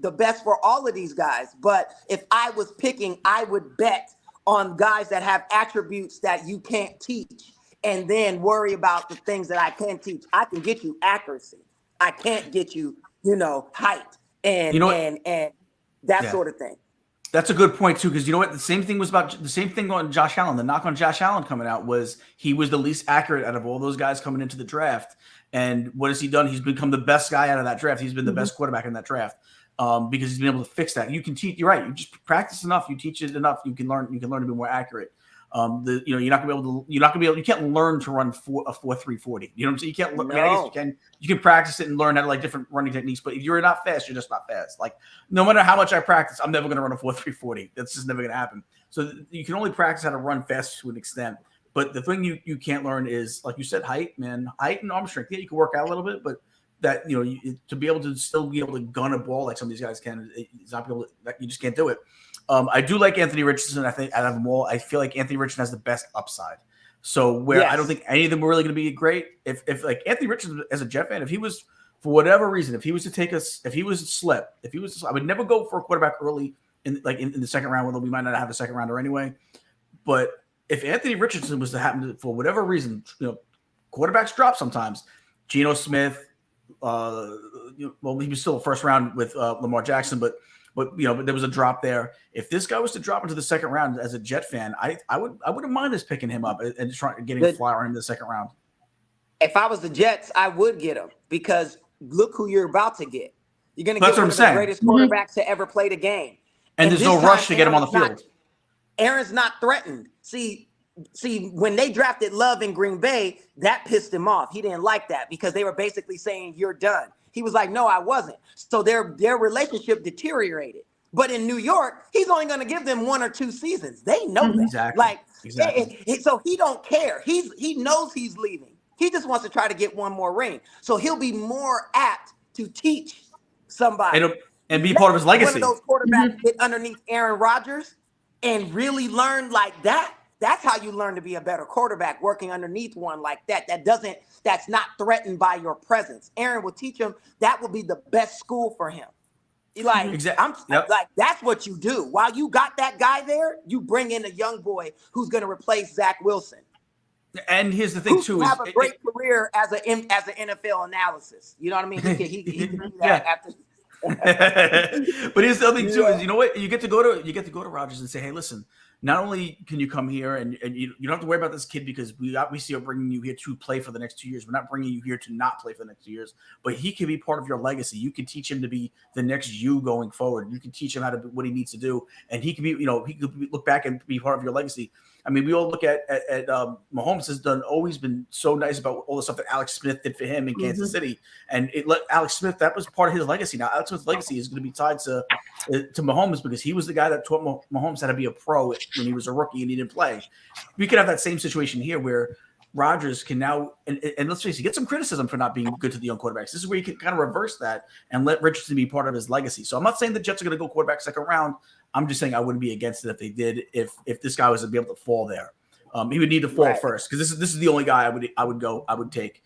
the best for all of these guys. But if I was picking, I would bet on guys that have attributes that you can't teach, and then worry about the things that I can teach. I can get you accuracy. I can't get you, height and that sort of thing. That's a good point too, because you know what? The same thing on Josh Allen. The knock on Josh Allen coming out was he was the least accurate out of all those guys coming into the draft. And what has he done? He's become the best guy out of that draft. He's been the best quarterback in that draft. Because he's been able to fix that. You can teach. You're right. You just practice enough. You teach it enough. You can learn. You can learn to be more accurate. You're not gonna be able to. You can't learn to run a 4.3 40. You know what I'm saying? You can't. No. I mean, I guess you can. You can practice it and learn how to like different running techniques. But if you're not fast, you're just not fast. Like no matter how much I practice, I'm never gonna run a 4.3 40. That's just never gonna happen. So you can only practice how to run fast to an extent. But the thing you can't learn is, like you said, height, man. Height and arm strength. Yeah, you can work out a little bit, but that to be able to still be able to gun a ball like some of these guys can, it's not able to, you just can't do it. I do like Anthony Richardson. I think out of them all, I feel like Anthony Richardson has the best upside. So I don't think any of them were really going to be great. If like Anthony Richardson as a Jet fan, if he was for whatever reason, if he was to slip, I would never go for a quarterback early in the second round, although we might not have a second rounder anyway. But if Anthony Richardson was to happen for whatever reason, quarterbacks drop sometimes. Geno Smith. He was still a first round with Lamar Jackson, but there was a drop there. If this guy was to drop into the second round as a Jet fan, I wouldn't mind us picking him up and getting a flyer in the second round. If I was the Jets, I would get him because look who you're about to get. You're going to get one of the greatest quarterbacks to ever play the game, and there's no rush to get him on the field. Aaron's not threatened. See, when they drafted Love in Green Bay, that pissed him off. He didn't like that because they were basically saying, you're done. He was like, no, I wasn't. So their relationship deteriorated. But in New York, he's only going to give them 1 or 2 seasons. They know that. Exactly. So he don't care. He knows he's leaving. He just wants to try to get one more ring. So he'll be more apt to teach somebody and be part of his legacy. One of those quarterbacks get underneath Aaron Rodgers and really learn like that. That's how you learn to be a better quarterback, working underneath one like that. That's not threatened by your presence. Aaron will teach him. That will be the best school for him. Like, like that's what you do. While you got that guy there, you bring in a young boy who's going to replace Zach Wilson. And here's the thing too: have a great career as an NFL analysis. You know what I mean? He can do that after. But here's the other thing too: is you know what, you get to go to Rodgers and say, hey, listen. Not only can you come here and you don't have to worry about this kid because we obviously are bringing you here to play for the next 2 years. We're not bringing you here to not play for the next 2 years, but he can be part of your legacy. You can teach him to be the next you going forward. You can teach him what he needs to do. And he can be, he could look back and be part of your legacy. I mean, we all look at Mahomes has always been so nice about all the stuff that Alex Smith did for him in Kansas City. And it let Alex Smith, that was part of his legacy. Now, Alex Smith's legacy is going to be tied to Mahomes because he was the guy that taught Mahomes how to be a pro when he was a rookie and he didn't play. We could have that same situation here where Rodgers can now, and let's face it, get some criticism for not being good to the young quarterbacks. This is where you can kind of reverse that and let Richardson be part of his legacy. So I'm not saying the Jets are going to go quarterback second round. I'm just saying I wouldn't be against it if they did. If this guy was to be able to fall there, he would need to fall first because this is the only guy I would take.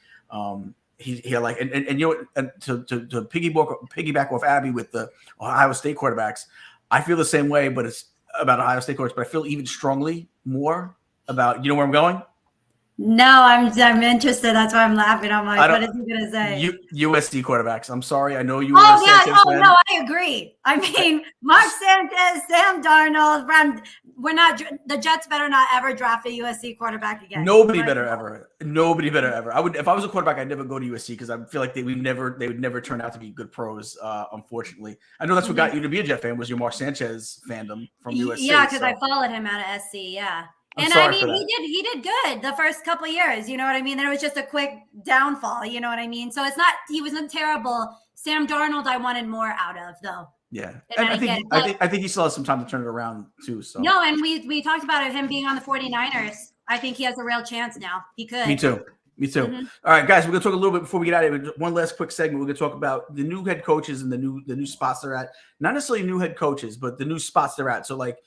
He like and you know, and to piggyback off Abby with the Ohio State quarterbacks. I feel the same way, but it's about Ohio State quarterbacks. But I feel even strongly more about, you know where I'm going? No, I'm interested. That's why I'm laughing. I'm like, what is he gonna say? USC quarterbacks. I'm sorry. I know you. Oh yeah. Oh no, I agree. I mean, Mark Sanchez, Sam Darnold. The Jets better not ever draft a USC quarterback again. Nobody better ever. I would, if I was a quarterback, I'd never go to USC because I feel like they would never turn out to be good pros. Unfortunately, I know that's what got you to be a Jet fan was your Mark Sanchez fandom from USC. Yeah, because I followed him out of SC. Yeah. And I mean, he did good the first couple of years. You know what I mean? There was just a quick downfall. You know what I mean? So he wasn't terrible. Sam Darnold, I wanted more out of though. Yeah, and I think he still has some time to turn it around too. So no, and we talked about him being on the 49ers. I think he has a real chance now. He could. Me too. Mm-hmm. All right, guys, we're gonna talk a little bit before we get out of here. One last quick segment. We're gonna talk about the new head coaches and the new spots they're at. Not necessarily new head coaches, but the new spots they're at. So like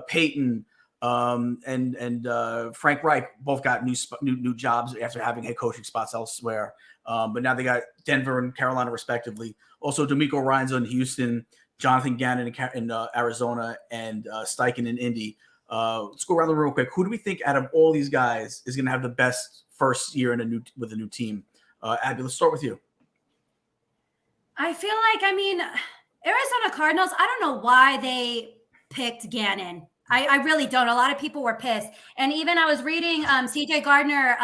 Peyton. And Frank Reich both got new jobs after having head coaching spots elsewhere. But now they got Denver and Carolina respectively. Also, D'Amico Ryan's in Houston, Jonathan Gannon in Arizona, and Steichen in Indy. Let's go around the room real quick. Who do we think out of all these guys is going to have the best first year with a new team? Abby, let's start with you. I feel like, Arizona Cardinals, I don't know why they picked Gannon. I really don't. A lot of people were pissed. And even I was reading CJ Gardner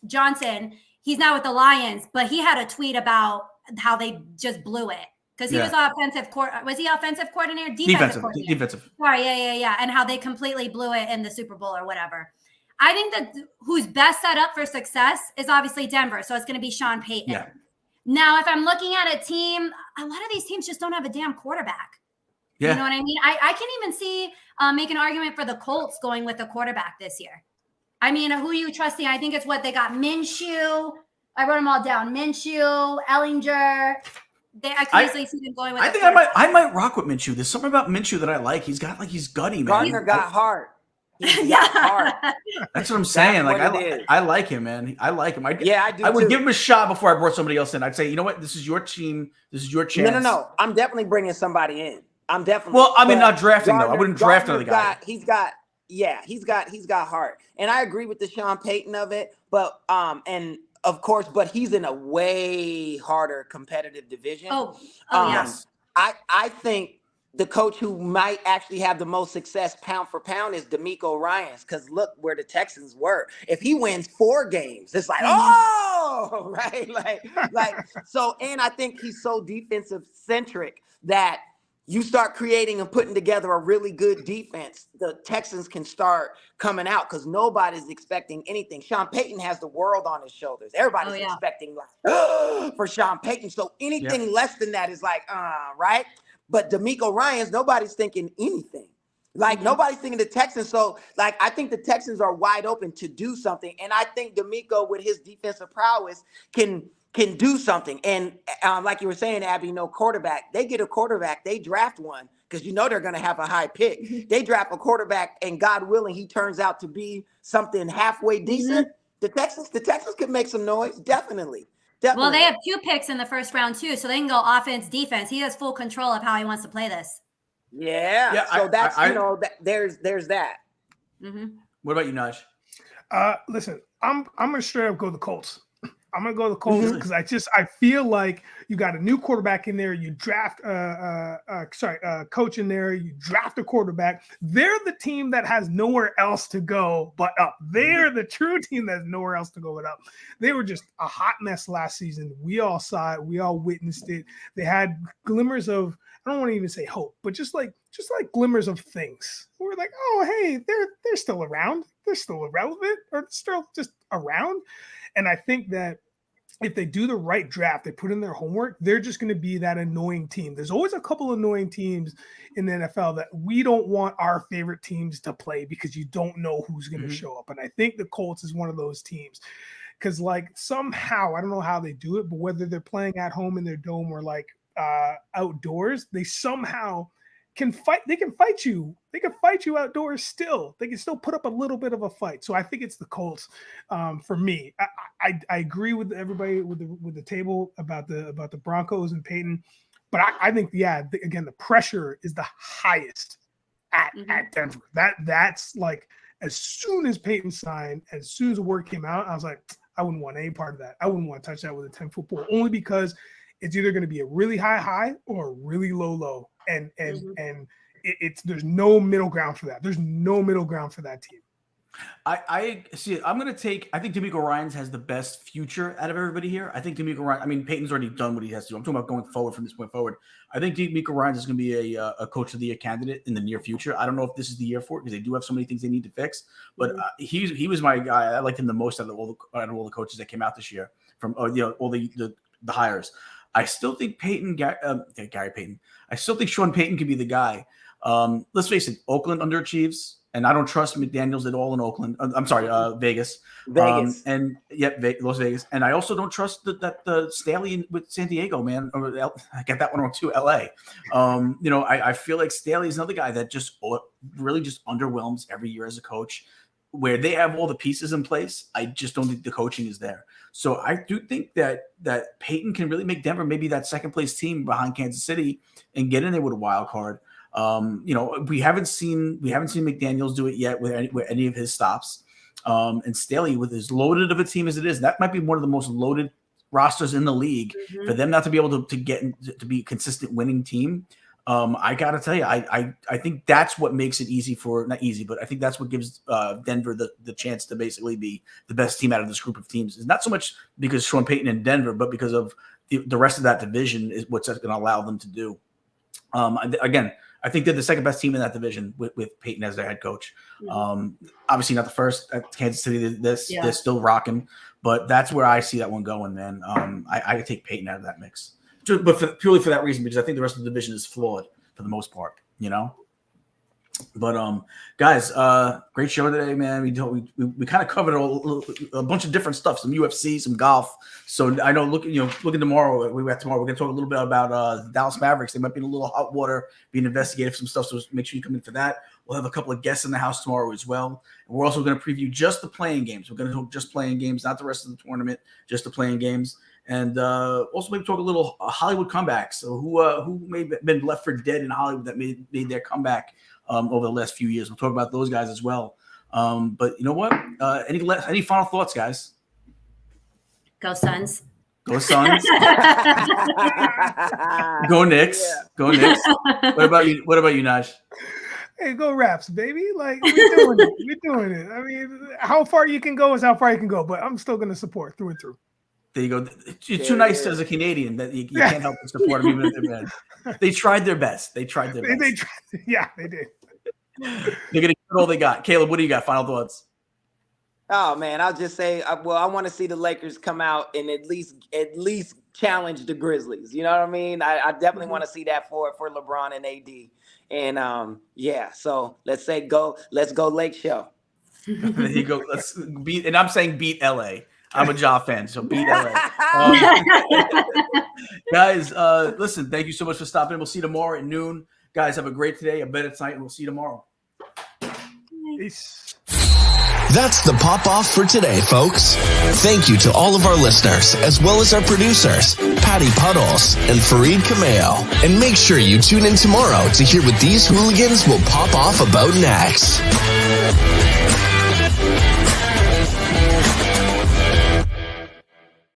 Johnson. He's now with the Lions, but he had a tweet about how they just blew it because he was offensive. Was he offensive coordinator? Defensive coordinator. Defensive. Sorry, yeah. And how they completely blew it in the Super Bowl or whatever. I think that who's best set up for success is obviously Denver. So it's going to be Sean Payton. Yeah. Now, if I'm looking at a team, a lot of these teams just don't have a damn quarterback. Yeah. You know what I mean? I can even see make an argument for the Colts going with a quarterback this year. I mean, who are you trusting? I think it's what they got. Minshew. I wrote them all down. Minshew, Ellinger. I can easily see them going with. I think I might rock with Minshew. There's something about Minshew that I like. He's gutty, man. Gardner got heart. Hard. That's what I'm saying. I like him, man. I like him. I do. I would give him a shot before I brought somebody else in. I'd say, you know what? This is your team. This is your chance. No. I'm definitely bringing somebody in. I'm definitely. Well, not drafting though. I wouldn't draft another guy. He's got heart, and I agree with the Sean Payton of it. But and of course, but he's in a way harder competitive division. Yes. I think the coach who might actually have the most success pound for pound is D'Amico Ryans, because look where the Texans were. If he wins 4 games, it's like, right, like so. And I think he's so defensive centric that you start creating and putting together a really good defense, the Texans can start coming out because nobody's expecting anything. Sean Payton has the world on his shoulders. Everybody's expecting like for Sean Payton. So anything less than that is like, right? But DeMeco Ryans, nobody's thinking anything. Like nobody's thinking the Texans. So like I think the Texans are wide open to do something. And I think DeMeco with his defensive prowess can do something. And like you were saying, Abby, no quarterback. They get a quarterback, they draft one because you know they're going to have a high pick. They draft a quarterback, and God willing, he turns out to be something halfway decent. The Texans could make some noise, definitely. Well, they have 2 picks in the first round too, so they can go offense, defense. He has full control of how he wants to play this. Yeah. So that's there's that. What about you, Naj? Listen, I'm gonna straight up go the Colts. I'm gonna go the Colts because I feel like you got a new quarterback in there. You draft coach in there. You draft a quarterback. They're the team that has nowhere else to go but up. They're the true team that has nowhere else to go but up. They were just a hot mess last season. We all saw it. We all witnessed it. They had glimmers of, I don't want to even say hope, but just like glimmers of things. We're like, oh hey, they're still around. They're still irrelevant, or still just around. And I think that if they do the right draft, they put in their homework, they're just going to be that annoying team. There's always a couple annoying teams in the NFL that we don't want our favorite teams to play because you don't know who's going to show up. And I think the Colts is one of those teams because like somehow, I don't know how they do it, but whether they're playing at home in their dome or like outdoors, they somehow can fight. They can fight you. They can fight you outdoors still. They can still put up a little bit of a fight. So I think it's the Colts for me. I agree with everybody with the table about the Broncos and Peyton, but I think again the pressure is the highest at Denver. That's like as soon as Peyton signed, as soon as the word came out, I was like, I wouldn't want any part of that. I wouldn't want to touch that with a 10-foot pole, only because it's either going to be a really high or a really low. And it's there's no middle ground for that. There's no middle ground for that team. I see. I think DeMeco Ryans has the best future out of everybody here. I think DeMeco Ryans. I mean, Peyton's already done what he has to do. I'm talking about going forward from this point forward. I think DeMeco Ryans is going to be a coach of the year candidate in the near future. I don't know if this is the year for it because they do have so many things they need to fix. But he was my guy. I liked him the most out of all the coaches that came out this year from all the hires. I still think Gary Payton. I still think Sean Payton could be the guy. Let's face it, Oakland underachieves, and I don't trust McDaniels at all in Oakland. I'm sorry, Vegas. Vegas. Las Vegas. And I also don't trust the Staley with San Diego, man. I got that one wrong too, LA. I feel like Staley is another guy that just really just underwhelms every year as a coach. Where they have all the pieces in place, I just don't think the coaching is there. So I do think that Peyton can really make Denver maybe that second place team behind Kansas City and get in there with a wild card. We haven't seen McDaniels do it yet with any of his stops. And Staley, with as loaded of a team as it is, that might be one of the most loaded rosters in the league. For them not to be able to get to be a consistent winning team. I got to tell you, I think that's what makes it easy not easy, but I think that's what gives Denver the chance to basically be the best team out of this group of teams. It's not so much because Sean Payton in Denver, but because of the rest of that division is what's going to allow them to do. Again, I think they're the second best team in that division with Payton as their head coach. Obviously not the first at Kansas City. They're still rocking, but that's where I see that one going, man. I take Payton out of that mix. But purely for that reason, because I think the rest of the division is flawed for the most part, But guys, great show today, man. We kind of covered a bunch of different stuff, some UFC, some golf. So I know looking tomorrow, we're going to talk a little bit about the Dallas Mavericks. They might be in a little hot water, being investigated for some stuff. So make sure you come in for that. We'll have a couple of guests in the house tomorrow as well. And we're also going to preview just the playing games. We're going to talk just playing games, not the rest of the tournament, just the playing games. And also maybe talk a little Hollywood comebacks. So who may have been left for dead in Hollywood that made their comeback over the last few years. We'll talk about those guys as well. But you know what? Any final thoughts, guys? Go Suns. Go Suns. Go Knicks. Yeah. Go Knicks. What about you, Naj? Hey, go Raps, baby. Like, we're doing it. We're doing it. I mean, how far you can go is how far you can go, but I'm still going to support through and through. There you go. You're too nice as a Canadian that you can't help but support them even if they're bad. They tried their best. They tried their best. They tried, yeah, they did. They're going to get all they got. Caleb, what do you got? Final thoughts? Oh man, I'll just say, I want to see the Lakers come out and at least challenge the Grizzlies. You know what I mean? I definitely want to see that for LeBron and AD. And so let's go Lake Show. There you go. Let's beat, and I'm saying beat LA. I'm a Ja fan, so beat LA. Guys, listen, thank you so much for stopping in. We'll see you tomorrow at noon. Guys, have a great day, a better tonight, and we'll see you tomorrow. Peace. That's the pop off for today, folks. Thank you to all of our listeners, as well as our producers, Patty Puddles and Fareed Kameo. And make sure you tune in tomorrow to hear what these hooligans will pop off about next.